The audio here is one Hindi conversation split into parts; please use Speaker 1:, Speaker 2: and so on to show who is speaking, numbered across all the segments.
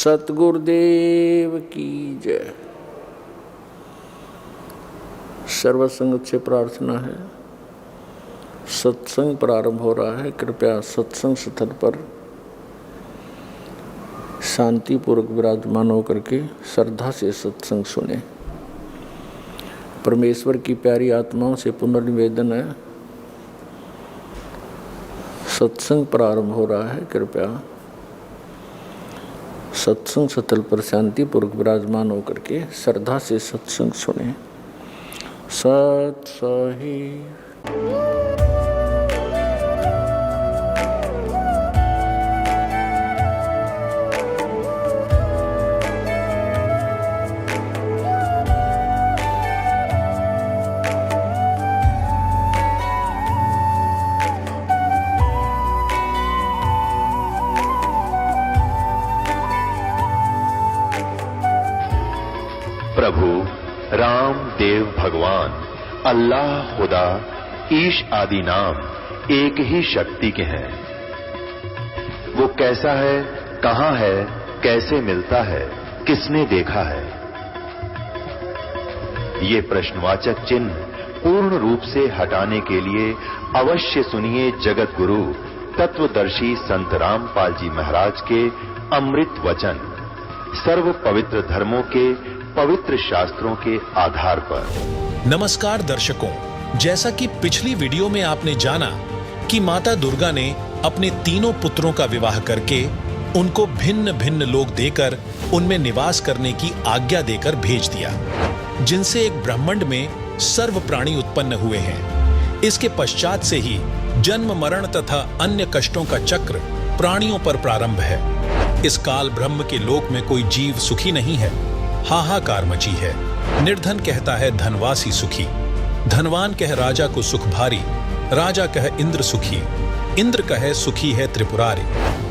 Speaker 1: सतगुरुदेव की जय। सर्वसंगत से प्रार्थना है, सत्संग प्रारंभ हो रहा है। कृपया सत्संग स्थल पर शांतिपूर्वक विराजमान होकर के श्रद्धा से सत्संग सुने। परमेश्वर की प्यारी आत्माओं से पुनर्निवेदन है, सत्संग प्रारंभ हो रहा है। कृपया सत्संग स्थल पर शांतिपूर्वक विराजमान होकर के श्रद्धा से सत्संग सुने। सत सही
Speaker 2: प्रभु राम देव भगवान अल्लाह खुदा ईश आदि नाम एक ही शक्ति के हैं। वो कैसा है, कहां है, कैसे मिलता है, किसने देखा है? ये प्रश्नवाचक चिन्ह पूर्ण रूप से हटाने के लिए अवश्य सुनिए जगत गुरु तत्वदर्शी संत रामपाल जी महाराज के अमृत वचन, सर्व पवित्र धर्मों के पवित्र शास्त्रों के आधार पर।
Speaker 3: नमस्कार दर्शकों, जैसा कि पिछली वीडियो में आपने जाना कि माता दुर्गा ने अपने तीनों पुत्रों का विवाह करके उनको भिन्न भिन्न लोक देकर उनमें निवास करने की आज्ञा देकर भेज दिया, जिनसे एक ब्रह्मांड में सर्व प्राणी उत्पन्न हुए हैं। इसके पश्चात से ही जन्म मरण तथा अन्य कष्टों का चक्र प्राणियों पर प्रारंभ है। इस काल ब्रह्म के लोक में कोई जीव सुखी नहीं है, हाहाकार मची है। निर्धन कहता है धनवासी सुखी, धनवान कह राजा को सुख भारी, राजा कह इंद्र सुखी, इंद्र कहे सुखी है त्रिपुरारी।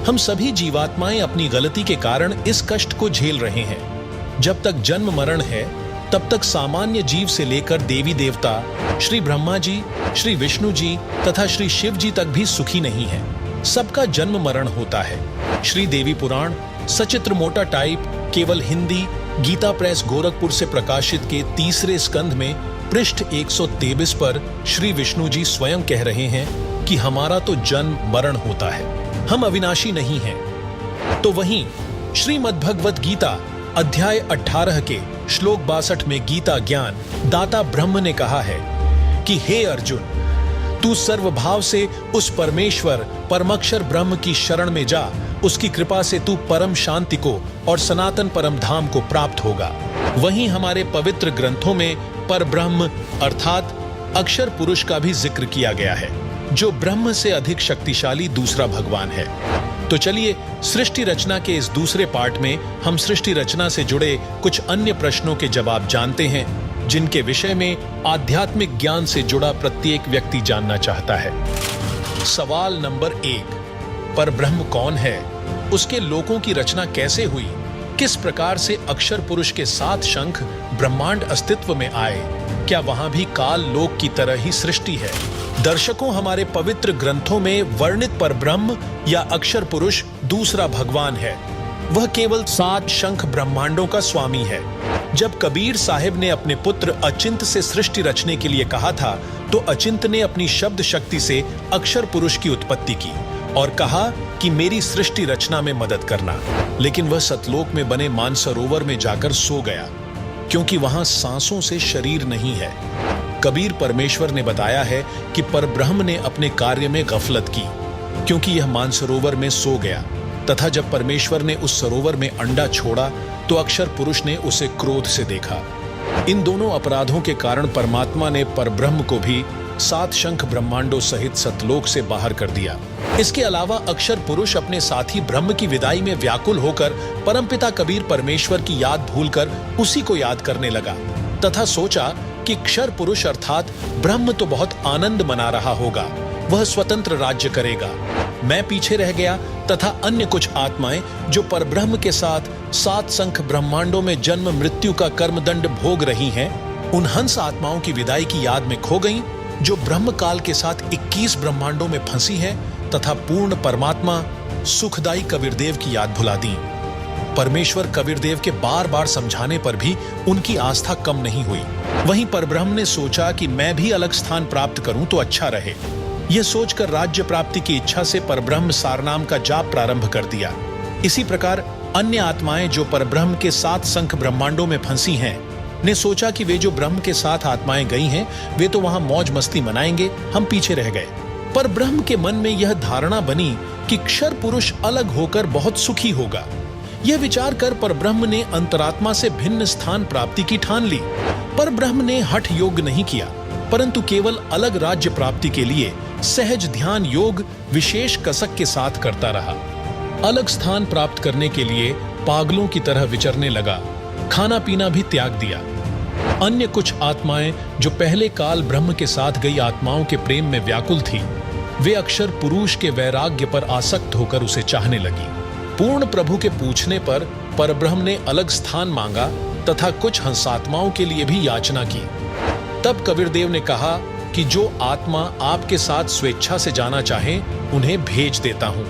Speaker 3: हम सभी जीवात्माएं अपनी गलती के कारण इस कष्ट को झेल रहे हैं। जब तक जन्म मरण है तब तक सामान्य जीव से लेकर देवी देवता, श्री ब्रह्मा जी, श्री विष्णु जी तथा श्री शिव जी तक भी सुखी नहीं है। सबका जन्म मरण होता है। श्री देवी पुराण सचित्र मोटा टाइप केवल हिंदी गीता प्रेस गोरखपुर से प्रकाशित के तीसरे स्कंध में पृष्ठ 123 पर श्री विष्णु जी स्वयं कह रहे हैं कि हमारा तो जन्म मरण होता है, हम अविनाशी नहीं हैं। तो वहीं श्रीमद्भगवत गीता अध्याय 18 के श्लोक 62 में गीता ज्ञान दाता ब्रह्म ने कहा है कि हे अर्जुन, तू सर्वभाव से उस परमेश्वर परमक्षर ब्रह्म की शरण में जा, उसकी कृपा से तू परम शांति को और सनातन परम धाम को प्राप्त होगा। वहीं हमारे पवित्र ग्रंथों में परब्रह्म अर्थात अक्षर पुरुष का भी जिक्र किया गया है, जो ब्रह्म से अधिक शक्तिशाली दूसरा भगवान है। तो चलिए सृष्टि रचना के इस दूसरे पार्ट में हम सृष्टि रचना से जुड़े कुछ अन्य प्रश्नों के जवाब जानते हैं, जिनके विषय में आध्यात्मिक ज्ञान से जुड़ा प्रत्येक व्यक्ति जानना चाहता है। सवाल नंबर 1, परब्रह्म कौन है? उसके लोकों की रचना कैसे हुई? किस प्रकार से अक्षर पुरुष के 7 शंख ब्रह्मांड अस्तित्व में आए? क्या वहां भी काल लोक की तरह ही सृष्टि है? दर्शकों, हमारे पवित्र ग्रंथों में वर्णित परब्रह्म या अक्षर पुरुष दूसरा भगवान है। वह केवल 7 शंख ब्रह्मांडों का स्वामी है। जब कबीर साहिब ने अपने पुत्र अचिंत से सृष्टि रचने के लिए कहा था, तो अचिंत ने अपनी शब्द शक्ति से अक्षर पुरुष की उत्पत्ति की और कहा कि मेरी सृष्टि रचना में मदद करना। लेकिन वह सतलोक में बने मानसरोवर में जाकर सो गया, क्योंकि वहां सांसों से शरीर नहीं है। कबीर परमेश्वर ने बताया है कि परब्रह्म ने अपने कार्य में गफलत की, क्योंकि यह मानसरोवर में सो गया, तथा जब परमेश्वर ने उस सरोवर में अंडा छोड़ा तो अक्षर पुरुष ने उसे क्रोध से देखा। इन दोनों अपराधों के कारण परमात्मा ने परब्रह्म को भी 7 शंख ब्रह्मांडों सहित सतलोक से बाहर कर दिया। इसके अलावा अक्षर पुरुष अपने साथी ब्रह्म की विदाई में व्याकुल होकर परमपिता कबीर परमेश्वर की याद भूलकर उसी को याद करने लगा, तथा सोचा कि क्षर पुरुष अर्थात ब्रह्म तो बहुत आनंद मना रहा होगा, वह स्वतंत्र राज्य करेगा। मैं पीछे रह गया तथा अन्य कुछ आत्माएं जो परब्रह्म के साथ 7 शंख ब्रह्मांडों में जन्म मृत्यु का कर्मदंड भोग रही हैं, उन हंस आत्माओं की विदाई की याद में खो गईं, जो ब्रह्म काल के साथ 21 ब्रह्मांडों में फंसी हैं तथा पूर्ण परमात्मा सुखदाई कबीरदेव की याद भुला दी। परमेश्वर कबीरदेव के बार बार समझाने पर भी उनकी आस्था कम नहीं हुई। वहीं परब्रह्म ने सोचा कि मैं भी अलग स्थान प्राप्त करूं तो अच्छा रहे। यह सोचकर राज्य प्राप्ति की इच्छा से परब्रह्म सारनाम का जाप प्रारंभ कर दिया। इसी प्रकार अन्य आत्माएं जो परब्रह्म के 7 संख ब्रह्मांडों में फंसी हैं, ने सोचा कि वे जो ब्रह्म के साथ आत्माएं गई हैं, वे तो वहां मौज मस्ती मनाएंगे, हम पीछे रह गए। पर ब्रह्म के मन में यह धारणा बनी कि क्षर पुरुष अलग होकर बहुत सुखी होगा। यह विचार कर परब्रह्म ने अंतरात्मा से भिन्न स्थान प्राप्ति की ठान ली। पर ब्रह्म ने हठ योग नहीं किया, परंतु केवल अलग राज्य प्राप्ति के लिए सहज ध्यान योग विशेष कसक के साथ करता रहा। अलग स्थान प्राप्त करने के लिए पागलों की तरह विचरने लगा, खाना पीना भी त्याग दिया। अन्य कुछ आत्माएं जो पहले काल ब्रह्म के साथ गई आत्माओं के प्रेम में व्याकुल थी, वे अक्षर पुरुष के वैराग्य पर आसक्त होकर उसे चाहने लगी। पूर्ण प्रभु के पूछने पर परब्रह्म ने अलग स्थान मांगा तथा कुछ हंसात्माओं के लिए भी याचना की। तब कबीरदेव ने कहा कि जो आत्मा आपके साथ स्वेच्छा से जाना चाहें, उन्हें भेज देता हूं।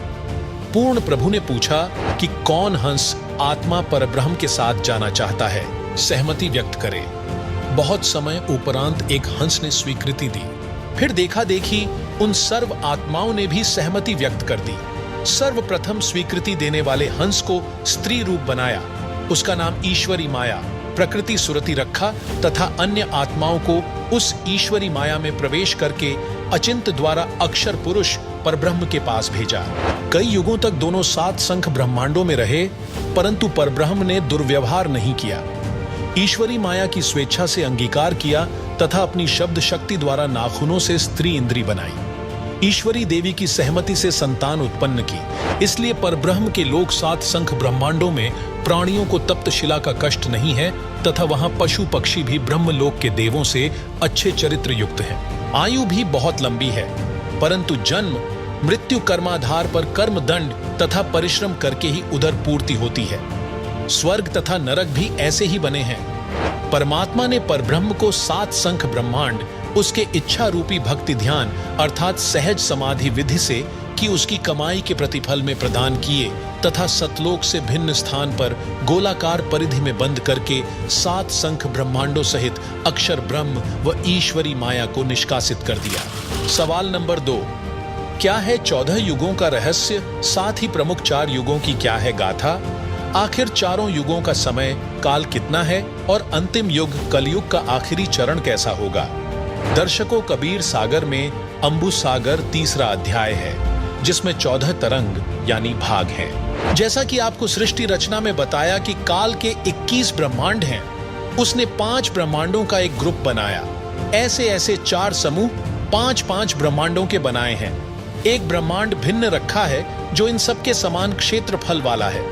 Speaker 3: पूर्ण प्रभु ने पूछा कि कौन हंस आत्मा परब्रह्म के साथ जाना चाहता है, सहमति व्यक्त करे। बहुत समय उपरांत एक हंस ने स्वीकृति दी। फिर देखा देखी उन सर्व आत्माओं ने भी सहमति व्यक्त कर दी। सर्वप्रथम स्वीकृति देने वाले हंस को स्त्री रूप बनाया, उसका नाम ईश्वरी माया प्रकृति सुरति रखा तथा अन्य आत्माओं को उस ईश्वरी माया में प्रवेश करके अचिंत द्वारा अक्षर पुरुष परब्रह्म के पास भेजा। कई युगों तक दोनों 7 संख ब्रह्मांडों में रहे, परंतु परब्रह्म ने दुर्व्यवहार नहीं किया। ईश्वरी माया की स्वेच्छा से अंगीकार किया तथा अपनी शब्द शक्ति द्वारा नाखूनों से स्त्री इंद्री बनाई। ईश्वरी देवी की सहमति से संतान उत्पन्न की। इसलिए परब्रह्म के लोक 7 संख ब्रह्मांडों में प्राणियों को तप्त शिला का कष्ट नहीं है तथा वहां पशु पक्षी भी ब्रह्मलोक के देवों से अच्छे चरित्र युक्त हैं। आयु भी बहुत लंबी है, परंतु जन्म मृत्यु कर्माधार पर कर्म दंड तथा परिश्रम करके ही उधर पूर्ति होती है। स्वर्ग तथा नरक भी ऐसे ही बने हैं। परमात्मा ने परब्रह्म को 7 संख ब्रह्मांड उसके इच्छा रूपी भक्ति ध्यान अर्थात सहज समाधि विधि से कि उसकी कमाई के प्रतिफल में प्रदान किए तथा सतलोक से भिन्न स्थान पर गोलाकार परिधि में बंद करके 7 संख ब्रह्मांडों सहित अक्षर ब्रह्म व ईश्वरी माया को निष्कासित कर दिया। सवाल नंबर 2, क्या है 14 युगों का रहस्य, साथ ही प्रमुख 4 युगों की क्या है गाथा? आखिर चारों युगों का समय काल कितना है और अंतिम युग कलयुग का आखिरी चरण कैसा होगा? दर्शकों, कबीर सागर में अंबु सागर 3रा अध्याय है, जिसमें 14 तरंग यानी भाग हैं। जैसा कि आपको सृष्टि रचना में बताया कि काल के 21 ब्रह्मांड हैं, उसने 5 ब्रह्मांडों का एक ग्रुप बनाया। ऐसे ऐसे 4 समूह 5-5 ब्रह्मांडों के बनाए हैं। एक ब्रह्मांड भिन्न रखा है जो इन सबके समान क्षेत्रफल वाला है।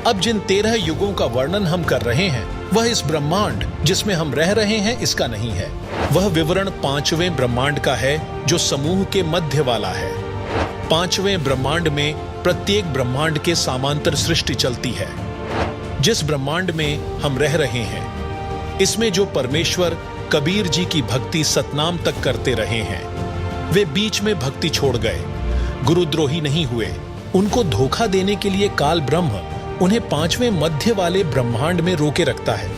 Speaker 3: अब जिन 13 युगों का वर्णन हम कर रहे हैं, वह इस ब्रह्मांड जिसमें हम रह रहे हैं इसका नहीं है। वह विवरण 5वें ब्रह्मांड का है जो समूह के मध्य वाला है। 5वें ब्रह्मांड में प्रत्येक ब्रह्मांड के समांतर सृष्टि चलती है। जिस ब्रह्मांड में हम रह रहे हैं, इसमें जो परमेश्वर कबीर जी की भक्ति सतनाम तक करते रहे हैं, वे बीच में भक्ति छोड़ गए, गुरुद्रोही नहीं हुए। उनको धोखा देने के लिए काल ब्रह्म उन्हें 5वें मध्य वाले ब्रह्मांड में रोके रखता है।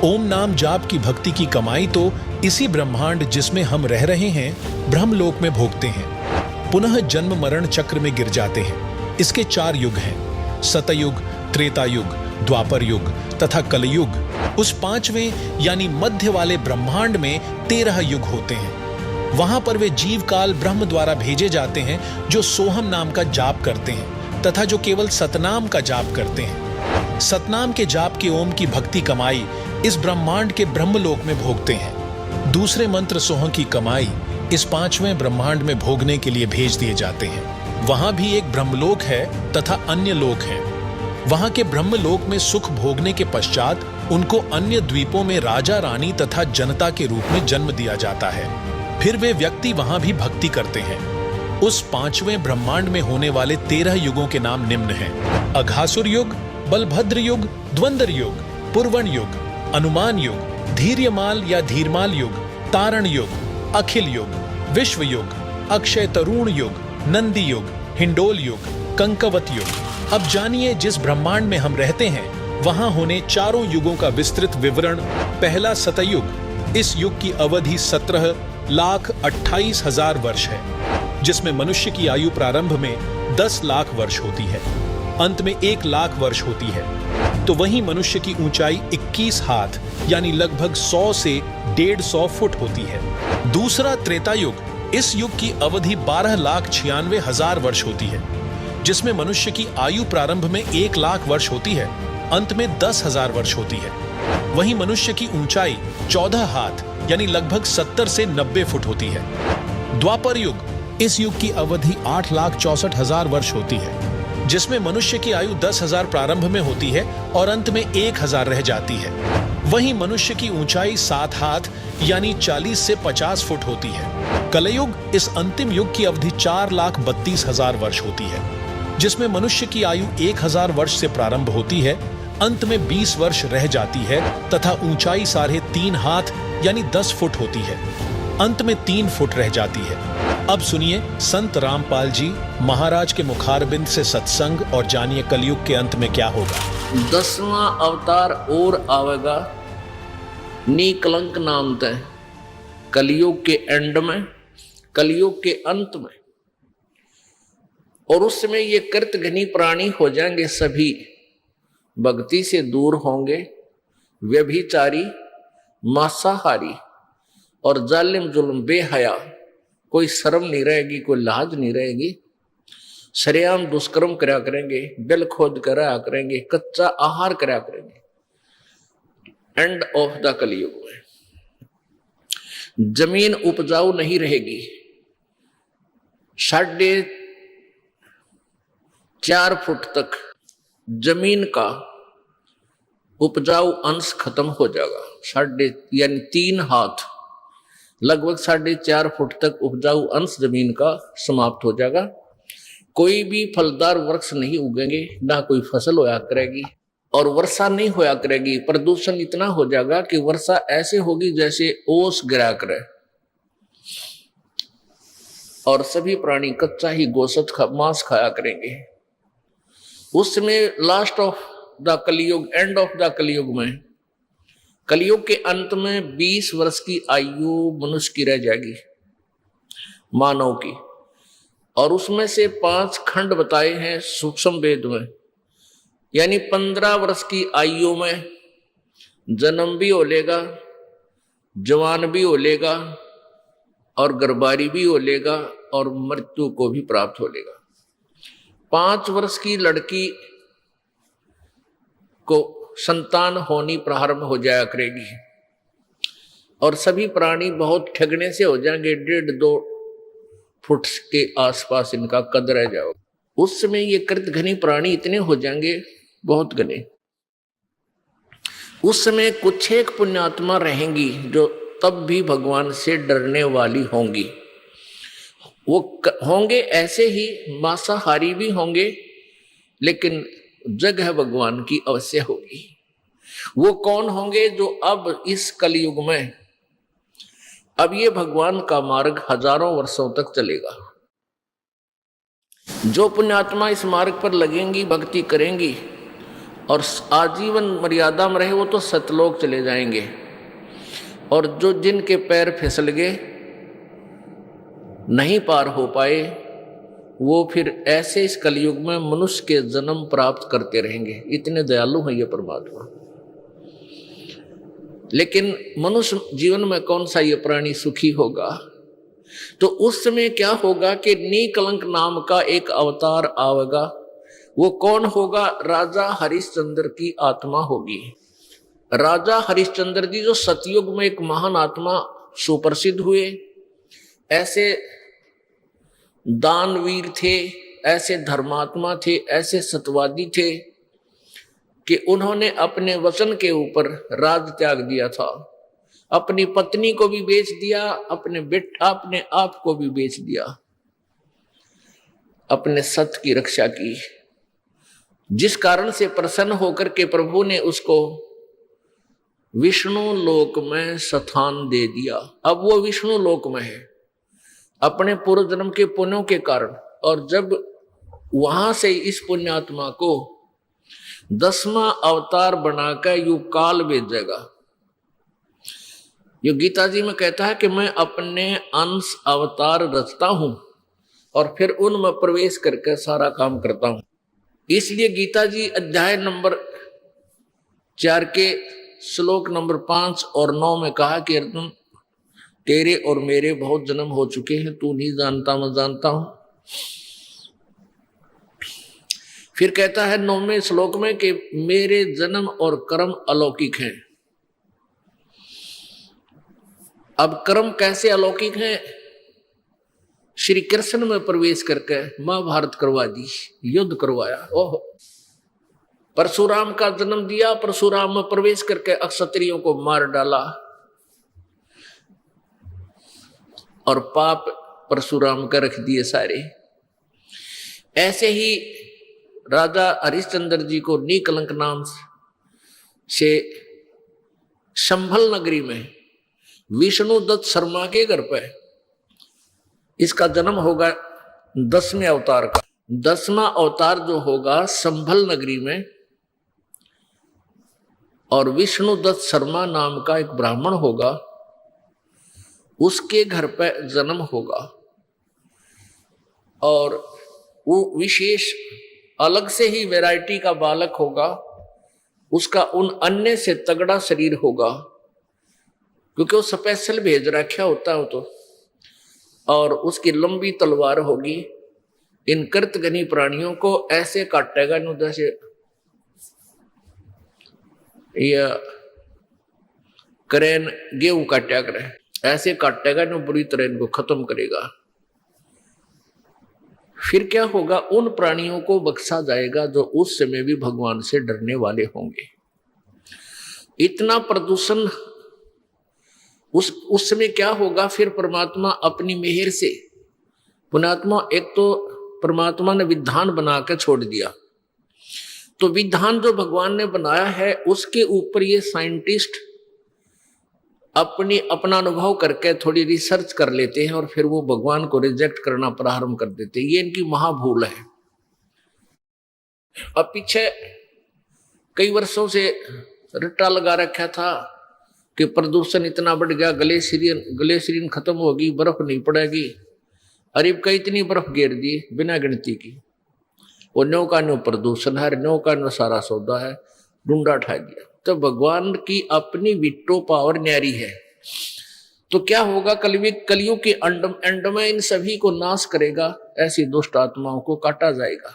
Speaker 3: ओम नाम जाप की भक्ति की कमाई तो इसी ब्रह्मांड जिसमें हम रह रहे हैं ब्रह्मलोक में भोगते हैं। पुनः जन्म मरण चक्र में गिर जाते हैं। इसके 4 युग हैं, सतयुग, त्रेता युग, द्वापर युग तथा कलयुग। उस 5वें यानी मध्य वाले ब्रह्मांड में 13 युग होते हैं। वहां पर वे जीव काल ब्रह्म द्वारा भेजे जाते हैं जो सोहम नाम का जाप करते हैं तथा जो केवल सतनाम का जाप करते हैं। सतनाम के जाप के ओम की भक्ति कमाई इस ब्रह्मांड के ब्रह्मलोक में भोगते हैं। दूसरे मंत्र सोह की कमाई इस 5वें ब्रह्मांड में भोगने के लिए भेज दिए जाते हैं। वहां भी एक ब्रह्मलोक है तथा अन्य लोक है। वहां के ब्रह्मलोक में सुख भोगने के पश्चात उनको अन्य द्वीपों में राजा रानी तथा जनता के रूप में जन्म दिया जाता है। फिर वे व्यक्ति वहां भी भक्ति करते हैं। उस 5वें ब्रह्मांड में होने वाले 13 युगों के नाम निम्न हैं: अघासुर युग, बलभद्र युग, द्वंद्व युग, पुरवण युग, अनुमान युग, धीर्यमाल या धीरमाल युग, तारण युग, अखिल युग, विश्व युग, अक्षय तरुण युग, नंदी युग, हिंडोल युग, कंकवत युग, अब जानिए जिस ब्रह्मांड में हम रहते हैं वहां होने चारों युगों का विस्तृत विवरण। पहला सतयुग, इस युग की अवधि 17,28,000 वर्ष है, जिसमें मनुष्य की आयु प्रारंभ में 10 लाख वर्ष होती है, अंत में 1 लाख वर्ष होती है। तो वहीं मनुष्य की ऊंचाई 21 हाथ यानी लगभग 100 से 150 फुट होती है। दूसरा त्रेता युग, इस युग की अवधि 12,96,000 वर्ष होती है, जिसमें मनुष्य की आयु प्रारंभ में 1 लाख वर्ष होती है, अंत में 10,000 वर्ष होती है। वहीं मनुष्य की ऊंचाई 14 हाथ यानी लगभग 70 से 90 फुट होती है। द्वापर युग, इस युग की अवधि 8,64,000 वर्ष होती है, जिसमें मनुष्य की आयु 10,000 प्रारंभ में होती है और अंत में 1,000 रह जाती है। वहीं मनुष्य की ऊंचाई 7 हाथ यानी 40 से 50 फुट होती है। कलयुग, इस अंतिम युग की अवधि 4,32,000 वर्ष होती है, जिसमें मनुष्य की आयु 1,000 वर्ष से प्रारंभ होती है, अंत में 20 वर्ष रह जाती है तथा ऊंचाई 3.5 हाथ यानी 10 फुट होती है, अंत में 3 फुट रह जाती है। अब सुनिए संत रामपाल जी महाराज के मुखारबिंद से सत्संग और जानिए कलयुग के अंत में क्या होगा।
Speaker 1: 10वां अवतार और आवेगा, निकलंक नाम तय, कलयुग के एंड में, कलयुग के अंत में। और उस समय ये कृतघ्नी प्राणी हो जाएंगे, सभी भक्ति से दूर होंगे, व्यभिचारी, मांसाहारी और जालिम जुल्म बेहया, कोई शर्म नहीं रहेगी, कोई लाज नहीं रहेगी, सरेआम दुष्कर्म करा करेंगे, बिल खोद करा करेंगे, कच्चा आहार करा करेंगे। एंड ऑफ द कलयुग में जमीन उपजाऊ नहीं रहेगी, 4.5 फुट तक जमीन का उपजाऊ अंश खत्म हो जाएगा। यानी 3 हाथ लगभग 4.5 फुट तक उपजाऊ अंश जमीन का समाप्त हो जाएगा। कोई भी फलदार वृक्ष नहीं उगेंगे, ना कोई फसल होया करेगी और वर्षा नहीं होया करेगी। प्रदूषण इतना हो जाएगा कि वर्षा ऐसे होगी जैसे ओस गिरा करे, और सभी प्राणी कच्चा ही गोश्त मांस खाया करेंगे। उस समय लास्ट ऑफ द कलयुग, एंड ऑफ द कलयुग में, कलयुग के अंत में 20 वर्ष की आयु मनुष्य की रह जाएगी, मानव की। और उसमें से 5 खंड बताए हैं सूक्ष्म वेद में, यानी 15 वर्ष की आयु में जन्म भी हो लेगा, जवान भी हो लेगा और गर्भारी भी हो लेगा और मृत्यु को भी प्राप्त हो लेगा। 5 वर्ष की लड़की को संतान होनी प्रारंभ हो जाया करेगी और सभी प्राणी बहुत ठगने से हो जाएंगे, 1.5-2 फुट के आसपास इनका कद रह जाएगा। उस समय ये कृतघ्नी प्राणी इतने हो जाएंगे, बहुत घने। उस समय कुछ एक पुण्यात्मा रहेंगी जो तब भी भगवान से डरने वाली होंगी। वो होंगे ऐसे ही मांसाहारी भी होंगे, लेकिन जगह भगवान की अवश्य होगी। वो कौन होंगे? जो अब इस कलयुग में, अब ये भगवान का मार्ग हजारों वर्षों तक चलेगा। जो पुण्यात्मा इस मार्ग पर लगेंगी, भक्ति करेंगी और आजीवन मर्यादा में रहे, वो तो सतलोक चले जाएंगे। और जो जिनके पैर फिसल गए, नहीं पार हो पाए, वो फिर ऐसे इस कलयुग में मनुष्य के जन्म प्राप्त करते रहेंगे। इतने दयालु हैं ये परमात्मा। लेकिन मनुष्य जीवन में कौन सा ये प्राणी सुखी होगा? तो उस समय क्या होगा कि निकलंक नाम का एक अवतार आवेगा। वो कौन होगा? राजा हरिश्चंद्र की आत्मा होगी। राजा हरिश्चंद्र जी जो सतयुग में एक महान आत्मा सुप्रसिद्ध हुए, ऐसे दानवीर थे, ऐसे धर्मात्मा थे, ऐसे सत्यवादी थे कि उन्होंने अपने वचन के ऊपर राज त्याग दिया था। अपनी पत्नी को भी बेच दिया, अपने आप को भी बेच दिया, अपने सत्य की रक्षा की, जिस कारण से प्रसन्न होकर के प्रभु ने उसको विष्णु लोक में स्थान दे दिया। अब वो विष्णु लोक में है अपने पूर्व जन्म के पुण्यों के कारण। और जब वहां से इस पुण्यात्मा को 10वां अवतार बनाकर यू काल भेजेगा। यो गीता जी में कहता है कि मैं अपने अंश अवतार रचता हूं और फिर उनमें प्रवेश करके सारा काम करता हूं। इसलिए गीता जी अध्याय नंबर 4 के श्लोक नंबर 5 और 9 में कहा कि अर्जुन, तेरे और मेरे बहुत जन्म हो चुके हैं, तू नहीं जानता मैं जानता हूं। फिर कहता है 9वें श्लोक में कि मेरे जन्म और कर्म अलौकिक हैं। अब कर्म कैसे अलौकिक हैं? श्री कृष्ण में प्रवेश करके महाभारत करवा दी, युद्ध करवाया। ओह, परशुराम का जन्म दिया, परशुराम में प्रवेश करके अक्षत्रियों को मार डाला और पाप परशुराम का रख दिए सारे। ऐसे ही राजा हरिश्चंद्र जी को नीकलंक नाम से संभल नगरी में विष्णुदत्त शर्मा के घर पर इसका जन्म होगा 10वें अवतार का। 10वां अवतार जो होगा संभल नगरी में, और विष्णुदत्त शर्मा नाम का एक ब्राह्मण होगा, उसके घर पर जन्म होगा। और वो विशेष अलग से ही वैरायटी का बालक होगा। उसका उन अन्य से तगड़ा शरीर होगा, क्योंकि वो स्पेशल भेज रखा होता है तो। और उसकी लंबी तलवार होगी। इन कृतघ्नी प्राणियों को ऐसे काटेगा न जैसे या करेन गेहूं काटा करे, ऐसे काटेगा न बुरी तरह इनको खत्म करेगा। फिर क्या होगा? उन प्राणियों को बख्शा जाएगा जो उस समय भी भगवान से डरने वाले होंगे। इतना प्रदूषण उस समय क्या होगा? फिर परमात्मा अपनी मेहर से, पुण्यात्मा, एक तो परमात्मा ने विधान बना के छोड़ दिया, तो विधान जो भगवान ने बनाया है उसके ऊपर ये साइंटिस्ट अपना अनुभव करके थोड़ी रिसर्च कर लेते हैं और फिर वो भगवान को रिजेक्ट करना प्रारंभ कर देते हैं। ये इनकी महाभूल है। अब पीछे कई वर्षों से रट्टा लगा रखा था कि प्रदूषण इतना बढ़ गया, ग्लेशियन खत्म होगी, बर्फ नहीं पड़ेगी। अरे कई इतनी बर्फ गिर दी बिना गिनती की। वो नो का नो प्रदूषण है, नो का नो सारा सौदा है, डूंडा उठा दिया। तो भगवान की अपनी विट्टो पावर न्यारी है। तो क्या होगा? कलयुग के एंड में इन सभी को नाश करेगा, ऐसी दुष्ट आत्माओं को काटा जाएगा,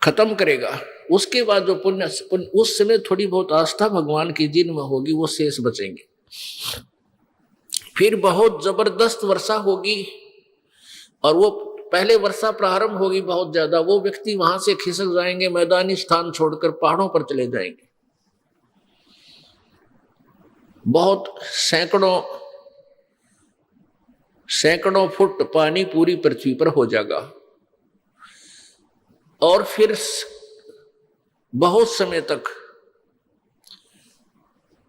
Speaker 1: खत्म करेगा। उसके बाद जो पुण्य उस समय थोड़ी बहुत आस्था भगवान की जिनमें होगी वो शेष बचेंगे। फिर बहुत जबरदस्त वर्षा होगी और वो पहले वर्षा प्रारंभ होगी बहुत ज्यादा। वो व्यक्ति वहां से खिसक जाएंगे, मैदानी स्थान छोड़कर पहाड़ों पर चले जाएंगे। बहुत सैकड़ों फुट पानी पूरी पृथ्वी पर हो जाएगा। और फिर बहुत समय तक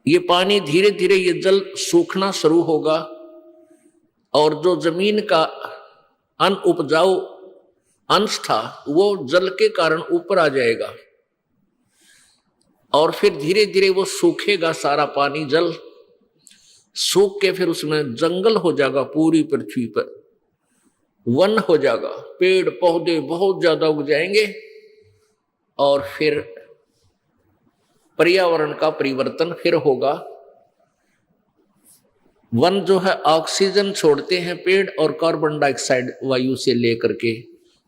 Speaker 1: ये पानी धीरे धीरे ये जल सूखना शुरू होगा और जो जमीन का अनउपजाऊ अंश था वो जल के कारण ऊपर आ जाएगा और फिर धीरे धीरे वो सूखेगा। सारा पानी जल सूख के फिर उसमें जंगल हो जाएगा, पूरी पृथ्वी पर वन हो जाएगा, पेड़ पौधे बहुत ज्यादा उग जाएंगे और फिर पर्यावरण का परिवर्तन फिर होगा। वन जो है ऑक्सीजन छोड़ते हैं पेड़ और कार्बन डाइऑक्साइड वायु से लेकर के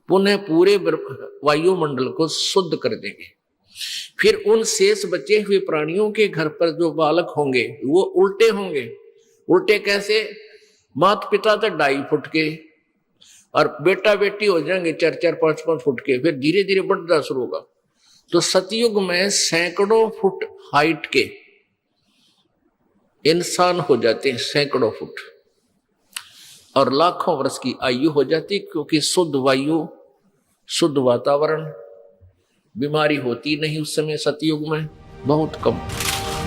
Speaker 1: पुनः पूरे वायुमंडल को शुद्ध कर देंगे। फिर उन शेष बचे हुए प्राणियों के घर पर जो बालक होंगे वो उल्टे होंगे। उल्टे कैसे? माता पिता तो 2.5 फुट के और बेटा बेटी हो जाएंगे 4-4, 5-5 फुट के। फिर धीरे धीरे बढ़ना शुरू होगा। तो सतयुग में सैकड़ों फुट हाइट के इंसान हो जाते हैं, सैकड़ों फुट, और लाखों वर्ष की आयु हो जाती, क्योंकि शुद्ध वायु, शुद्ध वातावरण, बीमारी होती नहीं उस समय सतयुग में, बहुत कम।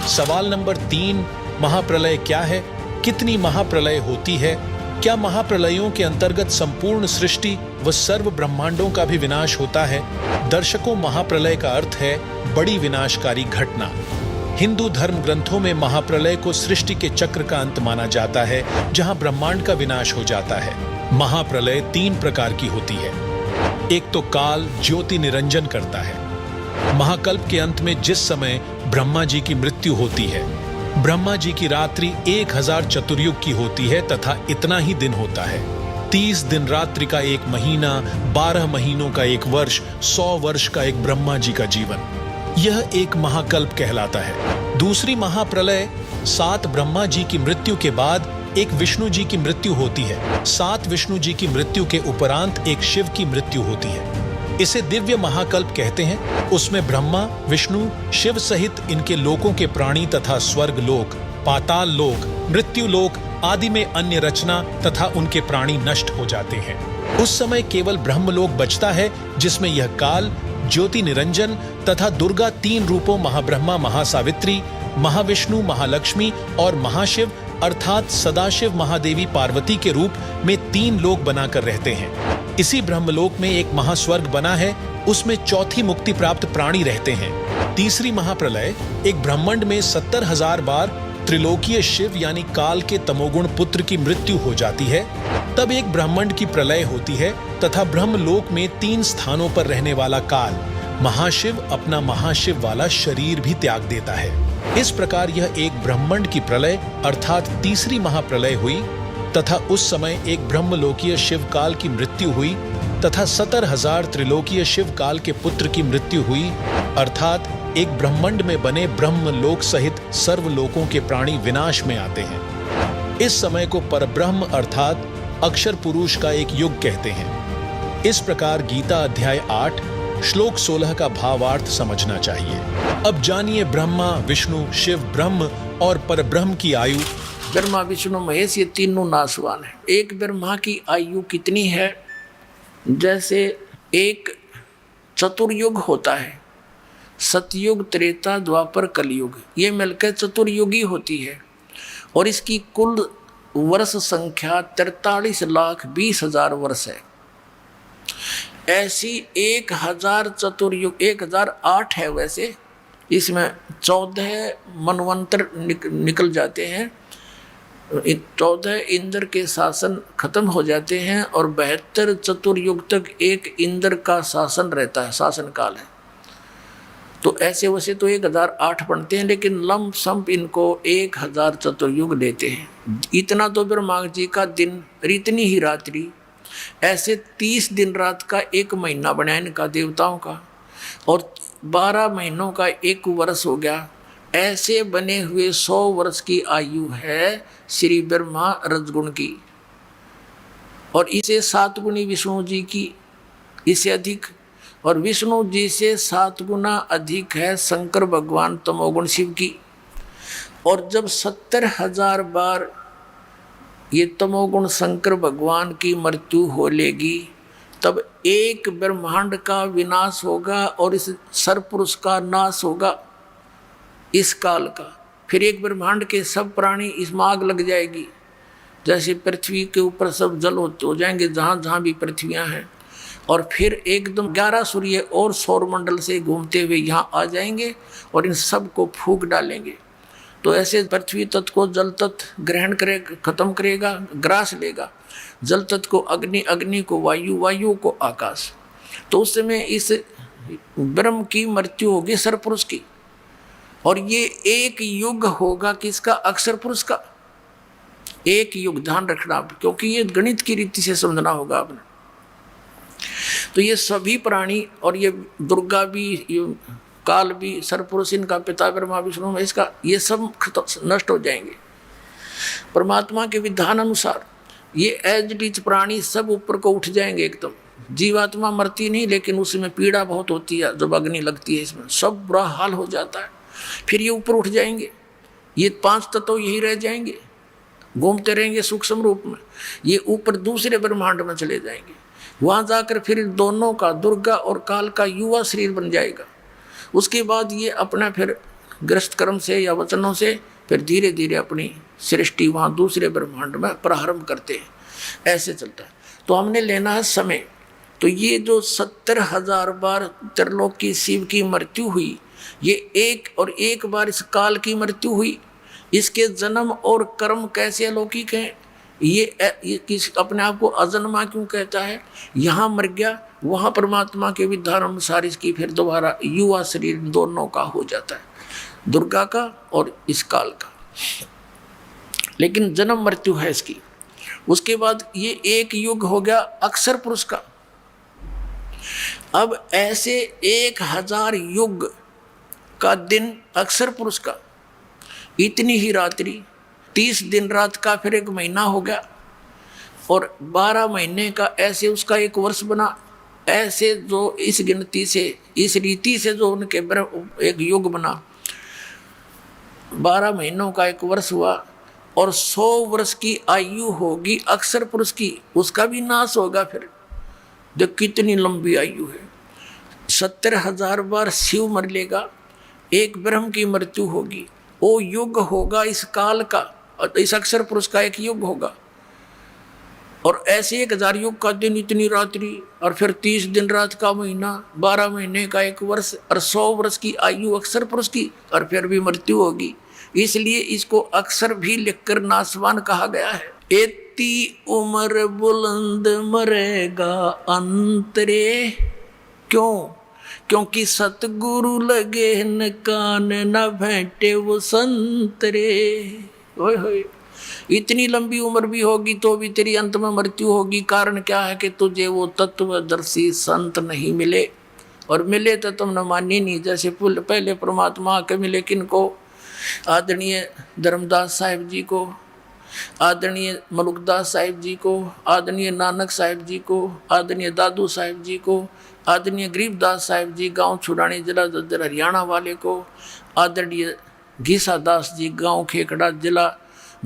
Speaker 3: सवाल नंबर 3, महाप्रलय क्या है? कितनी महाप्रलय होती है? क्या महाप्रलयों के अंतर्गत संपूर्ण सृष्टि व सर्व ब्रह्मांडों का भी विनाश होता है? दर्शकों, महाप्रलय का अर्थ है बड़ी विनाशकारी घटना। हिंदू धर्म ग्रंथों में महाप्रलय को सृष्टि के चक्र का अंत माना जाता है, जहां ब्रह्मांड का विनाश हो जाता है। महाप्रलय 3 प्रकार की होती है। एक तो काल ज्योति निरंजन करता है। महाकल्प के अंत में जिस समय ब्रह्मा जी की मृत्यु होती है, ब्रह्मा जी की रात्रि 1000 चतुर्युग की होती है तथा इतना ही दिन होता है। 30 दिन रात्रि का 1 महीना, 12 महीनों का 1 वर्ष, 100 वर्ष का एक ब्रह्मा जी का जीवन, यह एक महाकल्प कहलाता है। दूसरी महाप्रलय 7 ब्रह्मा जी की मृत्यु के बाद एक विष्णु जी की मृत्यु होती है। 7 विष्णु जी की मृत्यु के उपरांत एक शिव की मृत्यु होती है। इसे दिव्य महाकल्प कहते हैं। उसमें ब्रह्मा, विष्णु, शिव सहित इनके लोकों के प्राणी तथा स्वर्ग लोक, पाताल लोक, मृत्यु लोक आदि में अन्य रचना तथा उनके प्राणी नष्ट हो जाते हैं। उस समय केवल ब्रह्मलोक बचता है, जिसमें यह काल, ज्योति निरंजन तथा दुर्गा 3 रूपों महाब्रह्मा, महासावित्री, महाविष्णु, महालक्ष्मी और महाशिव अर्थात सदाशिव महादेवी पार्वती के रूप में 3 लोक बनाकर रहते हैं। इसी ब्रह्मलोक में एक महास्वर्ग बना है, उसमें चौथी मुक्ति प्राप्त प्राणी रहते हैं। तीसरी महाप्रलय एक ब्रह्मांड में 70,000 बार त्रिलोकीय शिव यानी काल के तमोगुण पुत्र की मृत्यु हो जाती है। तब एक ब्रह्मांड की प्रलय होती है तथा ब्रह्मलोक में 3 स्थानों पर रहने वाला काल महाशिव अपना महाशिव वाला शरीर भी त्याग देता है। इस प्रकार यह एक ब्रह्मांड की प्रलय अर्थात तीसरी महाप्रलय हुई तथा उस समय एक ब्रह्मलोकीय शिव काल की मृत्यु हुई तथा 70,000 त्रिलोकीय शिव काल के पुत्र की मृत्यु हुई अर्थात एक ब्रह्मांड में बने ब्रह्मलोक सहित सर्वलोकों के प्राणी विनाश में आते हैं। इस समय को परब्रह्म अर्थात अक्षर पुरुष का एक युग कहते हैं। इस प्रकार गीता अध्याय 8 श्लोक 16 का भावार्थ समझना चाहिए। अब जानिए ब्रह्मा, विष्णु, शिव, ब्रह्म और परब्रह्म की आयु।
Speaker 1: ब्रह्मा, विष्णु, महेश ये तीनों नासवान है। एक ब्रह्मा की आयु कितनी है? जैसे एक चतुर्युग होता है, सतयुग, त्रेता, द्वापर, कलयुग, ये मिलकर चतुर्युगी होती है और इसकी कुल वर्ष संख्या 43,20,000 वर्ष है। ऐसी 1000 चतुर्युग 1008 है। वैसे इसमें 14 मनवंतर निकल जाते हैं, 14 इंद्र के शासन खत्म हो जाते हैं और 72 चतुर्युग तक एक इंद्र का शासन रहता है, शासन काल है। तो ऐसे वैसे तो 1008 बनते हैं, लेकिन लंब संप इनको 1000 चतुर्युग लेते हैं। इतना तो ब्रह्मा जी का दिन, इतनी ही रात्रि, ऐसे 30 दिन रात का 1 महीना बना इनका देवताओं का, और 12 महीनों का 1 वर्ष हो गया। ऐसे बने हुए 100 वर्ष की आयु है श्री ब्रह्मा रजगुण की, और इसे 7 गुणी विष्णु जी की, इससे अधिक, और विष्णु जी से 7 गुना अधिक है शंकर भगवान तमोगुण शिव की। और जब 70,000 बार ये तमोगुण शंकर भगवान की मृत्यु हो लेगी, तब एक ब्रह्मांड का विनाश होगा और इस सरपुरुष का नाश होगा इस काल का। फिर एक ब्रह्मांड के सब प्राणी इसमें आग लग जाएगी, जैसे पृथ्वी के ऊपर सब जल हो जाएंगे जहाँ जहाँ भी पृथ्वियाँ हैं, और फिर एकदम 11 सूर्य और सौरमंडल से घूमते हुए यहाँ आ जाएंगे और इन सब को फूंक डालेंगे। तो ऐसे पृथ्वी तत्व को जल तत्व ग्रहण करेगा, खत्म करेगा, ग्रास लेगा। जल तत्व को अग्नि, अग्नि को वायु, वायु को आकाश। तो उस समय इस ब्रह्म की मृत्यु होगी सरपुरुष की, और ये एक युग होगा किसका? अक्षर पुरुष का। एक युग, ध्यान रखना, क्योंकि ये गणित की रीति से समझना होगा आपने। तो ये सभी प्राणी, और ये दुर्गा भी, ये काल भी, सरपुरुष, इनका पिता ब्रह्मा विष्णु महेश का, ये सब नष्ट हो जाएंगे। परमात्मा के विधान अनुसार ये एज इट इज प्राणी सब ऊपर को उठ जाएंगे एकदम। जीवात्मा मरती नहीं, लेकिन उसमें पीड़ा बहुत होती है जब अग्नि लगती है, इसमें सब बुरा हाल हो जाता है। फिर ये ऊपर उठ जाएंगे, ये 5 तत्व यही रह जाएंगे, घूमते रहेंगे सूक्ष्म रूप में। ये ऊपर दूसरे ब्रह्मांड में चले जाएंगे, वहाँ जाकर फिर दोनों का, दुर्गा और काल का युवा शरीर बन जाएगा। उसके बाद ये अपना फिर ग्रस्त कर्म से या वचनों से फिर धीरे धीरे अपनी सृष्टि वहाँ दूसरे ब्रह्मांड में प्रारंभ करते हैं। ऐसे चलता है। तो हमने लेना है समय। तो ये जो 70,000 बार त्रिलोक की शिव की मृत्यु हुई, ये एक बार इस काल की मृत्यु हुई। इसके जन्म और कर्म कैसे अलौकिक हैं। ये किस अपने आप को अजन्मा क्यों कहता है। यहाँ मर गया, वहाँ परमात्मा के विधान अनुसार इसकी फिर दोबारा युवा शरीर दोनों का हो जाता है, दुर्गा का और इस काल का। लेकिन जन्म मृत्यु है इसकी। उसके बाद ये एक युग हो गया अक्षर पुरुष का। अब ऐसे 1000 युग का दिन अक्षर पुरुष का, इतनी ही रात्रि, 30 दिन रात का फिर 1 महीना हो गया, और 12 महीने का ऐसे उसका 1 वर्ष बना। ऐसे जो इस गिनती से, इस रीति से जो उनके एक युग बना, 12 महीनों का 1 वर्ष हुआ, और 100 वर्ष की आयु होगी अक्षर पुरुष की, उसका भी नाश होगा। फिर जो कितनी लंबी आयु है। 70,000 बार शिव मर लेगा, एक ब्रह्म की मृत्यु होगी, वो युग होगा इस काल का, और इस अक्षर पुरुष का 1 युग होगा। और ऐसे 1000 युग का दिन, इतनी रात्रि, और फिर 30 दिन रात का महीना, 12 महीने का 1 वर्ष, और 100 वर्ष की आयु अक्षर पुरुष की, और फिर भी मृत्यु होगी। इसलिए इसको अक्षर भी लिखकर नासवान कहा गया है। एती उम्र बुलंद मरेगा अंतरे, क्यों? क्योंकि सतगुरु लगे न कान, न भेंटे वो संतरे। ओए होए, इतनी लंबी उम्र भी होगी तो भी तेरी अंत में मृत्यु होगी। कारण क्या है कि तुझे वो तत्वदर्शी संत नहीं मिले, और मिले तो तुमने मानी नहीं। जैसे पहले परमात्मा के मिले किनको? आदरणीय धर्मदास साहिब जी को, आदरणीय मलुकदास साहिब जी को, आदरणीय नानक साहिब जी को, आदरणीय दादू साहिब जी को, आदरणीय गरीबदास साहिब जी गांव छुड़ानी जिला दद्दर हरियाणा वाले को, आदरणीय घीसा दास जी गांव खेकड़ा जिला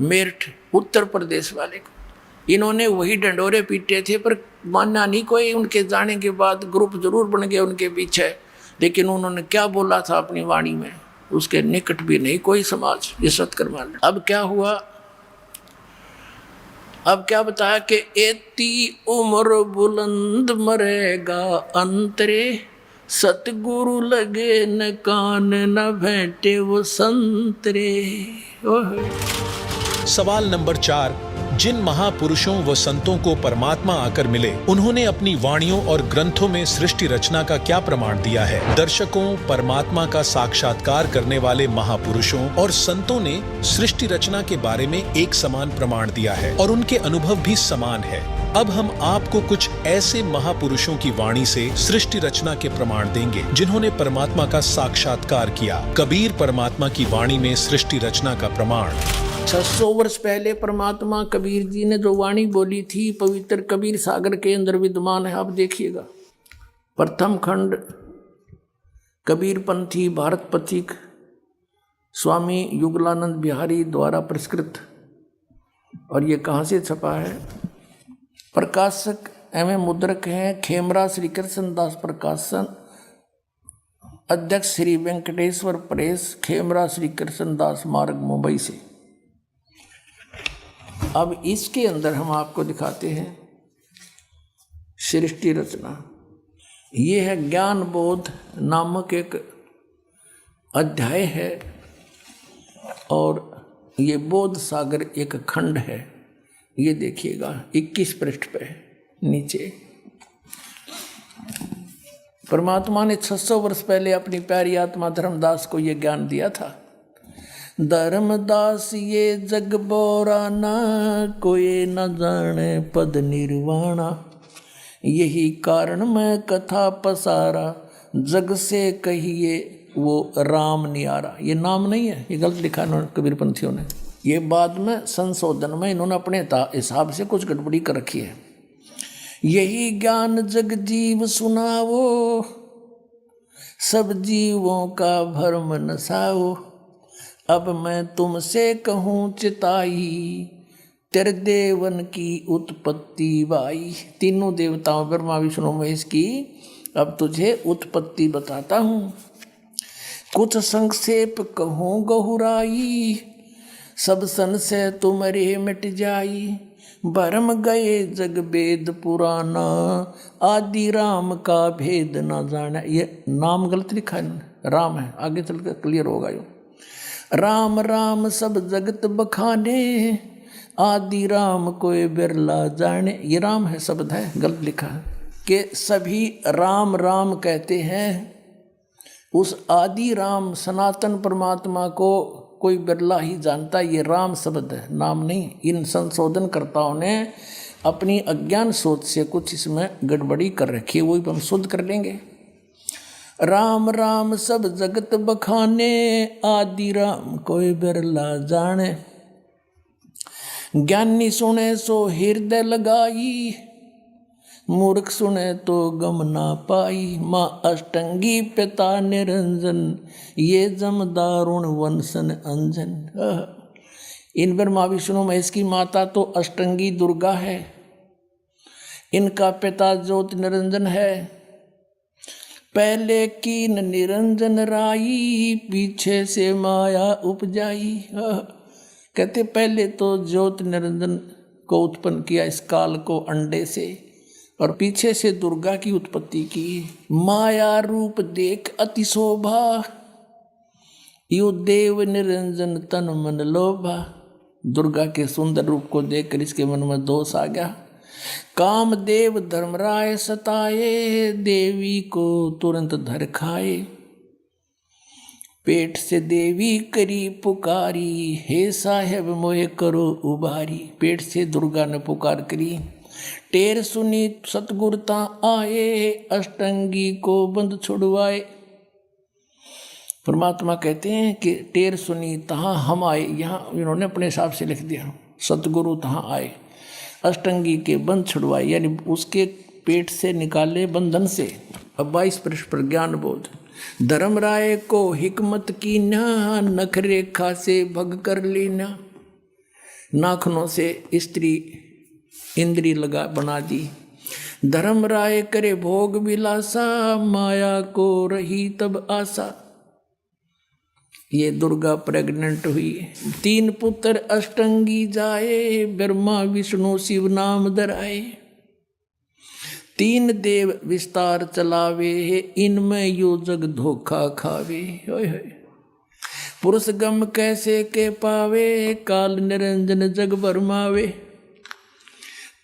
Speaker 1: मेरठ उत्तर प्रदेश वाले को। इन्होंने वही डंडोरे पीटे थे, पर मानना नहीं कोई। उनके जाने के बाद ग्रुप जरूर बन गए उनके पीछे, लेकिन उन्होंने क्या बोला था अपनी वाणी में, उसके निकट भी नहीं कोई समाज। ये सत्कर्मा। अब क्या हुआ? अब क्या बताया कि एती उम्र बुलंद मरेगा अंतरे, सतगुरु लगे न कान, न भेंटे वो संतरे।
Speaker 3: सवाल नंबर 4, जिन महापुरुषों व संतों को परमात्मा आकर मिले, उन्होंने अपनी वाणियों और ग्रंथों में सृष्टि रचना का क्या प्रमाण दिया है? दर्शकों, परमात्मा का साक्षात्कार करने वाले महापुरुषों और संतों ने सृष्टि रचना के बारे में एक समान प्रमाण दिया है, और उनके अनुभव भी समान है। अब हम आपको कुछ ऐसे महापुरुषों की वाणी से सृष्टि रचना के प्रमाण देंगे जिन्होंने परमात्मा का साक्षात्कार किया। कबीर परमात्मा की वाणी में सृष्टि रचना का प्रमाण।
Speaker 1: 600 वर्ष पहले परमात्मा कबीर जी ने जो वाणी बोली थी, पवित्र कबीर सागर के अंदर विद्यमान है। आप देखिएगा, प्रथम खंड कबीर पंथी भारत पथिक स्वामी युगलानंद बिहारी द्वारा पुरस्कृत। और ये कहाँ से छपा है? प्रकाशक एवं मुद्रक हैं खेमरा श्री कृष्ण दास प्रकाशन, अध्यक्ष श्री वेंकटेश्वर प्रेस, खेमरा श्री कृष्ण दास मार्ग, मुंबई से। अब इसके अंदर हम आपको दिखाते हैं सृष्टि रचना। ये है ज्ञान बोध नामक एक अध्याय है, और ये बोध सागर एक खंड है। ये देखिएगा 21 पृष्ठ पे नीचे। परमात्मा ने 600 वर्ष पहले अपनी प्यारी आत्मा धर्मदास को ये ज्ञान दिया था। धर्मदास ये जग बोराना, कोई न जाने पद निर्वाणा, यही कारण मैं कथा पसारा, जग से कहिए वो राम नियारा। ये नाम नहीं है, ये गलत लिखा है कबीर पंथियों ने। ये बाद में संशोधन में इन्होंने अपने हिसाब से कुछ गड़बड़ी कर रखी है। यही ज्ञान जग जीव सुनावो, सब जीवों का भरम नसाओ, अब मैं तुमसे कहूँ चिताई, तेरे देवन की उत्पत्ति बाई। तीनों देवताओं ब्रह्मा विष्णु महेश की अब तुझे उत्पत्ति बताता हूँ। कुछ संक्षेप कहूँ गहुराई, सब संशय तुम्हारे मिट जाई, भरम गए जग वेद पुराना, आदि राम का भेद ना जाना। ये नाम गलत लिखा है, राम है, आगे चलकर क्लियर होगा। यो राम राम सब जगत बखाने, आदि राम कोई बिरला जाने। ये राम है शब्द है, गलत लिखा है कि सभी राम राम कहते हैं, उस आदि राम सनातन परमात्मा को कोई बिरला ही जानता। ये राम शब्द है, नाम नहीं। इन संशोधनकर्ताओं ने अपनी अज्ञान सोच से कुछ इसमें गड़बड़ी कर रखी है, वही हम शुद्ध कर लेंगे। राम राम सब जगत बखाने, आदि राम कोई बिरला जाने। ज्ञानी सुने सो हृदय लगाई, मूर्ख सुने तो गम ना पाई। माँ अष्टंगी पिता निरंजन, ये जम दारुण वंशन अंजन। इन ब्रह्मा विष्णु महेश की माता तो अष्टंगी दुर्गा है, इनका पिता ज्योति निरंजन है। पहले कीन निरंजन राई, पीछे से माया उपजाई। कहते पहले तो ज्योति निरंजन को उत्पन्न किया इस काल को अंडे से, और पीछे से दुर्गा की उत्पत्ति की। माया रूप देख अति शोभा, यो देव निरंजन तन मन लोभा। दुर्गा के सुंदर रूप को देखकर इसके मन में दोष आ गया। काम देव धर्मराय सताए, देवी को तुरंत धर खाए। पेट से देवी करी पुकारी, हे साहेब मोहे करो उबारी। पेट से दुर्गा ने पुकार करी। टेर सुनी सतगुरता आए, अष्टंगी को बंद छुड़वाए। परमात्मा कहते हैं कि टेर सुनी तहाँ हम आए, यहाँ इन्होंने अपने हिसाब से लिख दिया। सतगुरु तहाँ आए, अष्टंगी के बंद छुड़वाए, यानी उसके पेट से निकाले बंधन से। अब 22 पृष्ठ पर ज्ञान बोध। धर्म राय को हिकमत की ना, नख रेखा से भग कर लेना। नाखनों से स्त्री इंद्री लगा बना दी। धर्म राय करे भोग विलासा, माया को रही तब आशा। ये दुर्गा प्रेग्नेंट हुई। 3 पुत्र अष्टंगी जाए, ब्रह्मा विष्णु शिव नाम धराए। 3 देव विस्तार चलावे, इनमें यो जग धोखा खावे। पुरुष गम कैसे के पावे, काल निरंजन जग भरमावे।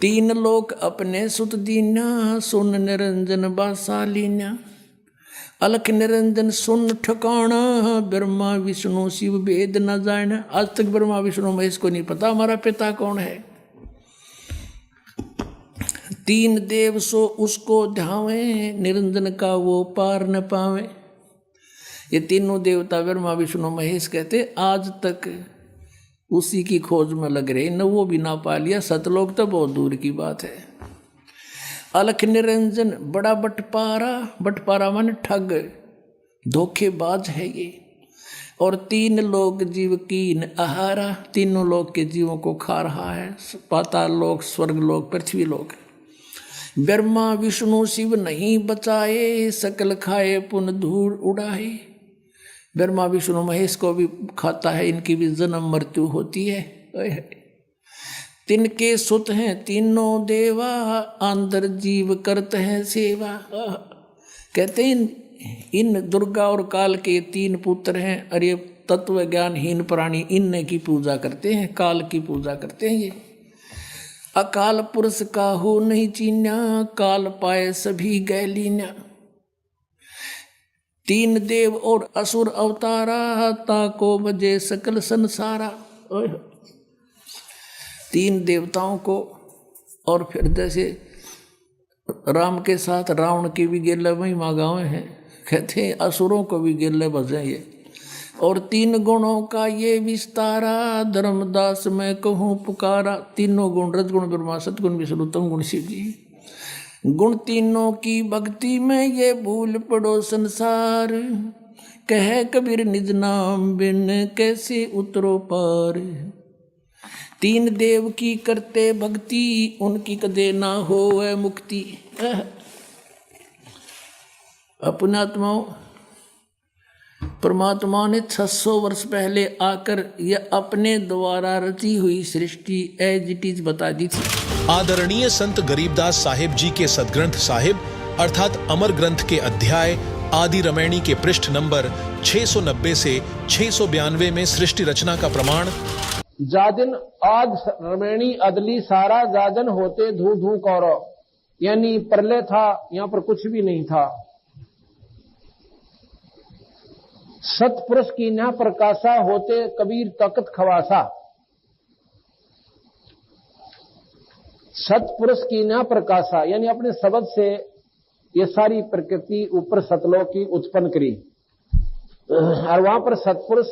Speaker 1: 3 लोक अपने सुत दीना, सुन निरंजन बासालीना। अलख निरंजन सुन ठिकाना, ब्रह्मा विष्णु शिव वेद न जाना। आज तक ब्रह्मा विष्णु महेश को नहीं पता हमारा पिता कौन है। 3 देव सो उसको ध्यावे, निरंजन का वो पार न पावे। ये तीनों देवता ब्रह्मा विष्णु महेश कहते आज तक उसी की खोज में लग रहे, न वो भी ना पा लिया। सतलोक तो बहुत दूर की बात है। अलख निरंजन बड़ा बटपारा, बटपारा माने ठग, धोखेबाज है ये। और 3 लोक जीव कीन आहारा, तीनों लोक के जीवों को खा रहा है। पाताल लोक, स्वर्ग लोक, पृथ्वी लोक। ब्रह्मा विष्णु शिव नहीं बचाए, सकल खाए पुन धूल उड़ाए। ब्रह्मा विष्णु महेश को भी खाता है, इनकी भी जन्म मृत्यु होती है। तिनके सुत हैं तीनों देवा, अंदर जीव करते हैं सेवा। कहते हैं इन दुर्गा और काल के 3 पुत्र हैं, और ये तत्व ज्ञानहीन प्राणी इनने की पूजा करते हैं, काल की पूजा करते हैं। ये अकाल पुरुष का हो नहीं चीन्या, काल पाए सभी गैलीन्या। 3 देव और असुर अवतारा, ताको बजे सकल संसारा। 3 देवताओं को, और फिर जैसे राम के साथ रावण की भी गेले महिमा गाँव है। कहते हैं असुरों को भी गेले बजे ये। और 3 गुणों का ये विस्तारा, धर्मदास मैं कहूँ पुकारा। तीनों गुण, रजगुण ब्रह्मा, सतगुण विष्णु, तम गुण शिव जी। गुण तीनों की भक्ति में ये भूल पड़ो संसार, कहे कबीर निज नाम बिन कैसे उतरो पार। 3 देव की करते भक्ति, उनकी कदे ना होवे मुक्ति। अपनात्माओं परमात्मा ने 600 वर्ष पहले आकर यह अपने द्वारा रची हुई सृष्टि एज इट इज बता दी थी।
Speaker 3: आदरणीय संत गरीबदास साहिब जी के सदग्रंथ साहिब अर्थात अमर ग्रंथ के अध्याय आदि रमैणी के पृष्ठ नंबर 690 से 692 में सृष्टि रचना का प्रमाण।
Speaker 1: जादिन आद रमैणी अदली सारा जाजन होते धू धू कौरव, यानी प्रलय था, यहाँ पर कुछ भी नहीं था। सतपुरुष की न प्रकाशा होते कबीर तकत खवासा, सतपुरुष की न प्रकाशा यानी अपने शब्द से ये सारी प्रकृति ऊपर सतलोक की उत्पन्न करी, और वहां पर सतपुरुष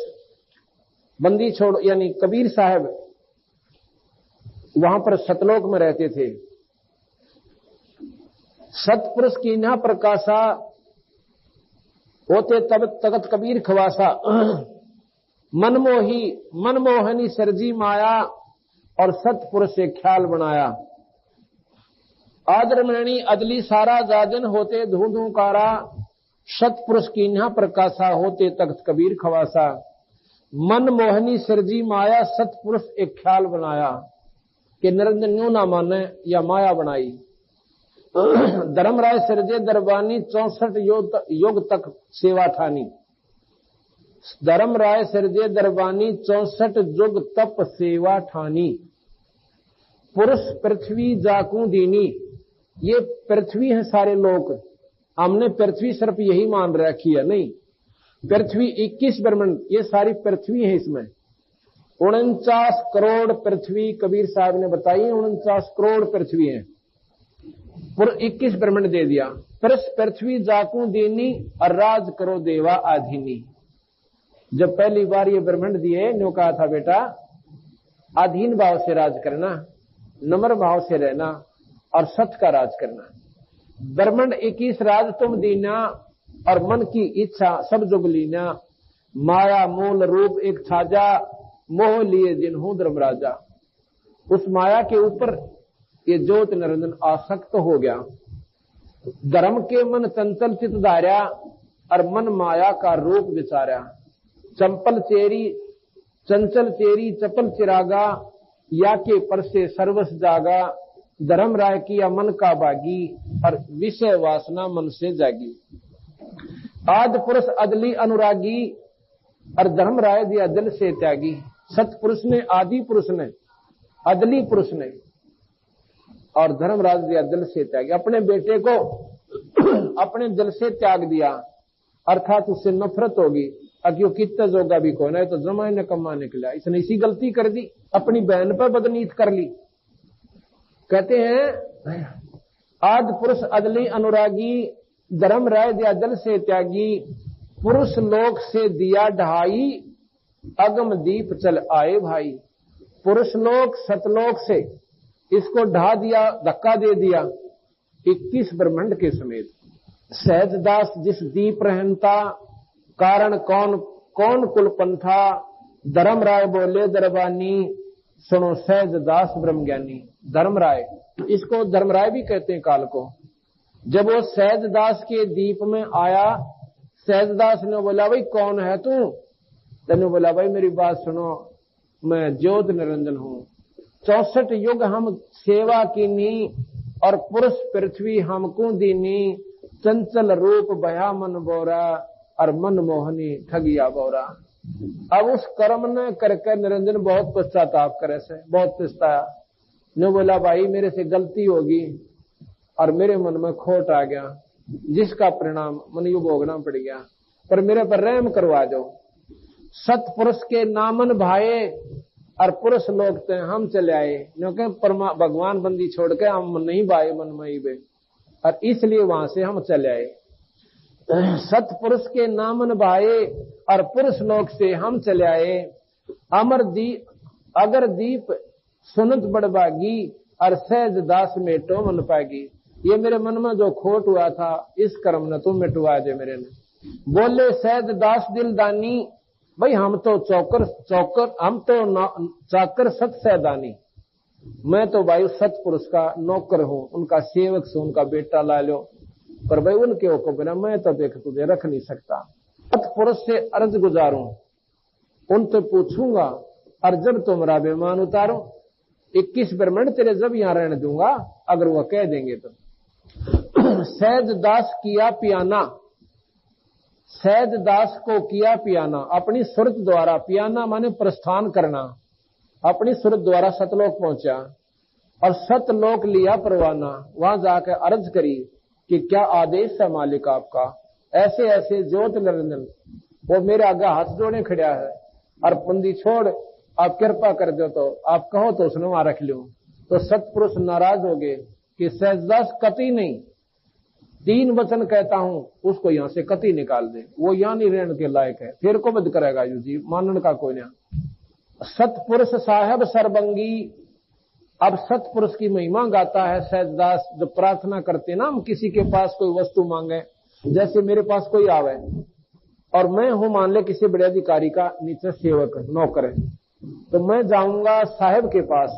Speaker 1: बंदी छोड़ यानी कबीर साहब वहां पर सतलोक में रहते थे। सतपुरुष की न प्रकाशा होते तब तगत कबीर खवासा, मनमोही मनमोहनी सरजी माया और सतपुरुष से ख्याल बनाया। आदरमणी अदली सारा जाजन होते धू धू कारा, सतपुरुष की न प्रकाशा होते तख्त कबीर खवासा। मनमोहनी सरजी माया सतपुरुष एक ख्याल बनाया कि निरंजन न्यू ना माने या माया बनाई। धर्मराय सिरजे दरबानी 64 युग तक सेवा ठानी, धर्मराय सिरजे दरबानी 64 युग तप सेवा ठानी। पुरुष पृथ्वी जाकू दीनी, ये पृथ्वी है सारे लोग, हमने पृथ्वी सिर्फ यही मान रखी है, नहीं, पृथ्वी 21 ब्रह्मांड ये सारी पृथ्वी है। इसमें 49 करोड़ पृथ्वी कबीर साहब ने बताई, 49 करोड़ पृथ्वी है, पूरा 21 ब्रह्मांड दे दिया। पृथ्वी जाकू दीनी और राज करो देवा आधीनी। जब पहली बार ये ब्रह्मांड दिए न्यू कहा था बेटा आधीन भाव से राज करना, नम्र भाव से रहना और सत का राज करना। ब्रह्मांड 21 राज तुम दीना और मन की इच्छा सब जुग लीना। माया मूल रूप एक छाजा, मोह लिए जिन्हू धर्मराजा। उस माया के ऊपर ये ज्योत निरंजन आसक्त हो गया। धर्म के मन चंचल चित धार्या और मन माया का रूप विचारा। चंपल चेरी चंचल चेरी चपल चिरागा, या के पर से सर्वस जागा। धर्म राय किया मन का बागी और विषय वासना मन से जागी। आदि पुरुष अदली अनुरागी और धर्म राय दिया दिल से त्यागी। सतपुरुष ने, आदि पुरुष ने, अदली पुरुष ने और धर्मराज दिया दिल से त्याग। अपने बेटे को अपने दिल से त्याग दिया, अर्थात उससे नफरत होगी। अक्यों कितना जोगा भी कोई ना, तो जमाए न कमा निकला। इसने इसी गलती कर दी, अपनी बहन पर बदनीत कर ली। कहते हैं आदि पुरुष अदली अनुरागी, धर्म राय दिया दिल से त्यागी। पुरुष लोक से दिया ढहाई, अगम दीप चल आए भाई। पुरुष लोक सतलोक से इसको ढा दिया, धक्का दे दिया 21 ब्रह्मांड के समेत। सहजदास जिस दीप रहनता, कारण कौन कौन कुलपंथा। धर्म राय बोले दरबानी, सुनो सहजदास ब्रह्म ज्ञानी। धर्मराय, इसको धर्मराय भी कहते हैं काल को। जब वो सहजदास के दीप में आया, सहजदास ने बोला भाई कौन है तू? तने बोला भाई मेरी बात सुनो, मैं ज्योत निरंजन हूं। 64 युग हम सेवा कीनी और पुरुष पृथ्वी हमको दीनी। चंचल रूप बया मन बोरा और मन मोहनी ठगिया बोरा। अब उस कर्म ने करके निरंजन बहुत पश्चाताप करे से, बहुत पछताया। ने बोला भाई मेरे से गलती होगी और मेरे मन में खोट आ गया, जिसका परिणाम मन यू भोगना पड़ गया, पर मेरे पर रहम करवा दो। सतपुरुष के नामन भाए और पुरुष लोग थे हम चले आए, क्योंकि भगवान बंदी छोड़ के हम नहीं भाए मन में बे, और इसलिए वहां से हम चले आए। सतपुरुष के नामन भाए और पुरुष लोग से हम चले आए। अमर दीप अगर दीप सुनत बड़बागी और सहज दास मेटो मन पागी। ये मेरे मन में जो खोट हुआ था इस कर्म ने तुम मिटवा दे मेरे ने। बोले सहज दास दिलदानी, भाई हम तो चौकर हम तो चाकर सत सैदानी। मैं तो भाई सतपुरुष का नौकर हूं, उनका सेवक से उनका बेटा ला लो, पर भाई उनके को बिना मैं तो देख तुझे रख नहीं सकता।
Speaker 4: सत्पुरुष से अर्ज गुजारूं, उनसे पूछूंगा, और जब तुम्हारा बेमान उतारूं, 21 ब्रह्मंड तेरे जब यहां रहने दूंगा, अगर वह कह देंगे तो। सहज दास किया पियाना, सहज दास को किया पियाना, अपनी सुरत द्वारा, पियाना माने प्रस्थान करना, अपनी सुरत द्वारा सतलोक पहुंचा और सतलोक लिया परवाना। वहां जाकर अर्ज करी कि क्या आदेश है मालिक आपका, ऐसे ऐसे ज्योत निरंजन। वो मेरे आगे हाथ जोड़े खड़ा है और बंदी छोड़, आप कृपा कर दो, तो आप कहो तो उसने वहां रख लूं। तो सतपुरुष नाराज हो गए कि सहजदास कति नहीं, 3 वचन कहता हूं, उसको यहां से कति निकाल दे, वो यहां नहीं रहने के लायक है, फिर को बद करेगा यू जी, मानन का कोई ना। सतपुरुष साहब सर्वंगी, अब सतपुरुष की महिमा गाता है सहजदास। जो प्रार्थना करते ना हम, किसी के पास कोई वस्तु मांगे, जैसे मेरे पास कोई आवे और मैं हूं मान ले किसी बड़े अधिकारी का नीचे सेवक नौकर है, तो मैं जाऊंगा साहब के पास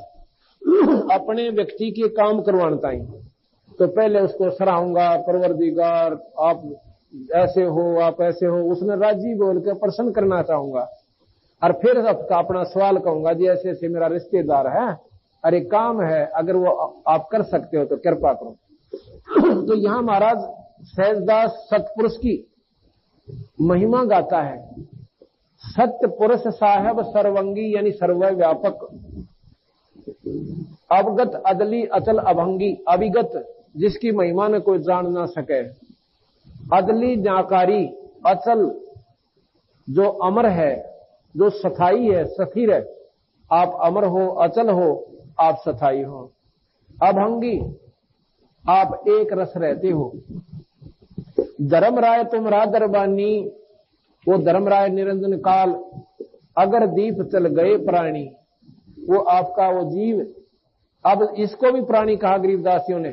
Speaker 4: अपने व्यक्ति के काम करवाना ही, तो पहले उसको सराहूंगा, परवरदिगार आप ऐसे हो, आप ऐसे हो, उसने राजी बोल के प्रसन्न करना चाहूंगा, और फिर अपना सवाल कहूंगा जी ऐसे ऐसे मेरा रिश्तेदार है, अरे काम है, अगर वो आप कर सकते हो तो कृपा करो। तो यहां महाराज सहजदास सतपुरुष की महिमा गाता है। सत्य पुरुष साहब सर्वंगी यानी सर्वव्यापक, अवगत अदली अचल अभंगी, अभिगत जिसकी महिमा ने कोई जान ना सके, अदली जाकारी, अचल जो अमर है, जो स्थायी है, स्थिर है, आप अमर हो, अचल हो, आप स्थायी हो, अभंगी आप एक रस रहते हो। धर्मराय तुम्हारा दरबानी, वो धर्मराय निरंजन काल, अगर दीप चल गए प्राणी, वो आपका वो जीव। अब इसको भी प्राणी कहा गरीबदासियों ने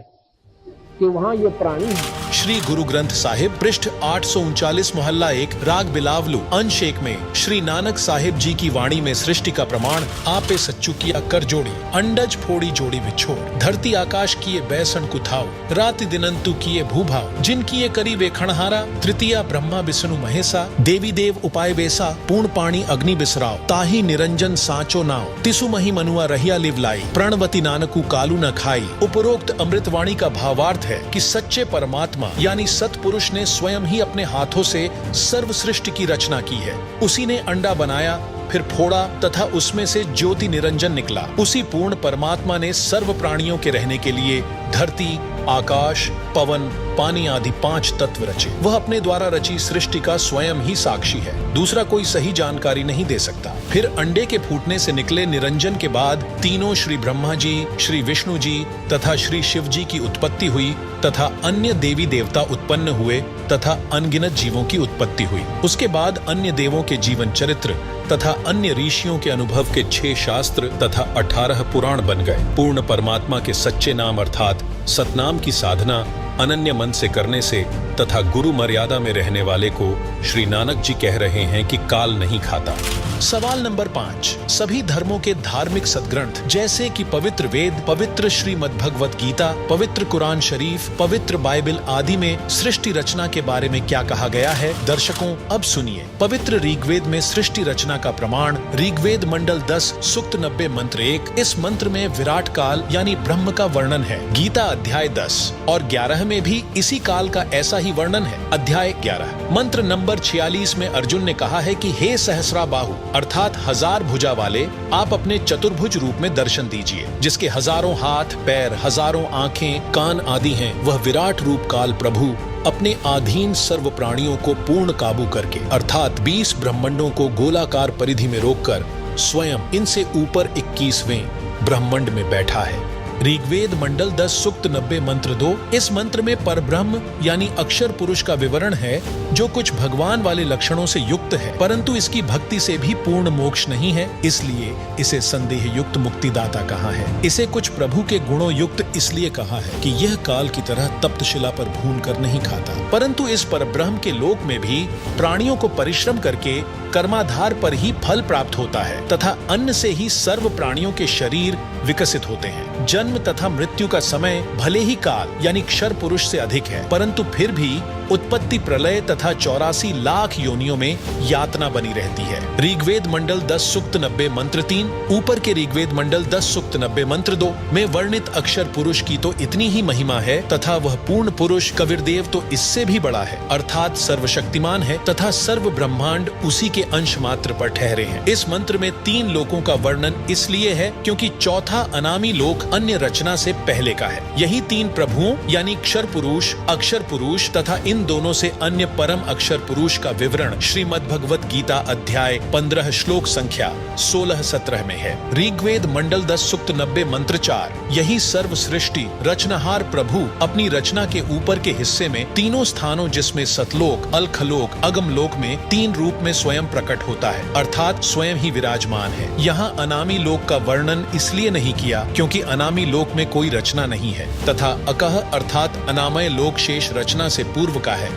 Speaker 4: कि वहां ये प्राणी है।
Speaker 3: श्री गुरु ग्रंथ साहिब पृष्ठ 839 मोहल्ला 1 राग बिलावलू अंश 1 में श्री नानक साहिब जी की वाणी में सृष्टि का प्रमाण आपे सच्चू किया कर जोड़ी, अंडज फोड़ी जोड़ी बिछोड़, धरती आकाश किए बैसन कुथाव, राति दिनंतु किए भूभाव, जिनकी ये करीबे खणहारा, तृतीया ब्रह्मा विष्णु महेशा, देवी देव उपाय बेसा, पूर्ण पाणी अग्नि बिसराव, ताही निरंजन साचो नाव, तिसु मही मनुआ रहिया लिवलाई, प्रणवती नानकू कालू न खाई। उपरोक्त अमृतवाणी का भावार्थ है कि सच्चे परमात्मा यानी सतपुरुष ने स्वयं ही अपने हाथों से सर्व सृष्टि की रचना की है। उसी ने अंडा बनाया, फिर फोड़ा तथा उसमें से ज्योति निरंजन निकला। उसी पूर्ण परमात्मा ने सर्व प्राणियों के रहने के लिए धरती, आकाश, पवन, पानी आदि 5 तत्व रचे। वह अपने द्वारा रची सृष्टि का स्वयं ही साक्षी है, दूसरा कोई सही जानकारी नहीं दे सकता। फिर अंडे के फूटने से निकले निरंजन के बाद तीनों श्री ब्रह्मा जी, श्री विष्णु जी तथा श्री शिव जी की उत्पत्ति हुई तथा अन्य देवी देवता उत्पन्न हुए तथा अनगिनत जीवों की उत्पत्ति हुई। उसके बाद अन्य देवों के जीवन चरित्र तथा अन्य ऋषियों के अनुभव के 6 शास्त्र तथा 18 पुराण बन गए। पूर्ण परमात्मा के सच्चे नाम अर्थात सतनाम की साधना अनन्य मन से करने से तथा गुरु मर्यादा में रहने वाले को श्री नानक जी कह रहे हैं कि काल नहीं खाता। सवाल नंबर 5, सभी धर्मों के धार्मिक सदग्रंथ जैसे कि पवित्र वेद, पवित्र श्रीमद् भगवत गीता, पवित्र कुरान शरीफ, पवित्र बाइबल आदि में सृष्टि रचना के बारे में क्या कहा गया है? दर्शकों अब सुनिए। पवित्र ऋग्वेद में सृष्टि रचना का प्रमाण ऋग्वेद मंडल 10 सूक्त 90 मंत्र 1। इस मंत्र में विराट काल यानी ब्रह्म का वर्णन है। गीता अध्याय 10 और 11 में भी इसी काल का ऐसा ही वर्णन है। अध्याय 11 मंत्र नंबर 46 में अर्जुन ने कहा है कि हे सहस्रा बाहु अर्थात 1000 भुजा वाले, आप अपने चतुर्भुज रूप में दर्शन दीजिए। जिसके हजारों हाथ, पैर, हजारों आंखें, कान आदि हैं, वह विराट रूप काल प्रभु अपने अधीन सर्व प्राणियों को पूर्ण काबू करके अर्थात 20 ब्रह्मांडों को गोलाकार परिधि में रोककर स्वयं इनसे ऊपर 21वें ब्रह्मांड में बैठा है। ऋग्वेद मंडल 10 सूक्त 90 मंत्र 2। इस मंत्र में परब्रह्म यानी अक्षर पुरुष का विवरण है जो कुछ भगवान वाले लक्षणों से युक्त है, परंतु इसकी भक्ति से भी पूर्ण मोक्ष नहीं है, इसलिए इसे संदेह युक्त मुक्तिदाता कहा है। इसे कुछ प्रभु के गुणों युक्त इसलिए कहा है कि यह काल की तरह तप्त शिला पर भून कर नहीं खाता, परंतु इस परब्रह्म के लोक में भी प्राणियों को परिश्रम करके कर्माधार पर ही फल प्राप्त होता है तथा अन्न से ही सर्व प्राणियों के शरीर विकसित होते हैं। जन्म तथा मृत्यु का समय भले ही काल यानी क्षर पुरुष से अधिक है, परंतु फिर भी उत्पत्ति प्रलय तथा 84 लाख योनियों में यातना बनी रहती है। ऋग्वेद मंडल 10 सूक्त 90 मंत्र 3, ऊपर के ऋग्वेद मंडल 10 सूक्त 90 मंत्र 2 में वर्णित अक्षर पुरुष की तो इतनी ही महिमा है तथा वह पूर्ण पुरुष कबीरदेव तो इससे भी बड़ा है, अर्थात सर्वशक्तिमान है तथा सर्व ब्रह्मांड उसी के अंश मात्र पर ठहरे हैं। इस मंत्र में 3 लोकों का वर्णन इसलिए है क्योंकि चौथा अनामी लोक अन्य रचना से पहले का है। यही 3 प्रभुओं यानी क्षर पुरुष, अक्षर पुरुष तथा इन दोनों से अन्य परम अक्षर पुरुष का विवरण श्रीमद् भगवत गीता अध्याय 15 श्लोक संख्या 16-17 में है। ऋग्वेद मंडल 10 सूक्त 90 मंत्र 4, यही सर्व सृष्टि रचनहार प्रभु अपनी रचना के ऊपर के हिस्से में तीनों स्थानों जिसमें सतलोक, अलखलोक, अगमलोक में 3 रूप में स्वयं प्रकट होता है, अर्थात स्वयं ही विराजमान है। यहाँ अनामी लोक का वर्णन इसलिए नहीं किया क्योंकि अनामी लोक में कोई रचना नहीं है तथा अकह अर्थात अनामय लोक शेष रचना से पूर्व का है।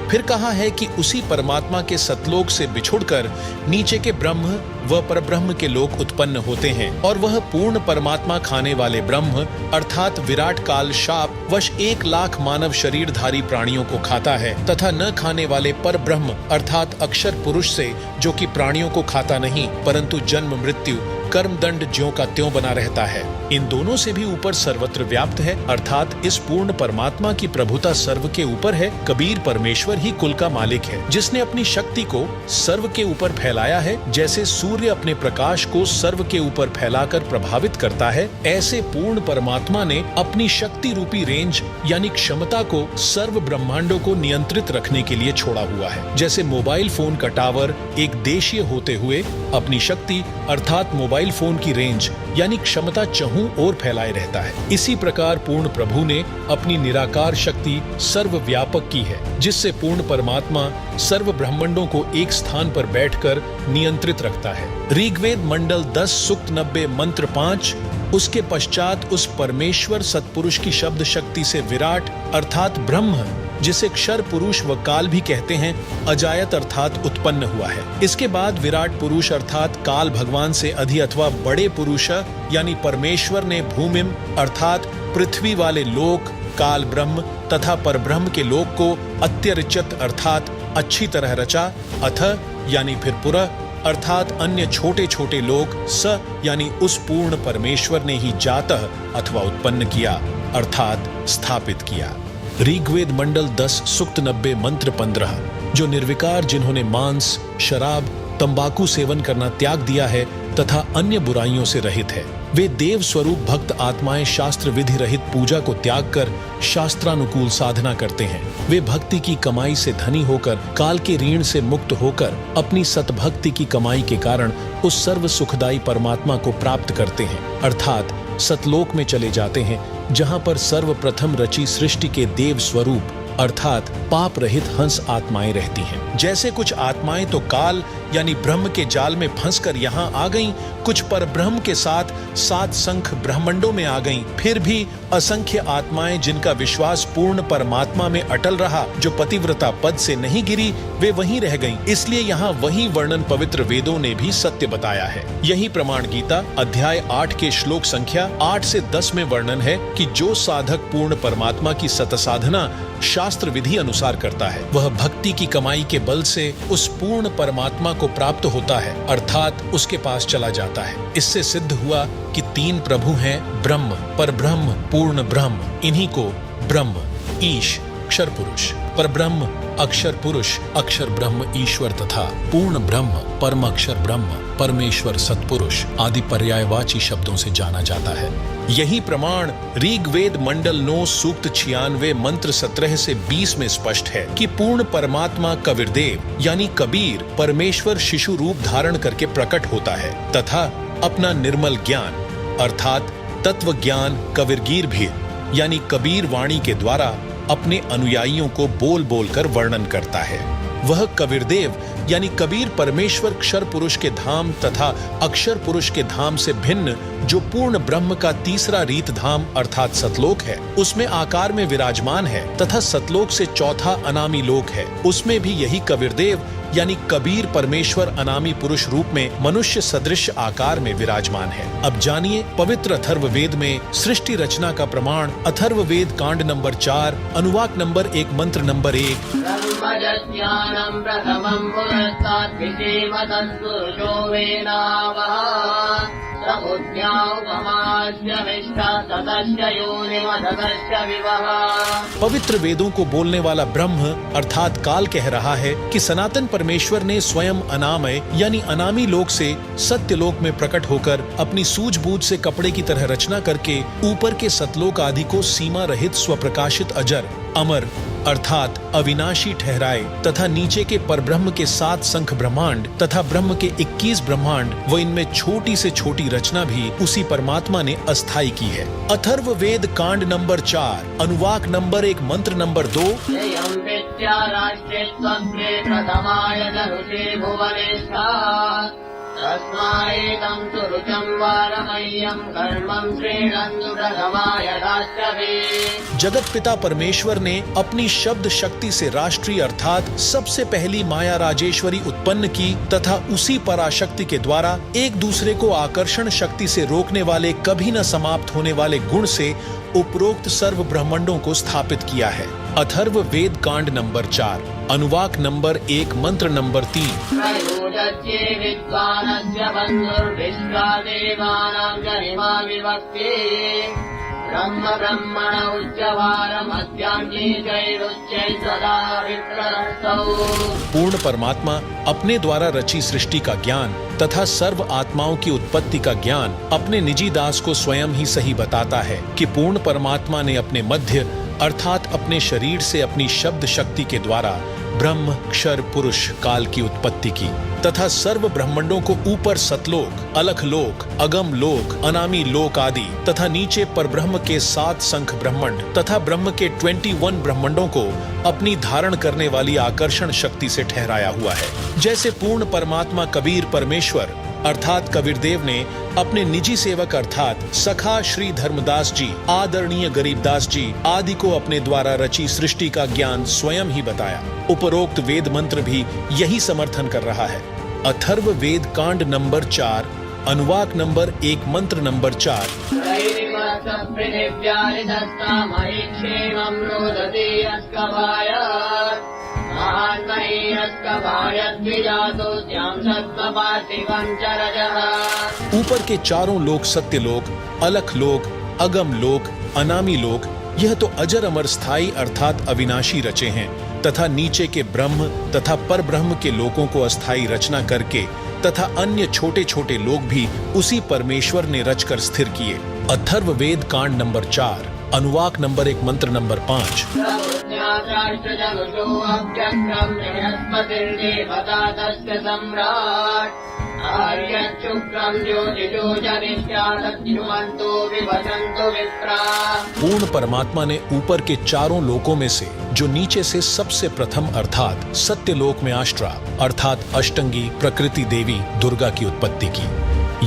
Speaker 3: फिर कहा है कि उसी परमात्मा के सतलोक से बिछुड़कर नीचे के ब्रह्म व परब्रह्म के लोक उत्पन्न होते हैं और वह पूर्ण परमात्मा खाने वाले ब्रह्म अर्थात विराट काल शाप वश 1 लाख मानव शरीरधारी प्राणियों को खाता है तथा न खाने वाले पर ब्रह्म अर्थात अक्षर पुरुष से, जो कि प्राणियों को खाता नहीं परंतु जन्म मृत्यु कर्म दंड ज्यों का त्यों बना रहता है, इन दोनों से भी ऊपर सर्वत्र व्याप्त है, अर्थात इस पूर्ण परमात्मा की प्रभुता सर्व के ऊपर है। कबीर परमेश्वर ही कुल का मालिक है जिसने अपनी शक्ति को सर्व के ऊपर फैलाया है। जैसे सूर्य अपने प्रकाश को सर्व के ऊपर फैलाकर प्रभावित करता है, ऐसे पूर्ण परमात्मा ने अपनी शक्ति रूपी रेंज यानी क्षमता को सर्व ब्रह्मांडों को नियंत्रित रखने के लिए छोड़ा हुआ है। जैसे मोबाइल फोन का टावर एक देशीय होते हुए अपनी शक्ति अर्थात मोबाइल फोन की रेंज यानी क्षमता चहुं ओर फैलाए रहता है, इसी प्रकार पूर्ण प्रभु ने अपनी निराकार शक्ति सर्वव्यापक की है जिससे पूर्ण परमात्मा सर्व ब्रह्मांडों को एक स्थान पर बैठकर नियंत्रित रखता है। ऋग्वेद मंडल 10 सूक्त 90 मंत्र 5, उसके पश्चात उस परमेश्वर सतपुरुष की शब्द शक्ति से विराट अर्थात ब्रह्म, जिसे क्षर पुरुष व काल भी कहते हैं, अजायत अर्थात उत्पन्न हुआ है। इसके बाद विराट पुरुष अर्थात काल भगवान से अधि अथवा बड़े पुरुष यानी परमेश्वर ने भूमिम अर्थात पृथ्वी वाले लोक, काल ब्रह्म तथा परब्रह्म के लोक को अत्यरिचत अर्थात अच्छी तरह रचा, अथ यानी फिर पुरः अर्थात अन्य छोटे छोटे लोक, स यानी उस पूर्ण परमेश्वर ने ही जातः अथवा उत्पन्न किया अर्थात स्थापित किया। ऋग्वेद मंडल 10 सूक्त 90 मंत्र 15, जो निर्विकार जिन्होंने मांस, शराब, तंबाकू सेवन करना त्याग दिया है तथा अन्य बुराइयों से रहित है, वे देव स्वरूप भक्त आत्माएं शास्त्र विधि रहित पूजा को त्याग कर शास्त्रानुकूल साधना करते हैं। वे भक्ति की कमाई से धनी होकर काल के ऋण से मुक्त होकर अपनी सतभक्ति की कमाई के कारण उस सर्व सुखदायी परमात्मा को प्राप्त करते हैं, अर्थात सतलोक में चले जाते हैं जहां पर सर्वप्रथम रची सृष्टि के देव स्वरूप अर्थात पाप रहित हंस आत्माएं रहती हैं। जैसे कुछ आत्माएं तो काल यानी ब्रह्म के जाल में फंसकर यहाँ आ गईं, कुछ पर ब्रह्म के साथ 7 संख ब्रह्मंडों में आ गईं, फिर भी असंख्य आत्माएं जिनका विश्वास पूर्ण परमात्मा में अटल रहा, जो पतिव्रता पद से नहीं गिरी, वे वहीं रह गईं। इसलिए यहाँ वही वर्णन पवित्र वेदों ने भी सत्य बताया है। यही प्रमाण गीता अध्याय 8 के श्लोक संख्या 8 से 10 में वर्णन है कि जो साधक पूर्ण परमात्मा की सत साधना शास्त्र विधि अनुसार करता है, वह भक्ति की कमाई के बल से उस पूर्ण परमात्मा को प्राप्त होता है, अर्थात उसके पास चला जाता है। इससे सिद्ध हुआ कि 3 प्रभु हैं, ब्रह्म, परब्रह्म, पूर्ण ब्रह्म। इन्हीं को ब्रह्म, ईश, अक्षर पुरुष, परब्रह्म, अक्षर पुरुष, अक्षर ब्रह्म ईश्वर तथा पूर्ण ब्रह्म, परम अक्षर ब्रह्म, परमेश्वर सतपुरुष आदि पर्यायवाची शब्दों से जाना जाता है। यही प्रमाण ऋग्वेद मंडल 9 सूक्त 96 मंत्र 17 से 20 में स्पष्ट है कि पूर्ण परमात्मा कबीरदेव यानी कबीर परमेश्वर शिशु रूप धारण करके प्रकट होता है तथा अपना निर्मल ज्ञान अर्थात तत्व ज्ञान कबीरगीर भी यानी कबीर वाणी के द्वारा अपने अनुयायियों को बोल बोल कर वर्णन करता है। वह कबीरदेव यानी कबीर परमेश्वर क्षर पुरुष के धाम तथा अक्षर पुरुष के धाम से भिन्न जो पूर्ण ब्रह्म का तीसरा रीत धाम अर्थात सतलोक है, उसमें आकार में विराजमान है तथा सतलोक से चौथा अनामी लोक है, उसमें भी यही कबीरदेव यानी कबीर परमेश्वर अनामी पुरुष रूप में मनुष्य सदृश आकार में विराजमान है। अब जानिए पवित्र अथर्ववेद में सृष्टि रचना का प्रमाण अथर्ववेद कांड नंबर 4 अनुवाक नंबर 1 मंत्र नंबर 1।
Speaker 5: ब्रह्मज्ञानं प्रथमं पुरस्तात् विषेमतत्पुरुषो वेदावः
Speaker 3: पवित्र वेदों को बोलने वाला ब्रह्म अर्थात काल कह रहा है कि सनातन परमेश्वर ने स्वयं अनामय यानी अनामी लोक से सत्य लोक में प्रकट होकर अपनी सूझबूझ से कपड़े की तरह रचना करके ऊपर के सतलोक आदि को सीमा रहित स्वप्रकाशित अजर अमर अर्थात अविनाशी ठहराए तथा नीचे के परब्रह्म के 7 संख ब्रह्मांड तथा ब्रह्म के 21 ब्रह्मांड व इनमें छोटी से छोटी रचना भी उसी परमात्मा ने अस्थायी की है। अथर्ववेद कांड नंबर 4 अनुवाक नंबर 1 मंत्र नंबर 2। जगत पिता परमेश्वर ने अपनी शब्द शक्ति से राष्ट्रीय अर्थात सबसे पहली माया राजेश्वरी उत्पन्न की तथा उसी पराशक्ति के द्वारा एक दूसरे को आकर्षण शक्ति से रोकने वाले कभी न समाप्त होने वाले गुण से उपरोक्त सर्व ब्रह्मांडों को स्थापित किया है। अथर्ववेद कांड नंबर 4 अनुवाक नंबर 1 मंत्र नंबर 3।
Speaker 5: ब्रह्म ब्रह्मण
Speaker 3: पूर्ण परमात्मा अपने द्वारा रची सृष्टि का ज्ञान तथा सर्व आत्माओं की उत्पत्ति का ज्ञान अपने निजी दास को स्वयं ही सही बताता है कि पूर्ण परमात्मा ने अपने मध्य अर्थात अपने शरीर से अपनी शब्द शक्ति के द्वारा ब्रह्म क्षर पुरुष काल की उत्पत्ति की तथा सर्व ब्रह्मांडों को ऊपर सतलोक अलख लोक अगम लोक अनामी लोक आदि तथा नीचे परब्रह्म के 7 संख ब्रह्मांड तथा ब्रह्म के 21 ब्रह्मांडों को अपनी धारण करने वाली आकर्षण शक्ति से ठहराया हुआ है। जैसे पूर्ण परमात्मा कबीर परमेश्वर अर्थात कबीरदेव ने अपने निजी सेवक अर्थात सखा श्री धर्मदास जी आदरणीय गरीबदास जी आदि को अपने द्वारा रची सृष्टि का ज्ञान स्वयं ही बताया। उपरोक्त वेद मंत्र भी यही समर्थन कर रहा है। अथर्ववेद कांड नंबर 4 अनुवाक नंबर 1 मंत्र नंबर 4। ऊपर के चारों लोक सत्य लोक अलख लोक अगम लोक अनामी लोक यह तो अजर अमर स्थायी अर्थात अविनाशी रचे हैं तथा नीचे के ब्रह्म तथा पर ब्रह्म के लोकों को अस्थायी रचना करके तथा अन्य छोटे छोटे लोक भी उसी परमेश्वर ने रचकर स्थिर किए। अथर्ववेद कांड नंबर 4 अनुवाक नंबर 1 मंत्र नंबर 5। पूर्ण परमात्मा ने ऊपर के चारों लोकों में से जो नीचे से सबसे प्रथम अर्थात सत्य लोक में आष्ट्रा अर्थात अष्टंगी प्रकृति देवी दुर्गा की उत्पत्ति की।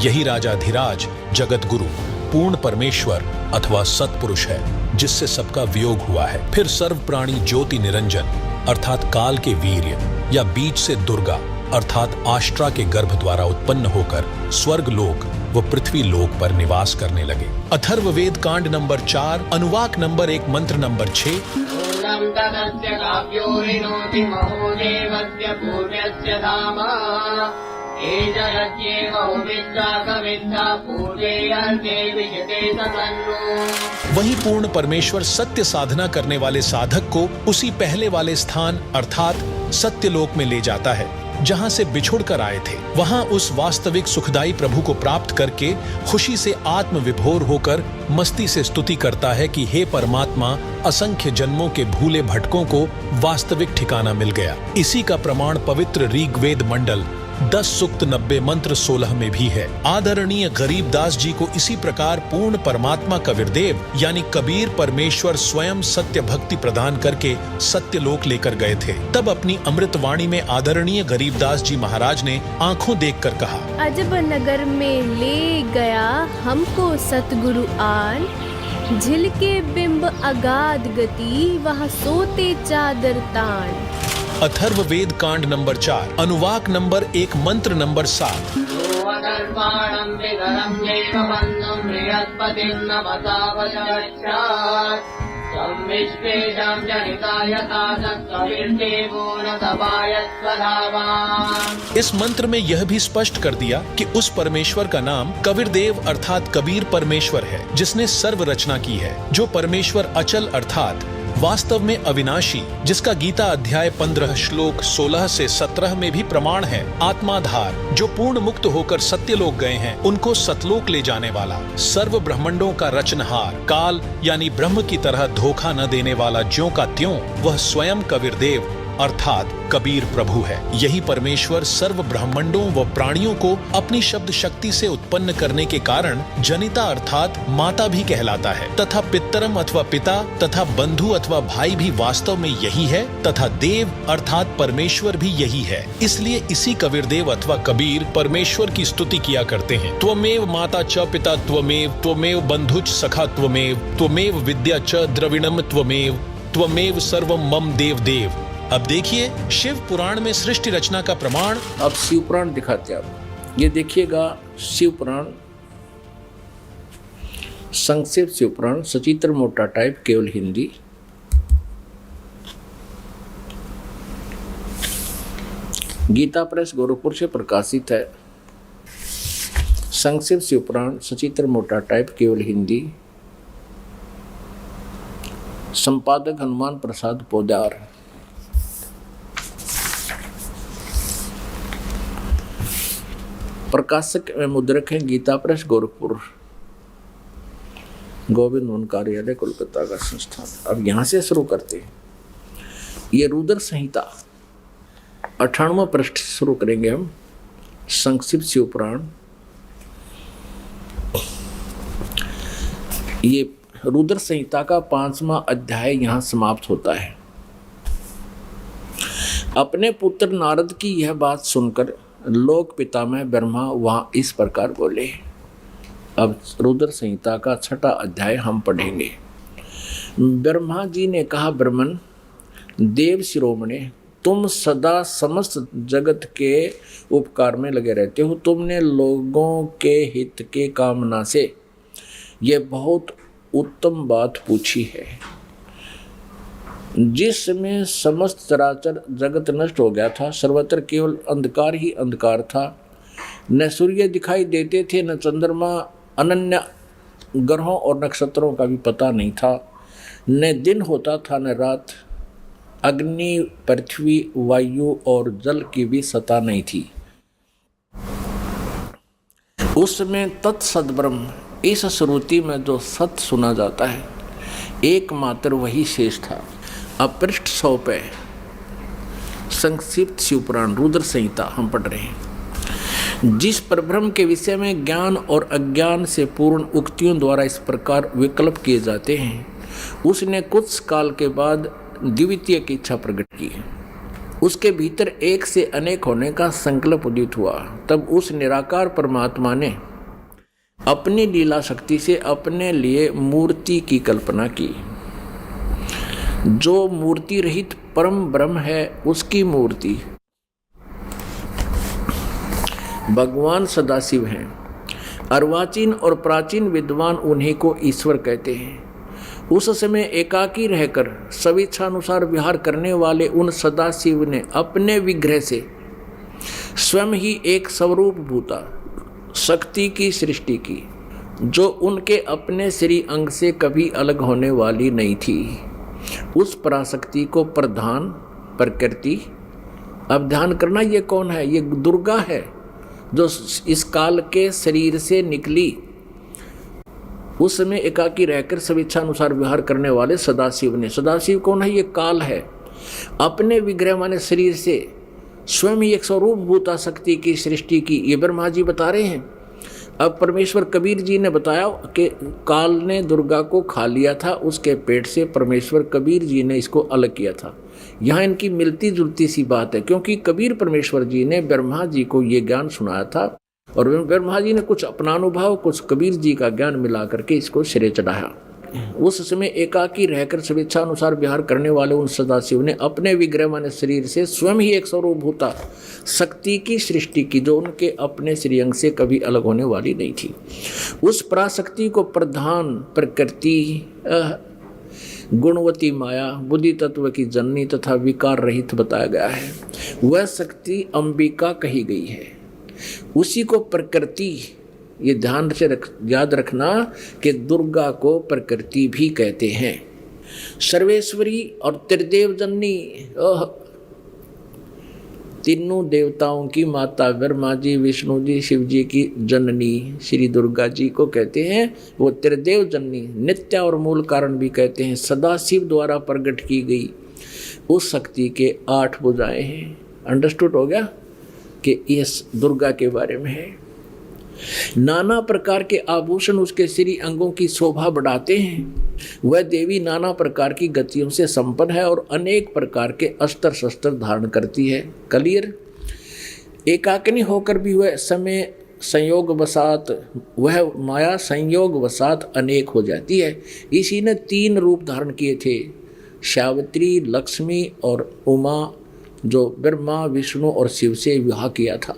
Speaker 3: यही राजाधिराज जगत गुरु पूर्ण परमेश्वर अथवा सत्पुरुष है जिससे सबका वियोग हुआ है। फिर सर्व प्राणी ज्योति निरंजन अर्थात काल के वीर्य या बीज से दुर्गा अर्थात आष्ट्रा के गर्भ द्वारा उत्पन्न होकर स्वर्ग लोक व पृथ्वी लोक पर निवास करने लगे। अथर्ववेद कांड नंबर 4 अनुवाक नंबर 1 मंत्र नंबर 6। वही पूर्ण परमेश्वर सत्य साधना करने वाले साधक को उसी पहले वाले स्थान अर्थात सत्यलोक में ले जाता है जहां से बिछुड़ कर आए थे। वहां उस वास्तविक सुखदायी प्रभु को प्राप्त करके खुशी से आत्म विभोर होकर मस्ती से स्तुति करता है कि हे परमात्मा असंख्य जन्मों के भूले भटकों को वास्तविक ठिकाना मिल गया। इसी का प्रमाण पवित्र ऋग्वेद मंडल 10 सूक्त 90 मंत्र 16 में भी है। आदरणीय गरीबदास जी को इसी प्रकार पूर्ण परमात्मा कबीरदेव यानी कबीर परमेश्वर स्वयं सत्य भक्ति प्रदान करके सत्यलोक लेकर गए थे। तब अपनी अमृत वाणी में आदरणीय गरीबदास जी महाराज ने आंखों देखकर कहा,
Speaker 6: अजब नगर में ले गया हमको सतगुरु आन, झिलके बिंब अगाध गति वहाँ सोते चादर तान।
Speaker 3: अथर्ववेद कांड नंबर 4, अनुवाक नंबर 1, मंत्र नंबर 7।
Speaker 5: ध्रुवदर्पाणं विकरं जैव बन्धुं बृहस्पतिं नमसा वचरक्षात् संविश्वेशं जनिताय तादत्कविर्देवो न सभाय स्वधावान्।
Speaker 3: इस मंत्र में यह भी स्पष्ट कर दिया कि उस परमेश्वर का नाम कबीरदेव अर्थात कबीर परमेश्वर है, जिसने सर्व रचना की है, जो परमेश्वर अचल अर्थात वास्तव में अविनाशी, जिसका गीता अध्याय 15 श्लोक 16 से 17 में भी प्रमाण है, आत्माधार, जो पूर्ण मुक्त होकर सत्यलोक गए हैं उनको सतलोक ले जाने वाला, सर्व ब्रह्मांडों का रचनहार, काल यानी ब्रह्म की तरह धोखा न देने वाला ज्यों का त्यों, वह स्वयं कबीरदेव अर्थात कबीर प्रभु है। यही परमेश्वर सर्व ब्रह्मांडों व प्राणियों को अपनी शब्द शक्ति से उत्पन्न करने के कारण जनिता अर्थात माता भी कहलाता है, तथा पितरम अथवा पिता तथा बंधु अथवा भाई भी वास्तव में यही है, तथा देव अर्थात परमेश्वर भी यही है। इसलिए इसी कबीरदेव अथवा कबीर परमेश्वर की स्तुति किया करते हैं। त्वमेव माता च पिता त्वमेव, त्वमेव बंधुच सखा त्वमेव, त्वमेव विद्या च द्रविणम त्वमेव, त्वमेव सर्वम मम देव देव। अब देखिए शिव पुराण में सृष्टि रचना का प्रमाण।
Speaker 1: अब शिव पुराण दिखाते हैं आप, ये देखिएगा शिव पुराण, संक्षेप शिव पुराण, सचित्र मोटा टाइप, केवल हिंदी। गीता प्रेस गोरखपुर से प्रकाशित है। संक्षेप शिव पुराण, सचित्र मोटा टाइप, केवल हिंदी। संपादक हनुमान प्रसाद पोदार। प्रकाशक एवं मुद्रक है गीता प्रेस गोरखपुर, गोविंद वन कार्यालय कोलकाता का संस्थान। अब यहाँ से शुरू करते हैं। ये रुद्र संहिता 98वां पृष्ठ शुरू करेंगे हम। संक्षिप्त शिव पुराण, ये रुद्र संहिता का 5वां अध्याय यहाँ समाप्त होता है। अपने पुत्र नारद की यह बात सुनकर लोक पितामह ब्रह्मा वहाँ इस प्रकार बोले। अब रुद्र संहिता का 6वां अध्याय हम पढ़ेंगे। ब्रह्मा जी ने कहा, ब्रह्मन देव शिरोमणे, तुम सदा समस्त जगत के उपकार में लगे रहते हो। तुमने लोगों के हित के कामना से ये बहुत उत्तम बात पूछी है। जिसमें समस्त चराचर जगत नष्ट हो गया था, सर्वत्र केवल अंधकार ही अंधकार था। न सूर्य दिखाई देते थे, न चंद्रमा, अनन्य ग्रहों और नक्षत्रों का भी पता नहीं था। न दिन होता था न रात। अग्नि, पृथ्वी, वायु और जल की भी सत्ता नहीं थी। उसमें तत्सद ब्रह्म, इस श्रुति में जो सत्य सुना जाता है एकमात्र वही शेष था। अब पृष्ठ 100 पे संक्षिप्त शिवपुराण रुद्र संहिता हम पढ़ रहे हैं। जिस परब्रह्म के विषय में ज्ञान और अज्ञान से पूर्ण उक्तियों द्वारा इस प्रकार विकल्प किए जाते हैं, उसने कुछ काल के बाद द्वितीय की इच्छा प्रकट की। उसके भीतर एक से अनेक होने का संकल्प उदित हुआ। तब उस निराकार परमात्मा ने अपनी लीला शक्ति से अपने लिए मूर्ति की कल्पना की। जो मूर्ति रहित परम ब्रह्म है, उसकी मूर्ति भगवान सदाशिव हैं। अर्वाचीन और प्राचीन विद्वान उन्हीं को ईश्वर कहते हैं। उस समय एकाकी रहकर स्वेच्छानुसार विहार करने वाले उन सदाशिव ने अपने विग्रह से स्वयं ही एक स्वरूप भूता शक्ति की सृष्टि की, जो उनके अपने श्री अंग से कभी अलग होने वाली नहीं थी। उस पराशक्ति को प्रधान प्रकृति, अब ध्यान करना, ये कौन है? ये दुर्गा है, जो इस काल के शरीर से निकली। उस समय एकाकी रहकर स्वेच्छानुसार विहार करने वाले सदाशिव ने, सदाशिव कौन है? ये काल है। अपने विग्रह माने शरीर से स्वयं ही एक स्वरूप भूता शक्ति की सृष्टि की, ये ब्रह्मा जी बता रहे हैं। अब परमेश्वर कबीर जी ने बताया कि काल ने दुर्गा को खा लिया था, उसके पेट से परमेश्वर कबीर जी ने इसको अलग किया था। यहाँ इनकी मिलती जुलती सी बात है, क्योंकि कबीर परमेश्वर जी ने ब्रह्मा जी को ये ज्ञान सुनाया था और ब्रह्मा जी ने कुछ अपना अनुभव, कुछ कबीर जी का ज्ञान मिला करके इसको सिरे चढ़ाया। उस समय एकाकी रहकर स्वेच्छा अनुसार विहार करने वाले उन सदाशिव ने अपने विग्रह माने शरीर से स्वयं ही एक सर्वभूता शक्ति की सृष्टि की, जो उनके अपने श्रीअंग से कभी अलग होने वाली नहीं थी। उस पराशक्ति को प्रधान प्रकृति गुणवती माया बुद्धि तत्व की जननी तथा विकार रहित बताया गया है। वह शक्ति अंबिका कही गई है। उसी को प्रकृति, ये ध्यान से याद रखना कि दुर्गा को प्रकृति भी कहते हैं। सर्वेश्वरी और त्रिदेव जननी, तीनों देवताओं की माता ब्रह्मा जी, विष्णु जी, शिव जी की जननी श्री दुर्गा जी को कहते हैं। वो त्रिदेव जननी, नित्य और मूल कारण भी कहते हैं। सदाशिव द्वारा प्रकट की गई उस शक्ति के 8 भुजाएं हैं। अंडरस्टूड हो गया कि इस दुर्गा के बारे में है। नाना प्रकार के आभूषण उसके श्री अंगों की शोभा बढ़ाते हैं। वह देवी नाना प्रकार की गतियों से संपन्न है और अनेक प्रकार के अस्त्र शस्त्र धारण करती है। क्लियर? एकाकिनी होकर भी वह समय संयोग वसात, वह माया संयोग वसात अनेक हो जाती है। इसी ने 3 रूप धारण किए थे, सावित्री, लक्ष्मी और उमा, जो ब्रह्मा विष्णु और शिव से विवाह किया था।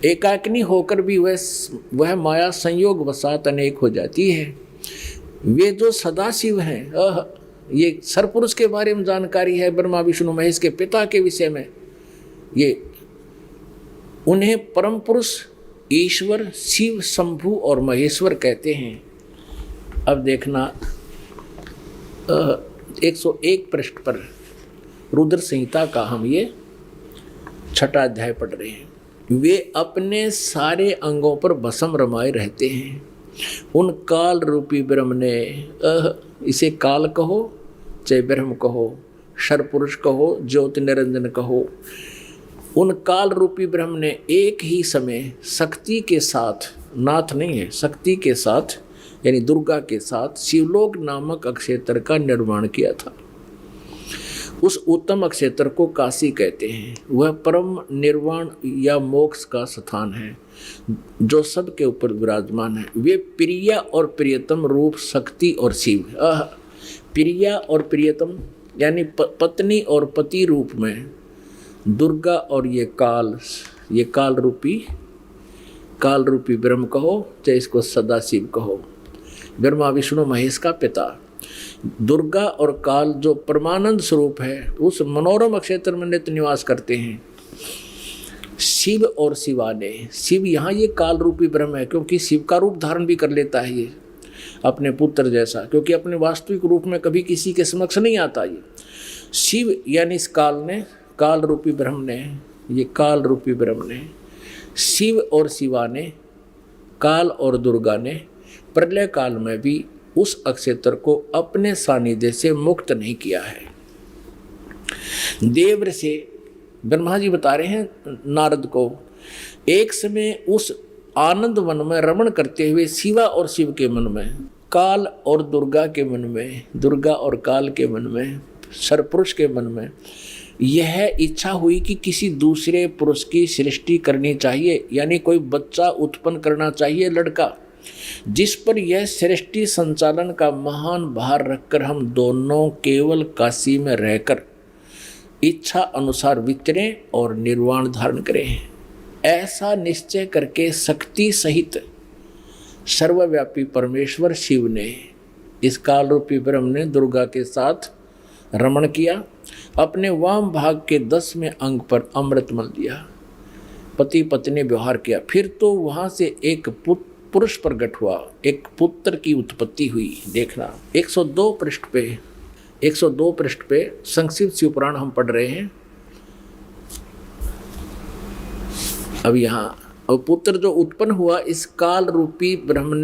Speaker 1: एकाकिनी होकर भी वह माया संयोग वसात अनेक हो जाती है। वे जो सदाशिव हैं, ये सरपुरुष के बारे में जानकारी है, ब्रह्मा विष्णु महेश के पिता के विषय में, ये उन्हें परम पुरुष ईश्वर शिव शंभु और महेश्वर कहते हैं। अब देखना 101 पृष्ठ पर रुद्र संहिता का हम ये 6वां अध्याय पढ़ रहे हैं। वे अपने सारे अंगों पर भस्म रमाए रहते हैं। उन काल रूपी ब्रह्म ने, इसे काल कहो चाहे ब्रह्म कहो, शरपुरुष कहो, ज्योति निरंजन कहो, उन काल रूपी ब्रह्म ने एक ही समय शक्ति के साथ, नाथ नहीं है, शक्ति के साथ यानी दुर्गा के साथ शिवलोक नामक अक्षेत्र का निर्माण किया था। उस उत्तम अक्षेत्र को काशी कहते हैं। वह परम निर्वाण या मोक्ष का स्थान है जो सबके ऊपर विराजमान है। वे प्रिया और प्रियतम रूप शक्ति और शिव, प्रिया और प्रियतम यानी पत्नी और पति रूप में दुर्गा और ये काल रूपी ब्रह्म कहो चाहे इसको सदाशिव कहो, ब्रह्मा विष्णु महेश का पिता। दुर्गा और काल जो परमानंद स्वरूप है उस मनोरम क्षेत्र में नित्य निवास करते हैं। शिव और शिवाने, शिव यहाँ ये काल रूपी ब्रह्म है क्योंकि शिव का रूप धारण भी कर लेता है ये अपने पुत्र जैसा, क्योंकि अपने वास्तविक रूप में कभी किसी के समक्ष नहीं आता। ये शिव यानी इस काल रूपी ब्रह्म ने, ये काल रूपी ब्रह्म ने, शिव और शिवा ने, काल और दुर्गा ने प्रलय काल में भी उस अक्षेत्र को अपने सानिध्य से मुक्त नहीं किया है। देव से ब्रह्मा जी बता रहे हैं नारद को, एक समय उस आनंद वन में रमण करते हुए शिवा और शिव के मन में, काल और दुर्गा के मन में, दुर्गा और काल के मन में, सरपुरुष के मन में यह इच्छा हुई कि किसी दूसरे पुरुष की सृष्टि करनी चाहिए, यानी कोई बच्चा उत्पन्न करना चाहिए, लड़का, जिस पर यह सृष्टि संचालन का महान भार रखकर हम दोनों केवल काशी में रहकर इच्छा अनुसार विचरें और निर्वाण धारण करें। ऐसा निश्चय करके शक्ति सहित सर्वव्यापी परमेश्वर शिव ने, इस काल रूपी ब्रह्म ने दुर्गा के साथ रमण किया। अपने वाम भाग के 10वें अंग पर अमृत मल दिया, पति पत्नी व्यवहार किया। फिर तो वहां से एक पुरुष प्रकट हुआ, एक पुत्र की उत्पत्ति हुई। देखना 102 पृष्ठ पे संक्षिप्त शिवपुराण हम पढ़ रहे हैं। अब यहाँ और पुत्र जो उत्पन्न हुआ इस काल रूपी ब्रह्म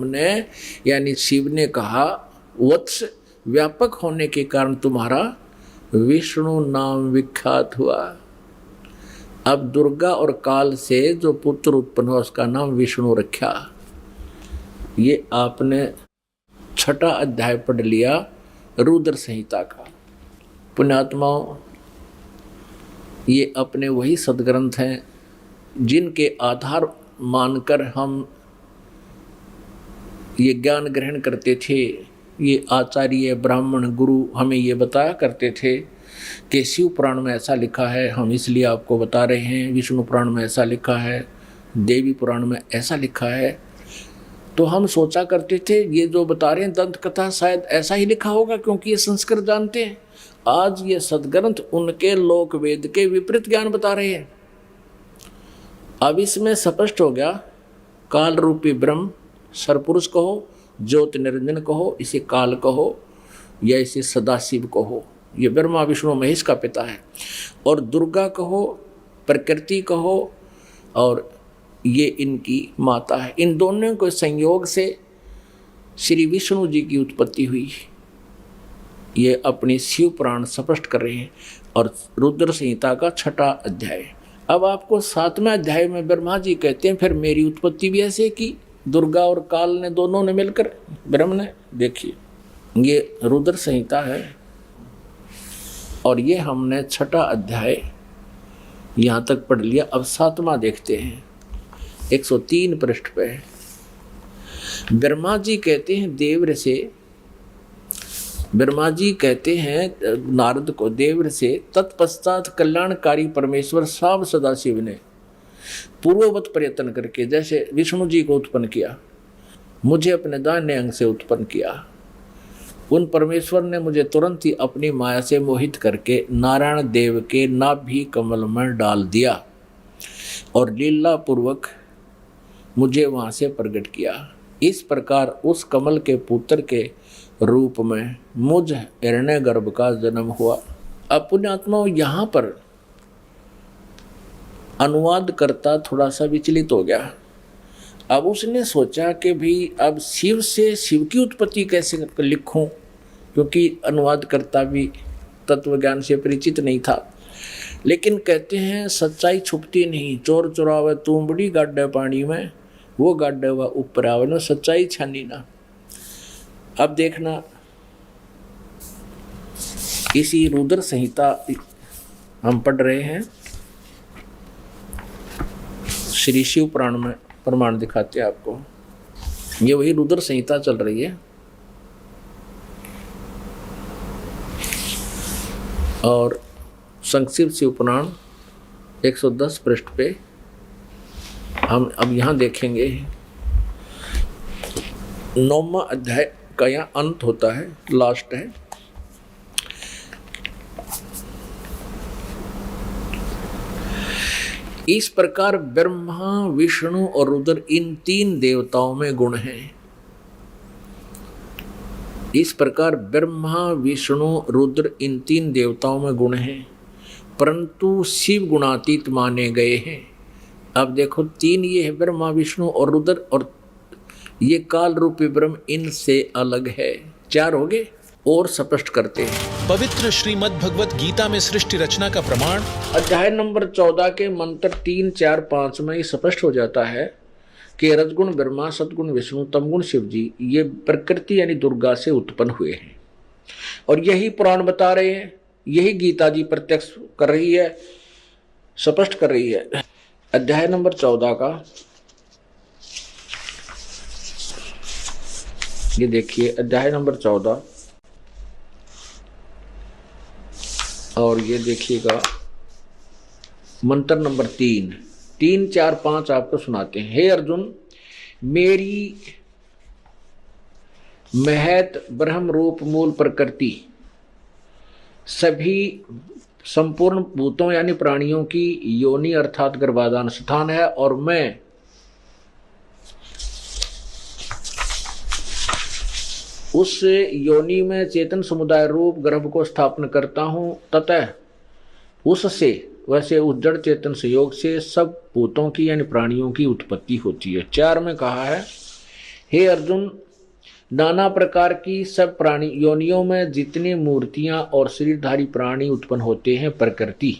Speaker 1: ने यानी शिव ने कहा, वत्स व्यापक होने के कारण तुम्हारा विष्णु नाम विख्यात हुआ। अब दुर्गा और काल से जो पुत्र उत्पन्न हुआ उसका नाम विष्णु रखा। ये आपने 6वां अध्याय पढ़ लिया रुद्र संहिता का। पुण्यात्माओं, ये अपने वही सदग्रंथ हैं जिनके आधार मानकर हम ये ज्ञान ग्रहण करते थे। ये आचार्य ब्राह्मण गुरु हमें ये बताया करते थे कि शिव पुराण में ऐसा लिखा है, हम इसलिए आपको बता रहे हैं। विष्णु पुराण में ऐसा लिखा है, देवी पुराण में ऐसा लिखा है। तो हम सोचा करते थे ये जो बता रहे हैं दंत कथा शायद ऐसा ही लिखा होगा, क्योंकि ये संस्कृत जानते हैं। आज ये सदग्रंथ उनके लोक वेद के विपरीत ज्ञान बता रहे हैं। अब इसमें स्पष्ट हो गया, काल रूपी ब्रह्म सरपुरुष कहो, ज्योति निरंजन कहो, इसे काल कहो या इसे सदाशिव कहो, ये ब्रह्मा विष्णु महेश का पिता है। और दुर्गा कहो, प्रकृति कहो, और ये इनकी माता है। इन दोनों के संयोग से श्री विष्णु जी की उत्पत्ति हुई। ये अपनी शिव पुराण स्पष्ट कर रहे हैं। और रुद्र संहिता का 6वां अध्याय। अब आपको 7वें अध्याय में ब्रह्मा जी कहते हैं फिर मेरी उत्पत्ति भी ऐसे की, दुर्गा और काल ने दोनों ने मिलकर, ब्रह्म ने। देखिए ये रुद्र संहिता है और ये हमने 6वां अध्याय यहाँ तक पढ़ लिया। अब 7वां देखते हैं, 103 पृष्ठ पे। ब्रह्मा जी कहते हैं देवर से, ब्रह्मा जी कहते हैं नारद को देवर से, तत्पश्चात कल्याणकारी परमेश्वर साव सदाशिव ने पूर्ववत प्रयत्न करके, जैसे विष्णु जी को उत्पन्न किया, मुझे अपने दाहिने अंग से उत्पन्न किया। उन परमेश्वर ने मुझे तुरंत ही अपनी माया से मोहित करके नारायण देव के नाभि कमल में डाल दिया और लीला पूर्वक मुझे वहाँ से प्रकट किया। इस प्रकार उस कमल के पुत्र के रूप में मुझ हिरण्य गर्भ का जन्म हुआ। अब पुण्यात्माओं यहाँ पर अनुवाद करता थोड़ा सा विचलित हो गया। अब उसने सोचा कि भाई अब शिव से शिव की उत्पत्ति कैसे लिखूं, क्योंकि अनुवाद करता भी तत्व ज्ञान से परिचित नहीं था। लेकिन कहते हैं सच्चाई छुपती नहीं, चोर चुरावे तू बड़ी गाड्डे पानी में, वो गाड्डे हुआ ऊपर आवे ना, सच्चाई छानी ना। अब देखना इसी रुद्र संहिता हम पढ़ रहे हैं, श्री शिव पुराण में प्रमाण दिखाते हैं आपको। ये वही रुद्र संहिता चल रही है और संक्षिप्त शिव पुराण 110 पृष्ठ पे हम अब यहाँ देखेंगे 9वां अध्याय का यहाँ अंत होता है, लास्ट है। इस प्रकार ब्रह्मा विष्णु और रुद्र इन 3 देवताओं में गुण हैं। इस प्रकार ब्रह्मा विष्णु रुद्र इन 3 देवताओं में गुण हैं, परंतु शिव गुणातीत माने गए हैं। अब देखो 3 ये है ब्रह्मा विष्णु और रुद्र, और ये काल रूपी ब्रह्म इनसे अलग है। 4 हो गए और स्पष्ट करते हैं।
Speaker 3: पवित्र श्रीमद् भगवत गीता में सृष्टि रचना का प्रमाण
Speaker 1: अध्याय नंबर 14 के मंत्र 3, 4, 5 में स्पष्ट हो जाता है कि रजगुण ब्रह्मा, सतगुण विष्णु, तमगुण शिव जी ये प्रकृति यानी दुर्गा से उत्पन्न हुए हैं। और यही पुराण बता रहे हैं, यही गीता जी प्रत्यक्ष कर रही है, स्पष्ट कर रही है। अध्याय नंबर 14 का ये देखिए, अध्याय नंबर 14 और ये देखिएगा मंत्र नंबर 3, 3, 4, 5 आपको सुनाते हैं। हे अर्जुन, मेरी महत ब्रह्म रूप मूल प्रकृति सभी संपूर्ण भूतों यानी प्राणियों की योनि अर्थात गर्भाधान स्थान है, और मैं उस योनि में चेतन समुदाय रूप गर्भ को स्थापन करता हूं, ततः उससे वैसे उस जड़ चेतन संयोग से सब भूतों की यानी प्राणियों की उत्पत्ति होती है। 4 में कहा है, हे अर्जुन, नाना प्रकार की सब प्राणी योनियों में जितनी मूर्तियां और शरीरधारी प्राणी उत्पन्न होते हैं, प्रकृति,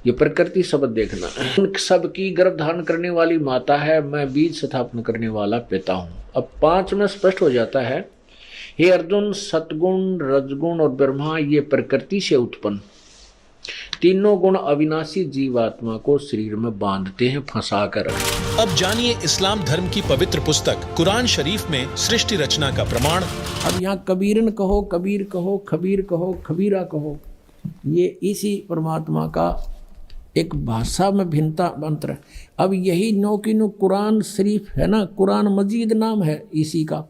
Speaker 1: ये प्रकृति शब्द देखना, उन सब की गर्भ धारण करने वाली माता है, मैं बीज स्थापन करने वाला पिता हूं। अब 5 में स्पष्ट हो जाता है, हे अर्जुन, सतगुण रजगुण और ब्रह्मा ये प्रकृति से उत्पन्न तीनों गुण अविनाशी जीवात्मा को शरीर में बांधते हैं, फंसा कर।
Speaker 3: अब जानिए इस्लाम धर्म की पवित्र पुस्तक कुरान शरीफ में सृष्टि रचना का प्रमाण।
Speaker 1: अब यहाँ कबीरन कहो, कबीर कहो, खबीर कहो, खबीरा कहो, ये इसी परमात्मा का एक भाषा में भिन्नता मंत्र है। अब यही नो की नो कुरान शरीफ है ना, कुरान मजीद नाम है इसी का,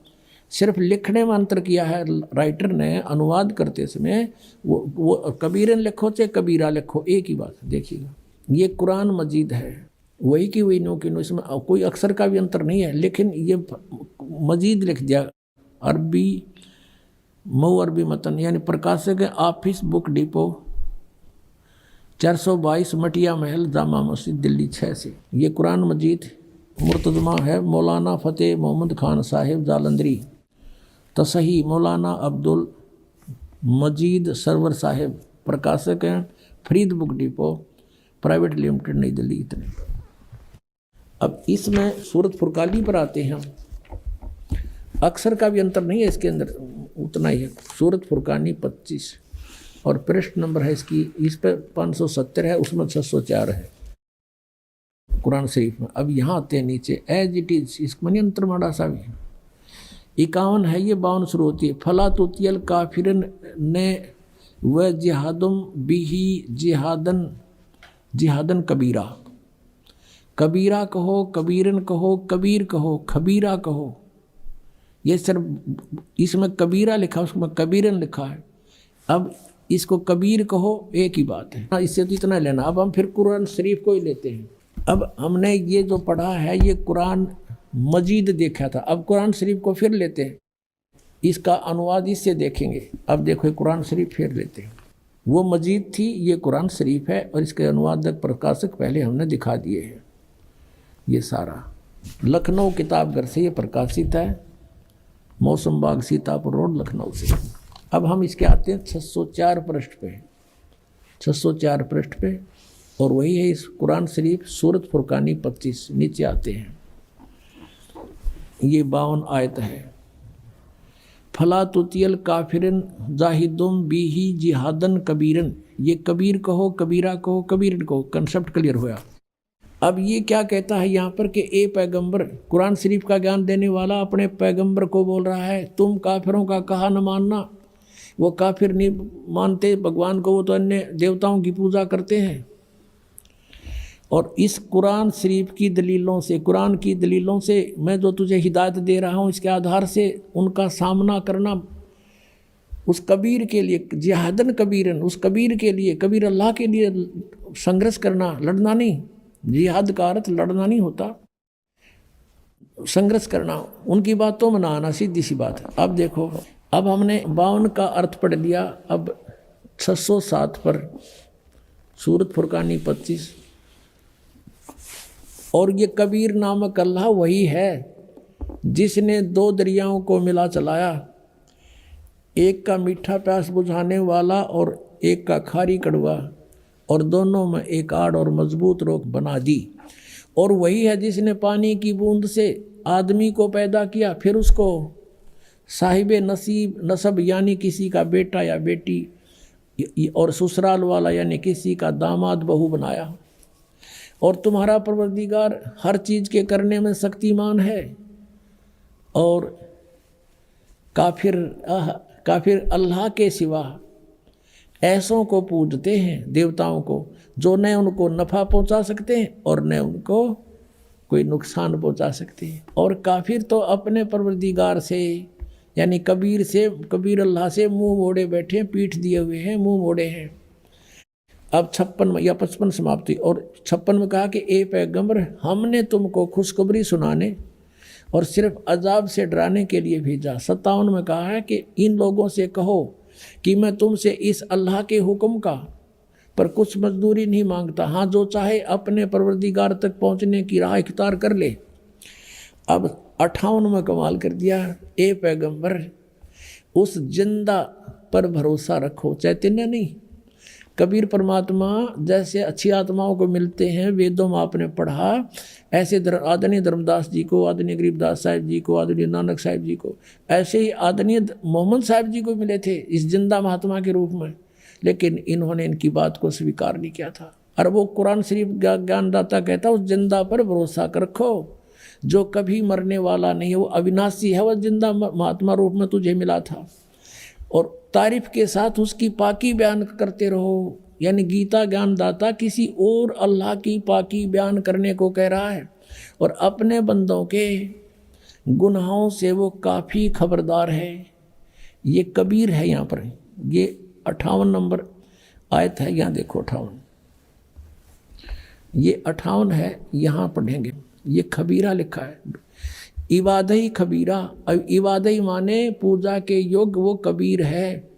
Speaker 1: सिर्फ लिखने में अंतर किया है राइटर ने। अनुवाद करते समय वो कबीरन लिखो चाहे कबीरा लिखो, एक ही बात। देखिएगा ये कुरान मजीद है, वही की वही नो की नो, इसमें कोई अक्षर का भी अंतर नहीं है, लेकिन ये मजीद लिख दिया। अरबी मऊ अरबी मतन, यानी प्रकाशक है ऑफिस बुक डिपो 422 मटिया महल जामा मस्जिद दिल्ली 6 से। ये कुरान मजीद मुर्तजमा है मौलाना फ़तेह मोहम्मद खान साहिब जालंधरी, तसही मौलाना अब्दुल मजीद सरवर साहिब, प्रकाशक हैं Farid book depot private limited नई दिल्ली। इतने। अब इसमें सूरत फुरकानी पर आते हैं, अक्षर का भी अंतर नहीं है इसके अंदर, उतना ही है। सूरत फुरकानी 25 और पृष्ठ नंबर है इसकी, इस पर 570 है, उसमें 604 है कुरान शरीफ में। अब यहाँ आते हैं नीचे, एज इट इज, इसमें अंतर माड़ा सा भी 51 है, ये 52 शुरू होती है। फला तुतियल काफिरन ने व जिहादुम बिही जिहादन जिहादन कबीरा, कबीरा कहो, कबीरन कहो, कबीर कहो, खबीरा कहो। ये सिर्फ इसमें कबीरा लिखा, उसमें कबीरन लिखा है। अब इसको कबीर कहो, एक ही बात है, इससे तो इतना लेना। अब हम फिर कुरान शरीफ को ही लेते हैं। अब हमने ये जो पढ़ा है ये कुरान मजीद देखा था, अब कुरान शरीफ को फिर लेते हैं, इसका अनुवाद इससे देखेंगे। अब देखो कुरान शरीफ फिर लेते हैं, वो मजीद थी, ये कुरान शरीफ है, और इसके अनुवादक प्रकाशक पहले हमने दिखा दिए हैं। ये सारा लखनऊ किताबघर से ये प्रकाशित है, मौसम बाग सीतापुर रोड लखनऊ से। अब हम इसके आते हैं 604 पृष्ठ पे, 604 पृष्ठ पे, और वही है इस कुरान शरीफ सूरत फुरकानी 25। नीचे आते हैं, ये 52 आयत है। फला तुतियल काफिरन जाहिदुम बिही जिहादन कबीरन, ये कबीर कहो, कबीरा कहो, कबीरन कहो, कंसेप्ट क्लियर होया। अब ये क्या कहता है यहाँ पर कि ए पैगंबर, कुरान शरीफ का ज्ञान देने वाला अपने पैगंबर को बोल रहा है, तुम काफिरों का कहा न मानना। वो काफिर नहीं मानते भगवान को, वो तो अन्य देवताओं की पूजा करते हैं। और इस कुरान शरीफ की दलीलों से, कुरान की दलीलों से मैं जो तुझे हिदायत दे रहा हूँ, इसके आधार से उनका सामना करना उस कबीर के लिए, जिहादन कबीरन, उस कबीर के लिए, कबीर अल्लाह के लिए संघर्ष करना, लड़ना नहीं। जिहाद का अर्थ लड़ना नहीं होता, संघर्ष करना, उनकी बातों में ना आना, सीधी सी बात है। अब देखो, अब हमने 52 का अर्थ पढ़ लिया। अब 607 पर सूरत फुरकानी 25, और ये कबीर नामक अल्लाह वही है जिसने 2 दरियाओं को मिला चलाया, एक का मीठा प्यास बुझाने वाला और एक का खारी कड़वा, और दोनों में एक आड़ और मजबूत रोक बना दी। और वही है जिसने पानी की बूंद से आदमी को पैदा किया, फिर उसको साहिब नसीब नसब यानी किसी का बेटा या बेटी, और ससुराल वाला यानी किसी का दामाद बहू बनाया। और तुम्हारा परवरदिगार हर चीज़ के करने में शक्तिमान है। और काफिर अल्लाह के सिवा ऐसों को पूजते हैं, देवताओं को, जो न उनको नफ़ा पहुंचा सकते हैं और न उनको कोई नुकसान पहुंचा सकते हैं। और काफिर तो अपने परवरदिगार से यानी कबीर से, कबीर अल्लाह से मुंह मोड़े बैठे हैं, पीठ दिए हुए हैं, मुंह मोड़े हैं। अब 56 या 55 समाप्ति, और 56 में कहा कि ए पैगंबर, हमने तुमको खुशखबरी सुनाने और सिर्फ अजाब से डराने के लिए भेजा। 57 में कहा है कि इन लोगों से कहो कि मैं तुमसे इस अल्लाह के हुक्म का पर कुछ मजदूरी नहीं मांगता, हाँ जो चाहे अपने परवरदिगार तक पहुंचने की राह इख्तियार कर ले। अब 58 में कमाल कर दिया, ए पैगंबर उस जिंदा पर भरोसा रखो, चैतन्य नहीं। कबीर परमात्मा जैसे अच्छी आत्माओं को मिलते हैं, वेदों में आपने पढ़ा, ऐसे आदरणीय धर्मदास जी को, आदरणीय गरीबदास साहिब जी को, आदरणीय नानक साहिब जी को, ऐसे ही आदरणीय मोहम्मद साहिब जी को मिले थे इस जिंदा महात्मा के रूप में। लेकिन इन्होंने इनकी बात को स्वीकार नहीं किया था। और वो कुरान शरीफ ज्ञानदाता कहता उस जिंदा पर भरोसा कर रखो जो कभी मरने वाला नहीं है, वो अविनाशी है, वह जिंदा महात्मा रूप में तुझे मिला था। और तारीफ के साथ उसकी पाकी बयान करते रहो, यानी गीता ज्ञानदाता किसी और अल्लाह की पाकी बयान करने को कह रहा है और अपने बंदों के गुनाहों से वो काफ़ी खबरदार है। ये कबीर है यहाँ पर, ये 58 नंबर आयत है, यहाँ देखो 58, ये 58 है, यहाँ पढ़ेंगे। ये खबीरा लिखा है, इबादई खबीरा। अब इबादई माने पूजा के योग्य वो कबीर है।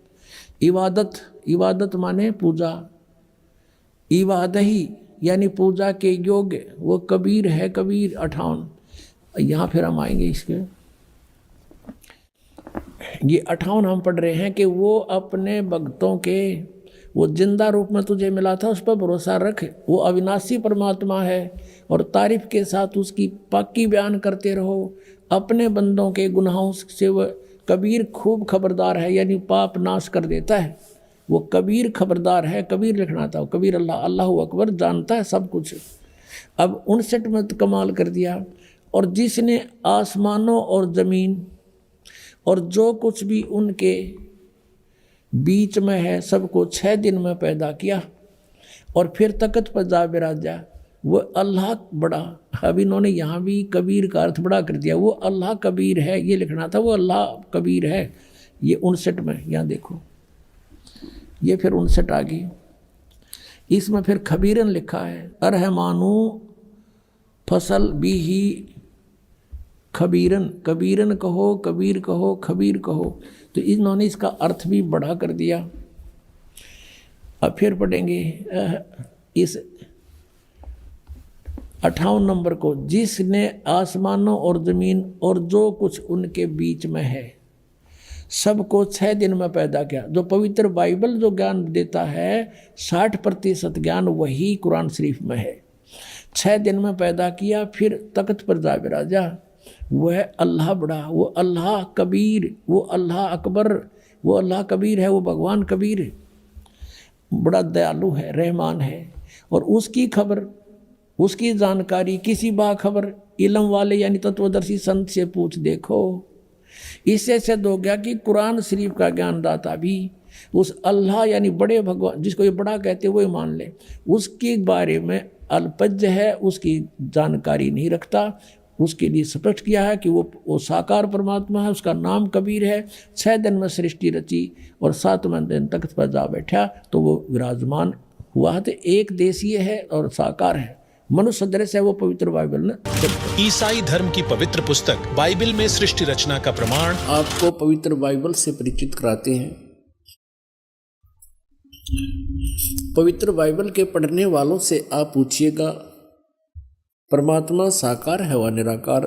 Speaker 1: इबादत माने पूजा, इबादही यानी पूजा के योग्य वो कबीर है। कबीर 58, यहाँ फिर हम आएंगे इसके। ये 58 हम पढ़ रहे हैं कि वो अपने भक्तों के, वो जिंदा रूप में तुझे मिला था उस पर भरोसा रख, वो अविनाशी परमात्मा है और तारीफ के साथ उसकी पाकी बयान करते रहो। अपने बंदों के गुनाहों से वह कबीर खूब खबरदार है, यानी पाप नाश कर देता है। वो कबीर खबरदार है, कबीर लिखना था। कबीर अल्लाह अकबर जानता है सब कुछ। अब 59 में तो कमाल कर दिया। और जिसने आसमानों और ज़मीन और जो कुछ भी उनके बीच में है सबको 6 दिन में पैदा किया और फिर तख्त पर जा बिराजा, वो अल्लाह बड़ा। अब इन्होंने यहाँ भी कबीर का अर्थ बड़ा कर दिया, वो अल्लाह कबीर है, ये लिखना था, वो अल्लाह कबीर है। ये 59 में, यहाँ देखो, ये फिर 59 आ गई। इसमें फिर खबीरन लिखा है, अरहमानु फसल भी ही खबीरन, कबीरन कहो, कबीर कहो, खबीर कहो। तो इन्होंने इसका अर्थ भी बढ़ा कर दिया। अब फिर पढ़ेंगे इस 58 नंबर को, जिसने आसमानों और ज़मीन और जो कुछ उनके बीच में है सबको 6 दिन में पैदा किया। जो पवित्र बाइबल जो ज्ञान देता है 60% ज्ञान वही कुरान शरीफ में है। 6 दिन में पैदा किया, फिर तख्त पर जा बिराजा। वह अल्लाह बड़ा, वो अल्लाह कबीर, वो अल्लाह अकबर, वो अल्लाह कबीर है, वो भगवान कबीर है, बड़ा दयालु है, रहमान है। और उसकी खबर, उसकी जानकारी किसी बाखबर इल्म वाले यानी तत्वदर्शी संत से पूछ देखो। इससे सिद्ध हो गया कि कुरान शरीफ का ज्ञानदाता भी उस अल्लाह यानी बड़े भगवान, जिसको ये बड़ा कहते हैं, वो मान ले, उसके बारे में अल्पज्ञ है, उसकी जानकारी नहीं रखता। उसके लिए स्पष्ट किया है कि वो साकार परमात्मा है, उसका नाम कबीर है। 6 दिन में सृष्टि रची और 7वें दिन तख्त पर जा बैठा तो वो विराजमान हुआ है। तो एक देशीय है और साकार है, मनुष्य सदृश है, वो पवित्र बाइबल ने।
Speaker 3: ईसाई धर्म की पवित्र पुस्तक बाइबल में सृष्टि रचना का प्रमाण
Speaker 1: आपको पवित्र बाइबल से परिचित कराते हैं। पवित्र बाइबल के पढ़ने वालों से आप पूछिएगा परमात्मा साकार है व निराकार,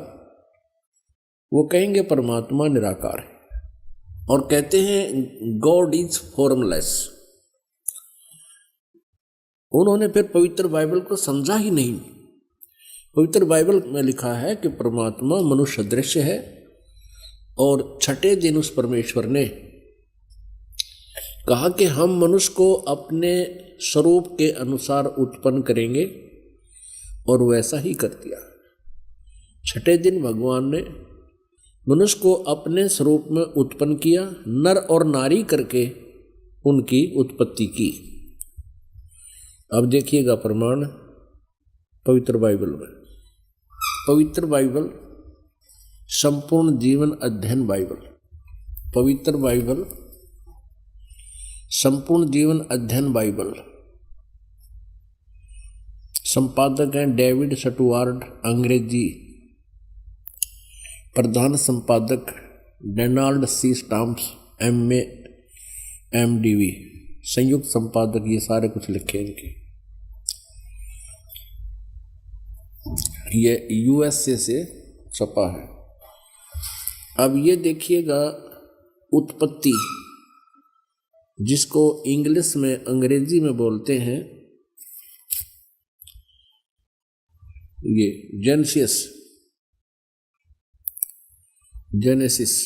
Speaker 1: वो कहेंगे परमात्मा निराकार है और कहते हैं गॉड इज फॉर्मलेस। उन्होंने फिर पवित्र बाइबल को समझा ही नहीं। पवित्र बाइबल में लिखा है कि परमात्मा मनुष्य दृश्य है और 6ठे दिन उस परमेश्वर ने कहा कि हम मनुष्य को अपने स्वरूप के अनुसार उत्पन्न करेंगे और वैसा ही कर दिया। 6ठे दिन भगवान ने मनुष्य को अपने स्वरूप में उत्पन्न किया, नर और नारी करके उनकी उत्पत्ति की। अब देखिएगा प्रमाण पवित्र बाइबल में। पवित्र बाइबल संपूर्ण जीवन अध्ययन बाइबल, पवित्र बाइबल संपूर्ण जीवन अध्ययन बाइबल, संपादक हैं डेविड स्टुअर्ट, अंग्रेजी, प्रधान संपादक Donald C Stamps, MA MDV, संयुक्त संपादक, ये सारे कुछ लिखे इनके। ये USA से छपा है। अब ये देखिएगा उत्पत्ति, जिसको इंग्लिश में अंग्रेजी में बोलते हैं ये जेनेसिस।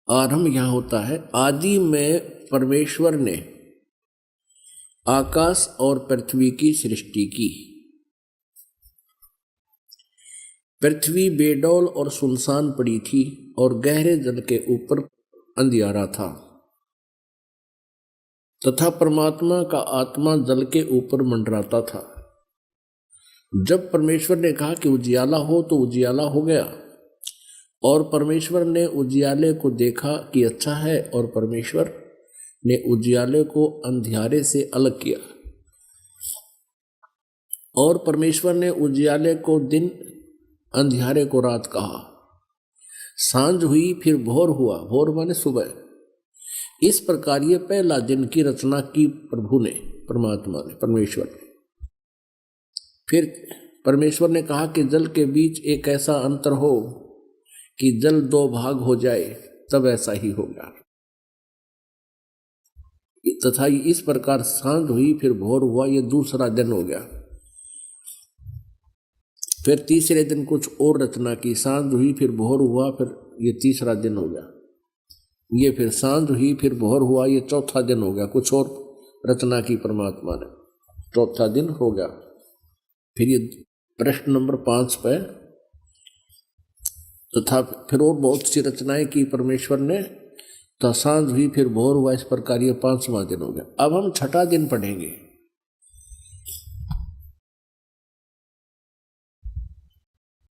Speaker 1: आरंभ यहाँ होता है, आदि में परमेश्वर ने आकाश और पृथ्वी की सृष्टि की। पृथ्वी बेडौल और सुनसान पड़ी थी और गहरे जल के ऊपर अंधियारा था तथा परमात्मा का आत्मा जल के ऊपर मंडराता था। जब परमेश्वर ने कहा कि उजियाला हो तो उजियाला हो गया और परमेश्वर ने उजियाले को देखा कि अच्छा है और परमेश्वर ने उजियाले को अंधियारे से अलग किया और परमेश्वर ने उजियाले को दिन, अंधियारे को रात कहा। सांझ हुई फिर भोर हुआ, भोर माने सुबह। इस प्रकार ये पहला दिन की रचना की प्रभु ने, परमात्मा ने, परमेश्वर ने। फिर परमेश्वर ने कहा कि जल के बीच एक ऐसा अंतर हो कि जल दो भाग हो जाए, तब ऐसा ही होगा। तथा इस प्रकार सांझ हुई फिर भोर हुआ, ये दूसरा दिन हो गया। फिर तीसरे दिन कुछ और रचना की, सांझ हुई फिर भोर हुआ, फिर ये तीसरा दिन हो गया। ये फिर सांझ हुई फिर भोर हुआ, ये चौथा दिन हो गया। कुछ और रचना की परमात्मा ने, चौथा दिन हो गया। फिर ये प्रश्न नंबर 5 पे, तथा फिर और बहुत सी रचनाएं की परमेश्वर ने, तो सांझ हुई फिर भोर हुआ, इस प्रकार ये 5वां दिन हो गया। अब हम 6ठा दिन पढ़ेंगे।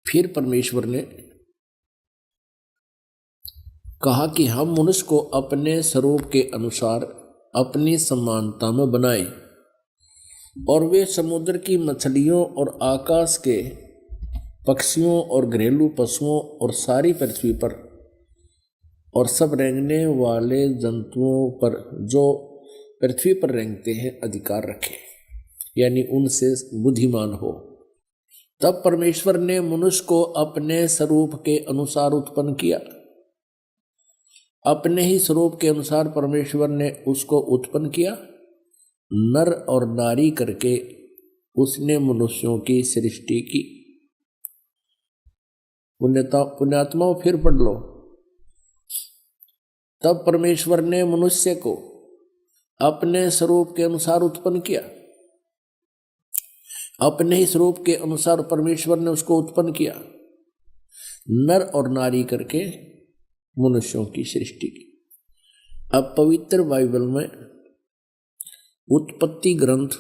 Speaker 1: फिर परमेश्वर ने कहा कि हम मनुष्य को अपने स्वरूप के अनुसार अपनी समानता में बनाएं और वे समुद्र की मछलियों और आकाश के पक्षियों और घरेलू पशुओं और सारी पृथ्वी पर और सब रेंगने वाले जंतुओं पर जो पृथ्वी पर रेंगते हैं अधिकार रखें, यानी उनसे बुद्धिमान हो। तब परमेश्वर ने मनुष्य को अपने स्वरूप के अनुसार उत्पन्न किया। अपने ही स्वरूप के अनुसार परमेश्वर ने उसको उत्पन्न किया, नर और नारी करके उसने मनुष्यों की सृष्टि की। पुण्यात्माओं फिर पढ़ लो। तब परमेश्वर ने मनुष्य को अपने स्वरूप के अनुसार उत्पन्न किया। अपने ही स्वरूप के अनुसार परमेश्वर ने उसको उत्पन्न किया, नर और नारी करके मनुष्यों की सृष्टि की। अब पवित्र बाइबल में उत्पत्ति ग्रंथ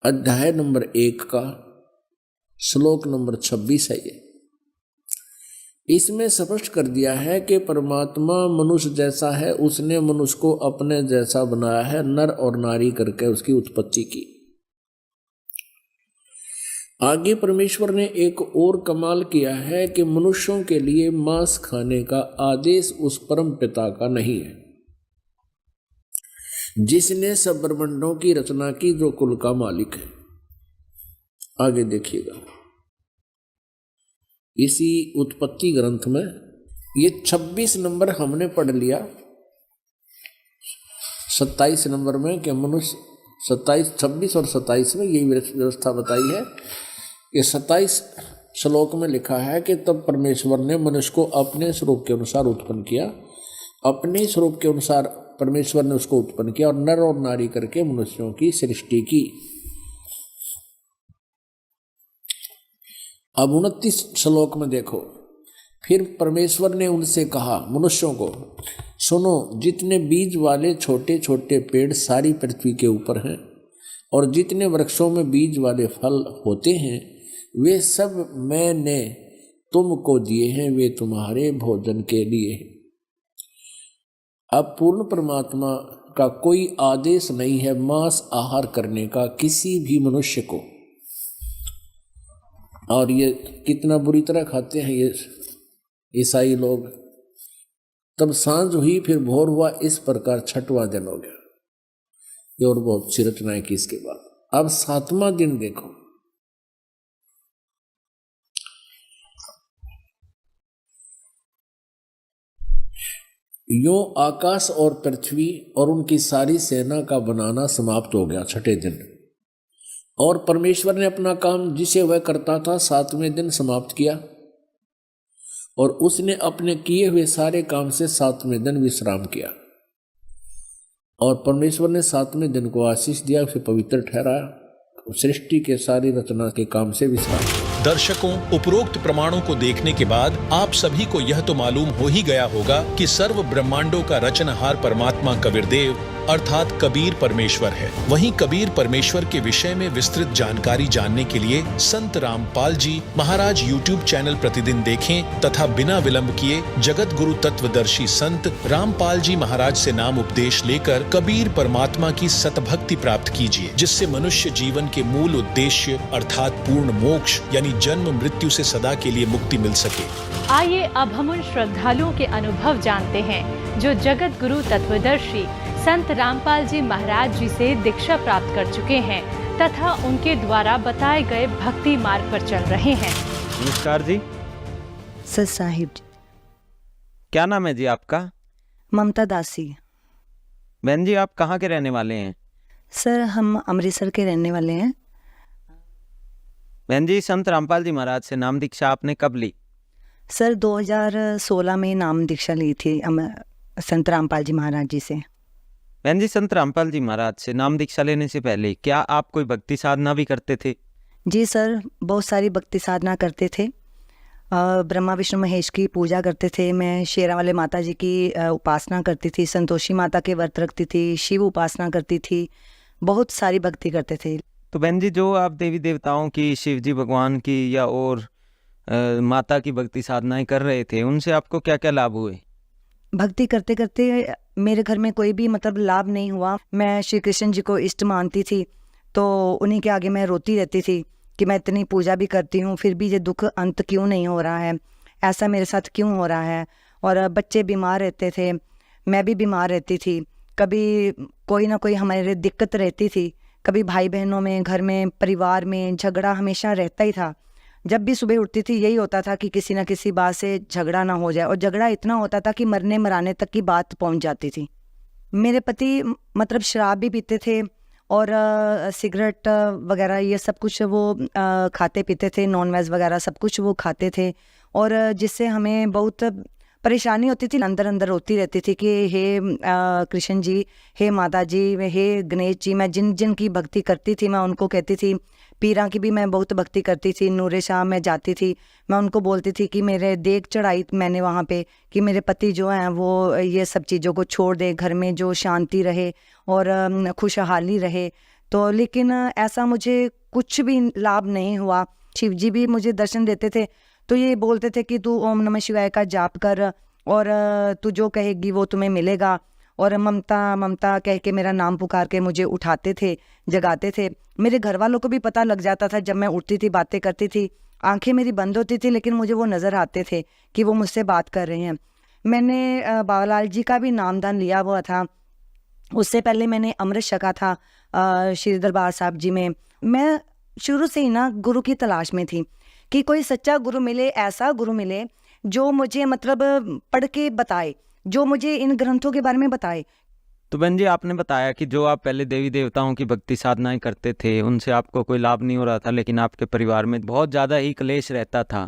Speaker 1: अध्याय नंबर 1 का श्लोक नंबर 26 है। ये इसमें स्पष्ट कर दिया है कि परमात्मा मनुष्य जैसा है, उसने मनुष्य को अपने जैसा बनाया है, नर और नारी करके उसकी उत्पत्ति की। आगे परमेश्वर ने एक और कमाल किया है कि मनुष्यों के लिए मांस खाने का आदेश उस परम पिता का नहीं है जिसने सब ब्रह्मांडों की रचना की, जो कुल का मालिक है। आगे देखिएगा, इसी उत्पत्ति ग्रंथ में ये 26 नंबर हमने पढ़ लिया। 27 नंबर में कि मनुष्य 27, 26 और 27 में यही व्यवस्था बताई है कि 27 श्लोक में लिखा है कि तब परमेश्वर ने मनुष्य को अपने स्वरूप के अनुसार उत्पन्न किया। अपने स्वरूप के अनुसार परमेश्वर ने उसको उत्पन्न किया और नर और नारी करके मनुष्यों की सृष्टि की। अब 29 श्लोक में देखो, फिर परमेश्वर ने उनसे कहा, मनुष्यों को, सुनो, जितने बीज वाले छोटे छोटे पेड़ सारी पृथ्वी के ऊपर हैं और जितने वृक्षों में बीज वाले फल होते हैं, वे सब मैंने तुमको दिए हैं, वे तुम्हारे भोजन के लिए हैं। अब पूर्ण परमात्मा का कोई आदेश नहीं है मांस आहार करने का किसी भी मनुष्य को। और ये कितना बुरी तरह खाते हैं ये ईसाई लोग। तब सांझ हुई फिर भोर हुआ, इस प्रकार 6वां दिन हो गया। ये और बहुत सी रचनाएं की इसके बाद। अब 7वां दिन देखो, यूं आकाश और पृथ्वी और उनकी सारी सेना का बनाना समाप्त हो गया 6ठे दिन। और परमेश्वर ने अपना काम जिसे वह करता था 7वें दिन समाप्त किया और उसने अपने किए हुए सारे काम से 7वें दिन विश्राम किया। और परमेश्वर ने 7वें दिन को आशीष दिया, उसे पवित्र ठहराया, सृष्टि के सारी रचना के काम से विश्राम।
Speaker 3: दर्शकों, उपरोक्त प्रमाणों को देखने के बाद आप सभी को यह तो मालूम हो ही गया होगा कि सर्व ब्रह्मांडों का रचनहार परमात्मा कबीरदेव अर्थात कबीर परमेश्वर है। वहीं कबीर परमेश्वर के विषय में विस्तृत जानकारी जानने के लिए संत रामपाल जी महाराज YouTube चैनल प्रतिदिन देखें तथा बिना विलंब किए जगत गुरु तत्वदर्शी संत रामपाल जी महाराज से नाम उपदेश लेकर कबीर परमात्मा की सतभक्ति प्राप्त कीजिए, जिससे मनुष्य जीवन के मूल उद्देश्य अर्थात पूर्ण मोक्ष यानी जन्म मृत्यु से सदा के लिए मुक्ति मिल सके।
Speaker 7: आइए अब हम उन श्रद्धालुओं के अनुभव जानते हैं जो जगत गुरु तत्वदर्शी संत रामपाल जी महाराज जी से दीक्षा प्राप्त कर चुके हैं तथा उनके द्वारा बताए गए भक्ति मार्ग पर चल रहे हैं।
Speaker 8: नमस्कार जी।
Speaker 9: सर साहिब।
Speaker 8: क्या नाम है जी आपका?
Speaker 9: ममता दासी।
Speaker 8: बहन जी, आप कहाँ के रहने वाले हैं?
Speaker 9: सर हम अमृतसर के रहने वाले हैं।
Speaker 8: बहन जी, संत रामपाल जी महाराज से नाम दीक्षा आपने कब ली?
Speaker 9: सर 2016 में नाम दीक्षा ली थी संत रामपाल जी महाराज जी से।
Speaker 8: बहन जी, संत रामपाल जी महाराज से नाम दीक्षा लेने से पहले क्या आप कोई भक्ति साधना भी करते थे?
Speaker 9: जी सर, बहुत सारी भक्ति साधना करते थे। ब्रह्मा विष्णु महेश की पूजा करते थे। मैं शेरावाले माता जी की उपासना करती थी, संतोषी माता के व्रत रखती थी, शिव उपासना करती थी, बहुत सारी भक्ति करते थे।
Speaker 8: तो बहन जी, जो आप देवी देवताओं की, शिव जी भगवान की या और माता की भक्ति साधनाएं कर रहे थे, उनसे आपको क्या क्या लाभ हुए?
Speaker 9: भक्ति करते करते मेरे घर में कोई भी मतलब लाभ नहीं हुआ। मैं श्री कृष्ण जी को इष्ट मानती थी, तो उन्हीं के आगे मैं रोती रहती थी कि मैं इतनी पूजा भी करती हूँ, फिर भी ये दुख अंत क्यों नहीं हो रहा है, ऐसा मेरे साथ क्यों हो रहा है। और बच्चे बीमार रहते थे, मैं भी बीमार रहती थी, कभी कोई ना कोई हमारे दिक्कत रहती थी, कभी भाई बहनों में, घर में, परिवार में झगड़ा हमेशा रहता ही था। जब भी सुबह उठती थी यही होता था कि किसी ना किसी बात से झगड़ा ना हो जाए, और झगड़ा इतना होता था कि मरने मराने तक की बात पहुंच जाती थी। मेरे पति मतलब शराब भी पीते थे और सिगरेट वगैरह ये सब कुछ वो खाते पीते थे, नॉन वेज वगैरह सब कुछ वो खाते थे, और जिससे हमें बहुत परेशानी होती थी। अंदर अंदर रोती रहती थी कि हे कृष्ण जी, हे माता जी, हे गणेश जी। मैं जिन जिन की भक्ति करती थी मैं उनको कहती थी, पीरा की भी मैं बहुत भक्ति करती थी, नूरे शाह में जाती थी, मैं उनको बोलती थी कि मेरे देख चढ़ाई मैंने वहाँ पे कि मेरे पति जो हैं वो ये सब चीज़ों को छोड़ दे, घर में जो शांति रहे और खुशहाली रहे। तो लेकिन ऐसा मुझे कुछ भी लाभ नहीं हुआ। शिव जी भी मुझे दर्शन देते थे तो ये बोलते थे कि तू ओम नमः शिवाय का जाप कर और तू जो कहेगी वो तुम्हें मिलेगा, और ममता ममता कह के मेरा नाम पुकार के मुझे उठाते थे, जगाते थे। मेरे घर वालों को भी पता लग जाता था, जब मैं उठती थी, बातें करती थी, आंखें मेरी बंद होती थी लेकिन मुझे वो नज़र आते थे कि वो मुझसे बात कर रहे हैं। मैंने बाबालाल जी का भी नामदान लिया हुआ था। उससे पहले मैंने अमृत छका था श्री दरबार साहब जी में। मैं शुरू से ही ना गुरु की तलाश में थी कि कोई सच्चा गुरु मिले, ऐसा गुरु मिले जो मुझे मतलब पढ़ के बताए, जो मुझे इन ग्रंथों के बारे में बताए।
Speaker 8: तो बहन जी, आपने बताया कि जो आप पहले देवी देवताओं की भक्ति साधनाएं करते थे उनसे आपको कोई लाभ नहीं हो रहा था, लेकिन आपके परिवार में बहुत ज़्यादा ही क्लेश रहता था।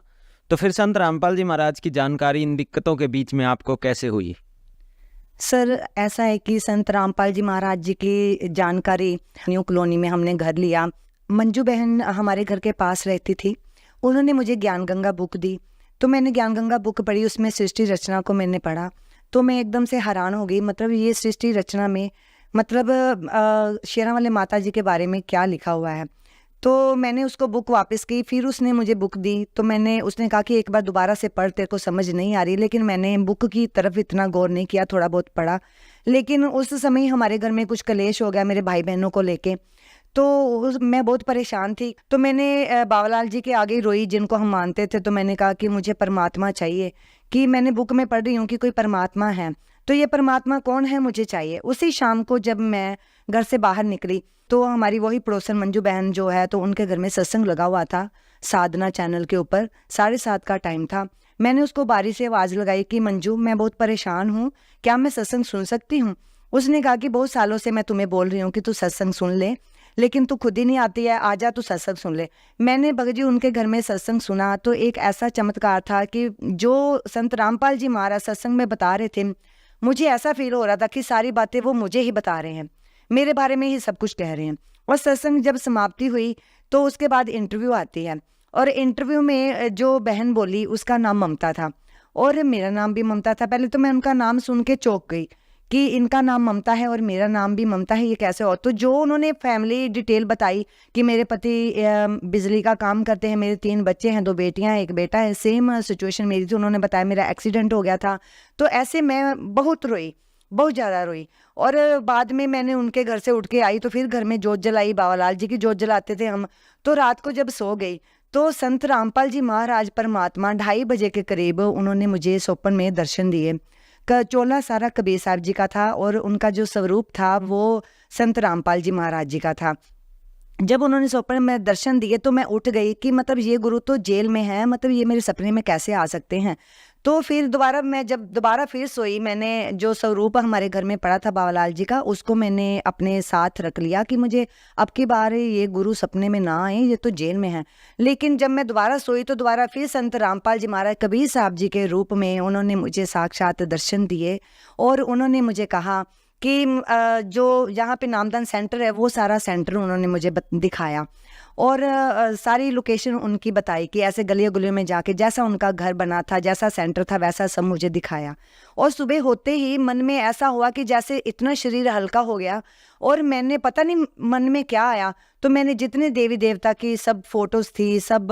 Speaker 8: तो फिर संत रामपाल जी महाराज की जानकारी इन दिक्कतों के बीच में आपको कैसे हुई?
Speaker 9: सर ऐसा है कि संत रामपाल जी महाराज जी की जानकारी न्यू कॉलोनी में हमने घर लिया। मंजू बहन हमारे घर के पास रहती थी, उन्होंने मुझे ज्ञान गंगा बुक दी, तो मैंने ज्ञान गंगा बुक पढ़ी, उसमें सृष्टि रचना को मैंने पढ़ा तो मैं एकदम से हैरान हो गई। मतलब ये सृष्टि रचना में मतलब शेरावाले माता जी के बारे में क्या लिखा हुआ है। तो मैंने उसको बुक वापस की, फिर उसने मुझे बुक दी तो उसने कहा कि एक बार दोबारा से पढ़, तेरे को समझ नहीं आ रही। लेकिन मैंने बुक की तरफ इतना गौर नहीं किया, थोड़ा बहुत पढ़ा। लेकिन उस समय हमारे घर में कुछ कलेश हो गया मेरे भाई बहनों को लेके, तो मैं बहुत परेशान थी। तो मैंने बाबालाल जी के आगे रोई, जिनको हम मानते थे। तो मैंने कहा कि मुझे परमात्मा चाहिए, कि मैंने बुक में पढ़ रही हूँ कि कोई परमात्मा है, तो ये परमात्मा कौन है मुझे चाहिए। उसी शाम को जब मैं घर से बाहर निकली तो हमारी वही पड़ोसन मंजू बहन जो है, तो उनके घर में सत्संग लगा हुआ था साधना चैनल के ऊपर, 7:30 का टाइम था। मैंने उसको बारी से आवाज़ लगाई कि मंजू, मैं बहुत परेशान हूँ, क्या मैं सत्संग सुन सकती हूँ? उसने कहा कि बहुत सालों से मैं तुम्हें बोल रही हूँ कि तू सत्संग सुन ले, लेकिन तू खुद ही नहीं आती है, आजा तू सत्संग सुन ले। मैंने भगत उनके घर में सत्संग सुना तो एक ऐसा चमत्कार था कि जो संत रामपाल जी महाराज सत्संग में बता रहे थे मुझे ऐसा फील हो रहा था कि सारी बातें वो मुझे ही बता रहे हैं, मेरे बारे में ही सब कुछ कह रहे हैं। और सत्संग जब समाप्ति हुई तो उसके बाद इंटरव्यू आती है, और इंटरव्यू में जो बहन बोली उसका नाम ममता था और मेरा नाम भी ममता था। पहले तो मैं उनका नाम सुन के चौंक गई कि इनका नाम ममता है और मेरा नाम भी ममता है, ये कैसे हो। तो जो उन्होंने फैमिली डिटेल बताई कि मेरे पति बिजली का काम करते हैं, मेरे 3 बच्चे हैं, 2 बेटियां हैं, 1 बेटा है, सेम सिचुएशन मेरी थी। उन्होंने बताया मेरा एक्सीडेंट हो गया था। तो ऐसे मैं बहुत रोई, बहुत ज़्यादा रोई। और बाद में मैंने उनके घर से उठ के आई तो फिर घर में जोत जलाई, बाबालाल जी की जोत जलाते थे हम। तो रात को जब सो गई तो संत रामपाल जी महाराज परमात्मा 2:30 बजे के करीब उन्होंने मुझे स्वप्न में दर्शन दिए। चोला सारा कबीर साहब जी का था और उनका जो स्वरूप था वो संत रामपाल जी महाराज जी का था। जब उन्होंने स्वप्न में दर्शन दिए तो मैं उठ गई कि मतलब ये गुरु तो जेल में है, मतलब ये मेरे सपने में कैसे आ सकते हैं। तो फिर जब दोबारा फिर सोई, मैंने जो स्वरूप हमारे घर में पड़ा था बाबालाल जी का, उसको मैंने अपने साथ रख लिया कि मुझे अब की बार ये गुरु सपने में ना आए, ये तो जेल में है। लेकिन जब मैं दोबारा सोई तो दोबारा फिर संत रामपाल जी महाराज कबीर साहब जी के रूप में उन्होंने मुझे साक्षात दर्शन दिए और उन्होंने मुझे कहा कि जो यहाँ पे नामदान सेंटर है वो सारा सेंटर उन्होंने मुझे दिखाया और सारी लोकेशन उनकी बताई कि ऐसे गलियों गलियों में जाके जैसा उनका घर बना था, जैसा सेंटर था, वैसा सब मुझे दिखाया। और सुबह होते ही मन में ऐसा हुआ कि जैसे इतना शरीर हल्का हो गया और मैंने पता नहीं मन में क्या आया, तो मैंने जितने देवी देवता की सब फोटोज थी, सब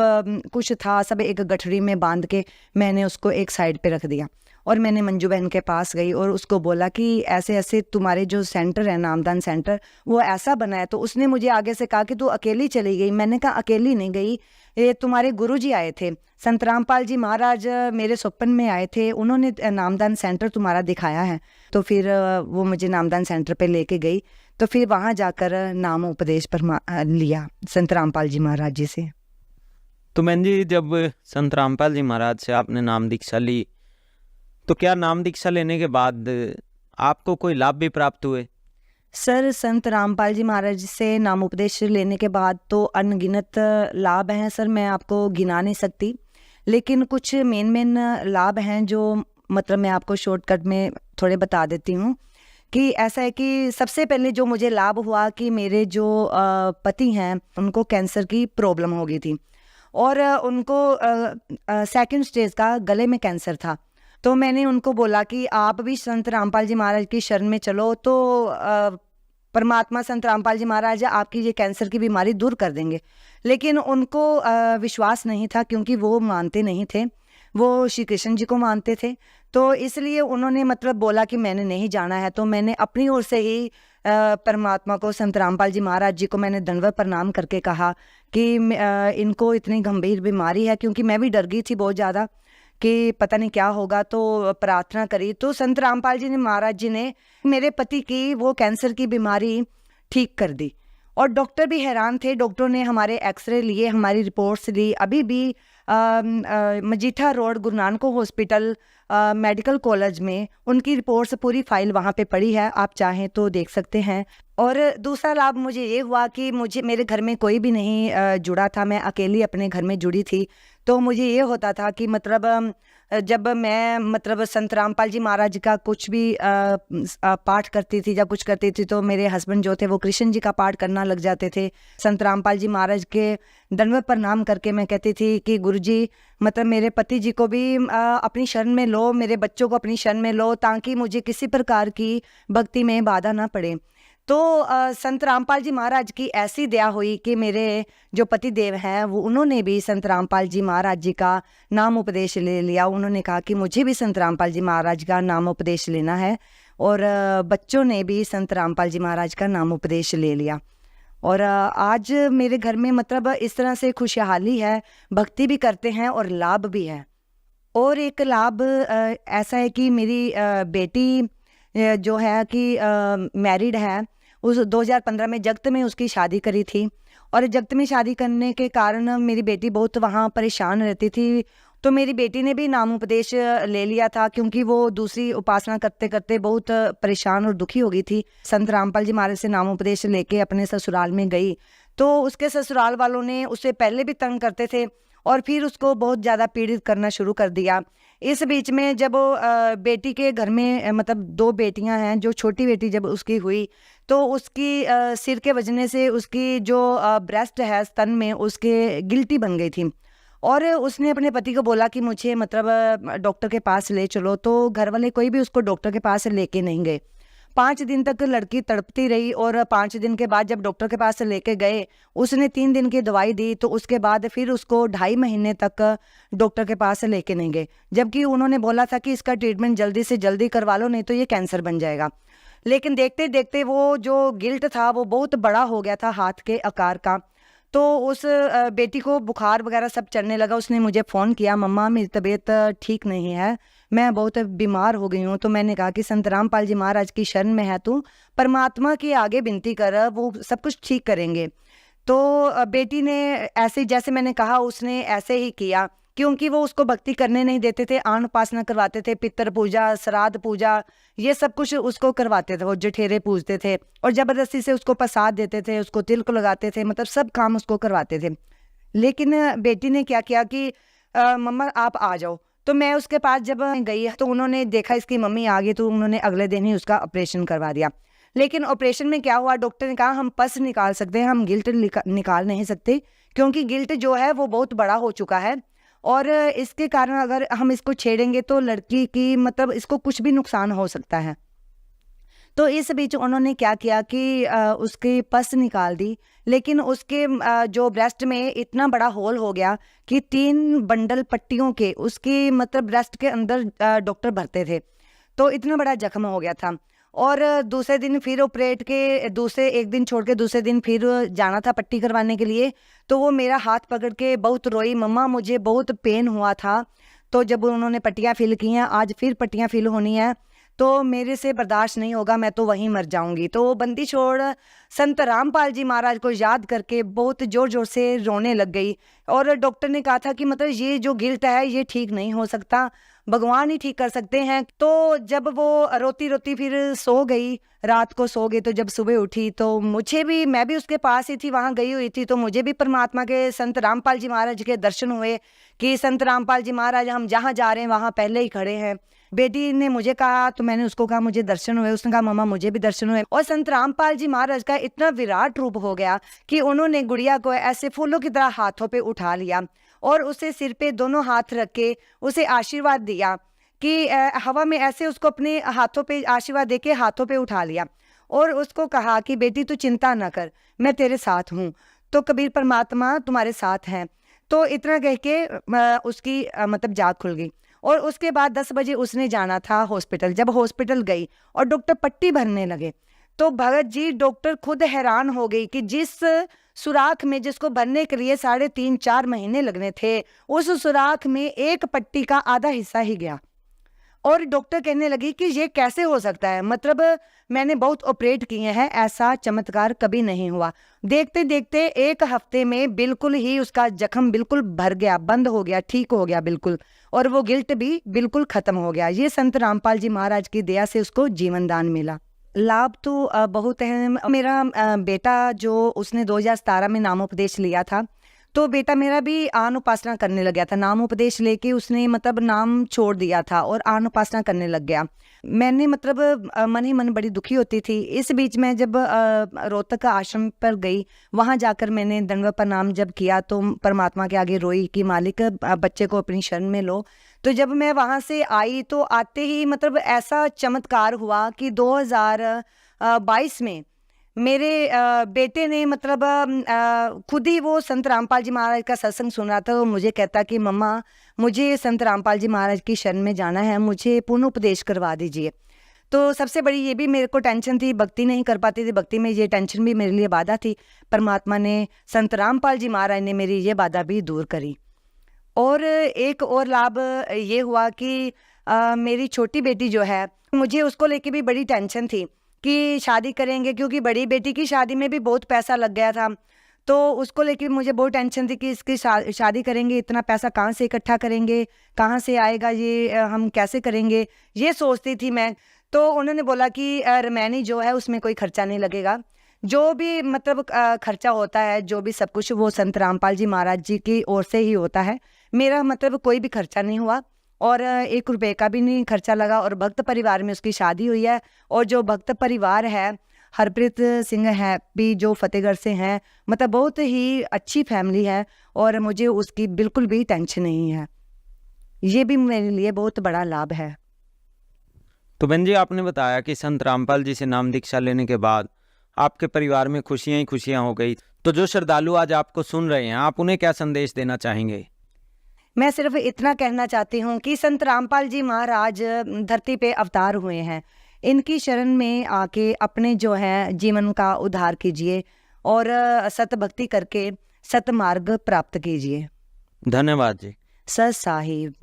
Speaker 9: कुछ था, सब एक गठरी में बांध के मैंने उसको एक साइड पे रख दिया और मैंने मंजू बहन के पास गई और उसको बोला कि ऐसे ऐसे तुम्हारे जो सेंटर है नामदान सेंटर वो ऐसा बना है। तो उसने मुझे आगे से कहा कि तू अकेली चली गई। मैंने कहा अकेली नहीं गई, ये तुम्हारे गुरुजी आए थे, संत रामपाल जी महाराज मेरे स्वप्न में आए थे, उन्होंने नामदान सेंटर तुम्हारा दिखाया है। तो फिर वो मुझे नामदान सेंटर पे लेके गई, तो फिर वहाँ जाकर नाम उपदेश पर लिया संत रामपाल जी महाराज जी से।
Speaker 8: तो बहन जी, जब संत रामपाल जी महाराज से आपने नाम दीक्षा ली तो क्या नाम दीक्षा लेने के बाद आपको कोई लाभ भी प्राप्त हुए?
Speaker 9: सर, संत रामपाल जी महाराज से नाम उपदेश लेने के बाद तो अनगिनत लाभ हैं सर, मैं आपको गिना नहीं सकती, लेकिन कुछ मेन लाभ हैं जो मतलब मैं आपको शॉर्टकट में थोड़े बता देती हूँ। कि ऐसा है कि सबसे पहले जो मुझे लाभ हुआ कि मेरे जो पति हैं उनको कैंसर की प्रॉब्लम हो गई थी और उनको 2nd स्टेज का गले में कैंसर था। तो मैंने उनको बोला कि आप भी संत रामपाल जी महाराज की शरण में चलो, तो परमात्मा संत रामपाल जी महाराज आपकी ये कैंसर की बीमारी दूर कर देंगे। लेकिन उनको विश्वास नहीं था क्योंकि वो मानते नहीं थे, वो श्री कृष्ण जी को मानते थे। तो इसलिए उन्होंने मतलब बोला कि मैंने नहीं जाना है। तो मैंने अपनी ओर से ही परमात्मा को, संत रामपाल जी महाराज जी को मैंने दंडवत प्रणाम करके कहा कि इनको इतनी गंभीर बीमारी है, क्योंकि मैं भी डर गई थी बहुत ज़्यादा कि पता नहीं क्या होगा। तो प्रार्थना करी तो संत रामपाल जी ने महाराज जी ने मेरे पति की वो कैंसर की बीमारी ठीक कर दी। और डॉक्टर भी हैरान थे, डॉक्टरों ने हमारे एक्सरे लिए, हमारी रिपोर्ट्स ली। अभी भी Majitha road Guru Nanak hospital medical college में उनकी रिपोर्ट्स पूरी फाइल वहाँ पे पड़ी है, आप चाहें तो देख सकते हैं। और दूसरा लाभ मुझे ये हुआ कि मेरे घर में कोई भी नहीं जुड़ा था, मैं अकेली अपने घर में जुड़ी थी। तो मुझे ये होता था कि मतलब जब मैं मतलब संत रामपाल जी महाराज का कुछ भी पाठ करती थी या कुछ करती थी तो मेरे हस्बैंड जो थे वो कृष्ण जी का पाठ करना लग जाते थे। संत रामपाल जी महाराज के दंडवत प्रणाम करके मैं कहती थी कि गुरुजी मतलब मेरे पति जी को भी अपनी शरण में लो, मेरे बच्चों को अपनी शरण में लो, ताकि मुझे किसी प्रकार की भक्ति में बाधा ना पड़े। तो संत रामपाल जी महाराज की ऐसी दया हुई कि मेरे जो पति देव हैं वो उन्होंने भी संत रामपाल जी महाराज जी का नाम उपदेश ले लिया। उन्होंने कहा कि मुझे भी संत रामपाल जी महाराज का नाम उपदेश लेना है, और बच्चों ने भी संत रामपाल जी महाराज का नाम उपदेश ले लिया। और आज मेरे घर में मतलब इस तरह से खुशहाली है, भक्ति भी करते हैं और लाभ भी है। और एक लाभ ऐसा है कि मेरी बेटी जो है कि मैरिड है, उस 2015 में जगत में उसकी शादी करी थी। और जगत में शादी करने के कारण मेरी बेटी बहुत वहाँ परेशान रहती थी। तो मेरी बेटी ने भी नाम उपदेश ले लिया था, क्योंकि वो दूसरी उपासना करते करते बहुत परेशान और दुखी हो गई थी। संत रामपाल जी महाराज से नाम उपदेश लेके अपने ससुराल में गई, तो उसके ससुराल वालों ने उसे पहले भी तंग करते थे और फिर उसको बहुत ज़्यादा पीड़ित करना शुरू कर दिया इस बीच में जब वो बेटी के घर में मतलब 2 बेटियां हैं, जो छोटी बेटी जब उसकी हुई तो उसकी सिर के वजने से उसकी जो ब्रेस्ट है स्तन में उसके गिल्टी बन गई थी और उसने अपने पति को बोला कि मुझे मतलब डॉक्टर के पास ले चलो। तो घर वाले कोई भी उसको डॉक्टर के पास लेके नहीं गए। 5 दिन तक लड़की तड़पती रही और 5 दिन के बाद जब डॉक्टर के पास लेके गए, उसने 3 दिन की दवाई दी, तो उसके बाद फिर उसको 2.5 महीने तक डॉक्टर के पास लेके नहीं गए, जबकि उन्होंने बोला था कि इसका ट्रीटमेंट जल्दी से जल्दी करवा लो, नहीं तो ये कैंसर बन जाएगा। लेकिन देखते देखते वो जो गिल्ट था वो बहुत बड़ा हो गया था, हाथ के आकार का। तो उस बेटी को बुखार वगैरह सब चढ़ने लगा। उसने मुझे फ़ोन किया, मम्मा मेरी तबीयत ठीक नहीं है, मैं बहुत बीमार हो गई हूँ। तो मैंने कहा कि संत रामपाल जी महाराज की शरण में है तू, परमात्मा के आगे विनती कर, वो सब कुछ ठीक करेंगे। तो बेटी ने ऐसे जैसे मैंने कहा उसने ऐसे ही किया, क्योंकि वो उसको भक्ति करने नहीं देते थे, आन उपासना करवाते थे, पितर पूजा, श्राद्ध पूजा, ये सब कुछ उसको करवाते थे। वो जठेरे पूजते थे और ज़बरदस्ती से उसको प्रसाद देते थे, उसको तिलक लगाते थे, मतलब सब काम उसको करवाते थे। लेकिन बेटी ने क्या किया कि मम्मा आप आ जाओ। तो मैं उसके पास जब गई तो उन्होंने देखा इसकी मम्मी आ गई, तो उन्होंने अगले दिन ही उसका ऑपरेशन करवा दिया। लेकिन ऑपरेशन में क्या हुआ, डॉक्टर ने कहा हम पस निकाल सकते हैं, हम गिल्ट निकाल नहीं सकते, क्योंकि गिल्ट जो है वो बहुत बड़ा हो चुका है और इसके कारण अगर हम इसको छेड़ेंगे तो लड़की की मतलब इसको कुछ भी नुकसान हो सकता है। तो इस बीच उन्होंने क्या किया कि उसकी पस निकाल दी, लेकिन उसके जो ब्रेस्ट में इतना बड़ा होल हो गया कि 3 बंडल पट्टियों के उसकी मतलब ब्रेस्ट के अंदर डॉक्टर भरते थे। तो इतना बड़ा जख्म हो गया था और दूसरे दिन फिर ऑपरेट के दूसरे एक दिन छोड़ के दूसरे दिन फिर जाना था पट्टी करवाने के लिए। तो वो मेरा हाथ पकड़ के बहुत रोई, मम्मा मुझे बहुत पेन हुआ था। तो जब उन्होंने पट्टियाँ फिल की हैं, आज फिर पट्टियाँ फिल होनी है, तो मेरे से बर्दाश्त नहीं होगा, मैं तो वहीं मर जाऊंगी। तो बंदी छोड़ संत रामपाल जी महाराज को याद करके बहुत जोर जोर से रोने लग गई और डॉक्टर ने कहा था कि मतलब ये जो गिल्ट है ये ठीक नहीं हो सकता, भगवान ही ठीक कर सकते हैं। तो जब वो रोती रोती फिर सो गई, रात को सो गई, तो जब सुबह उठी तो मैं भी उसके पास ही थी, वहाँ गई हुई थी, तो मुझे भी परमात्मा के संत रामपाल जी महाराज के दर्शन हुए कि संत रामपाल जी महाराज हम जहाँ जा रहे हैं वहाँ पहले ही खड़े हैं। बेटी ने मुझे कहा तो मैंने उसको कहा मुझे दर्शन हुए, उसने कहा मम्मा मुझे भी दर्शन हुए। और संत रामपाल जी महाराज का इतना विराट रूप हो गया कि उन्होंने गुड़िया को ऐसे फूलों की तरह हाथों पे उठा लिया और उसे सिर पे दोनों हाथ रख के उसे आशीर्वाद दिया कि हवा में ऐसे उसको अपने हाथों पे आशीर्वाद देके हाथों पे उठा लिया और उसको कहा कि बेटी तू चिंता न कर, मैं तेरे साथ हूँ, तो कबीर परमात्मा तुम्हारे साथ हैं। तो इतना कह के उसकी मतलब जाग खुल गई। और उसके बाद 10 बजे उसने जाना था हॉस्पिटल। जब हॉस्पिटल गई और डॉक्टर पट्टी भरने लगे तो भगत जी डॉक्टर खुद हैरान हो गई कि जिस सुराख में जिसको भरने के लिए 3.5-4 महीने लगने थे, उस सुराख में एक पट्टी का आधा हिस्सा ही गया। और डॉक्टर कहने लगी कि ये कैसे हो सकता है, मतलब मैंने बहुत ऑपरेट किए हैं, ऐसा चमत्कार कभी नहीं हुआ। देखते देखते 1 हफ्ते में बिल्कुल ही उसका जख्म बिल्कुल भर गया, बंद हो गया, ठीक हो गया बिल्कुल, और वो गिल्ट भी बिल्कुल खत्म हो गया। ये संत रामपाल जी महाराज की दया से उसको जीवन दान मिला। लाभ तो बहुत है। मेरा बेटा जो उसने 2017 में नामोपदेश लिया था, तो बेटा मेरा भी आन उपासना करने लग गया था। नाम उपदेश लेके उसने मतलब नाम छोड़ दिया था और आन उपासना करने लग गया। मैंने मतलब मन ही मन बड़ी दुखी होती थी। इस बीच में जब रोहतक आश्रम पर गई, वहाँ जाकर मैंने दंडवत प्रणाम जब किया तो परमात्मा के आगे रोई कि मालिक बच्चे को अपनी शरण में लो। तो जब मैं वहाँ से आई तो आते ही मतलब ऐसा चमत्कार हुआ कि 2022 में मेरे बेटे ने मतलब खुद ही वो संत रामपाल जी महाराज का सत्संग सुन रहा था। तो मुझे कहता कि मम्मा मुझे संत रामपाल जी महाराज की शरण में जाना है, मुझे पूर्ण उपदेश करवा दीजिए। तो सबसे बड़ी ये भी मेरे को टेंशन थी, भक्ति नहीं कर पाती थी, भक्ति में ये टेंशन भी मेरे लिए बाधा थी। परमात्मा ने, संत रामपाल जी महाराज ने मेरी ये बाधा भी दूर करी। और एक और लाभ ये हुआ कि मेरी छोटी बेटी जो है, मुझे उसको लेके भी बड़ी टेंशन थी कि शादी करेंगे, क्योंकि बड़ी बेटी की शादी में भी बहुत पैसा लग गया था। तो उसको लेके मुझे बहुत टेंशन थी कि इसकी शादी करेंगे, इतना पैसा कहाँ से इकट्ठा करेंगे, कहाँ से आएगा, ये हम कैसे करेंगे, ये सोचती थी मैं। तो उन्होंने बोला कि रमैनी जो है उसमें कोई खर्चा नहीं लगेगा, जो भी मतलब खर्चा होता है, जो भी सब कुछ वो संत रामपाल जी महाराज जी की ओर से ही होता है। मेरा मतलब कोई भी खर्चा नहीं हुआ और 1 रुपए का भी नहीं खर्चा लगा और भक्त परिवार में उसकी शादी हुई है। और जो भक्त परिवार है हरप्रीत सिंह है भी जो फतेहगढ़ से हैं, मतलब बहुत ही अच्छी फैमिली है और मुझे उसकी बिल्कुल भी टेंशन नहीं है। ये भी मेरे लिए बहुत बड़ा लाभ है।
Speaker 8: तो बहन जी, आपने बताया कि संत रामपाल जी से नाम दीक्षा लेने के बाद आपके परिवार में खुशियां ही खुशियां हो गई। तो जो श्रद्धालु आज आपको सुन रहे हैं, आप उन्हें क्या संदेश देना चाहेंगे?
Speaker 9: मैं सिर्फ इतना कहना चाहती हूँ कि संत रामपाल जी महाराज धरती पे अवतार हुए हैं। इनकी शरण में आके अपने जो है जीवन का उद्धार कीजिए और सत भक्ति करके सत मार्ग प्राप्त कीजिए।
Speaker 8: धन्यवाद जी।
Speaker 9: सत साहिब।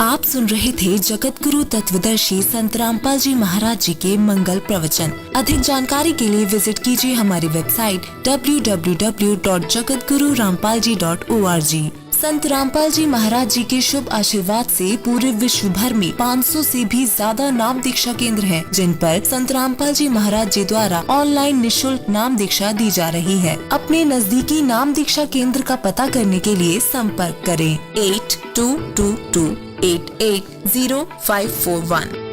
Speaker 10: आप सुन रहे थे जगत गुरु तत्वदर्शी संत रामपाल जी महाराज जी के मंगल प्रवचन। अधिक जानकारी के लिए विजिट कीजिए हमारी वेबसाइट www.jagatgururampalji.org। संत रामपाल जी महाराज जी के शुभ आशीर्वाद से पूरे विश्व भर में 500 से भी ज्यादा नाम दीक्षा केंद्र हैं, जिन पर संत रामपाल जी महाराज जी द्वारा ऑनलाइन निशुल्क नाम दीक्षा दी जा रही है। अपने नजदीकी नाम दीक्षा केंद्र का पता करने के लिए संपर्क करें 8222880541।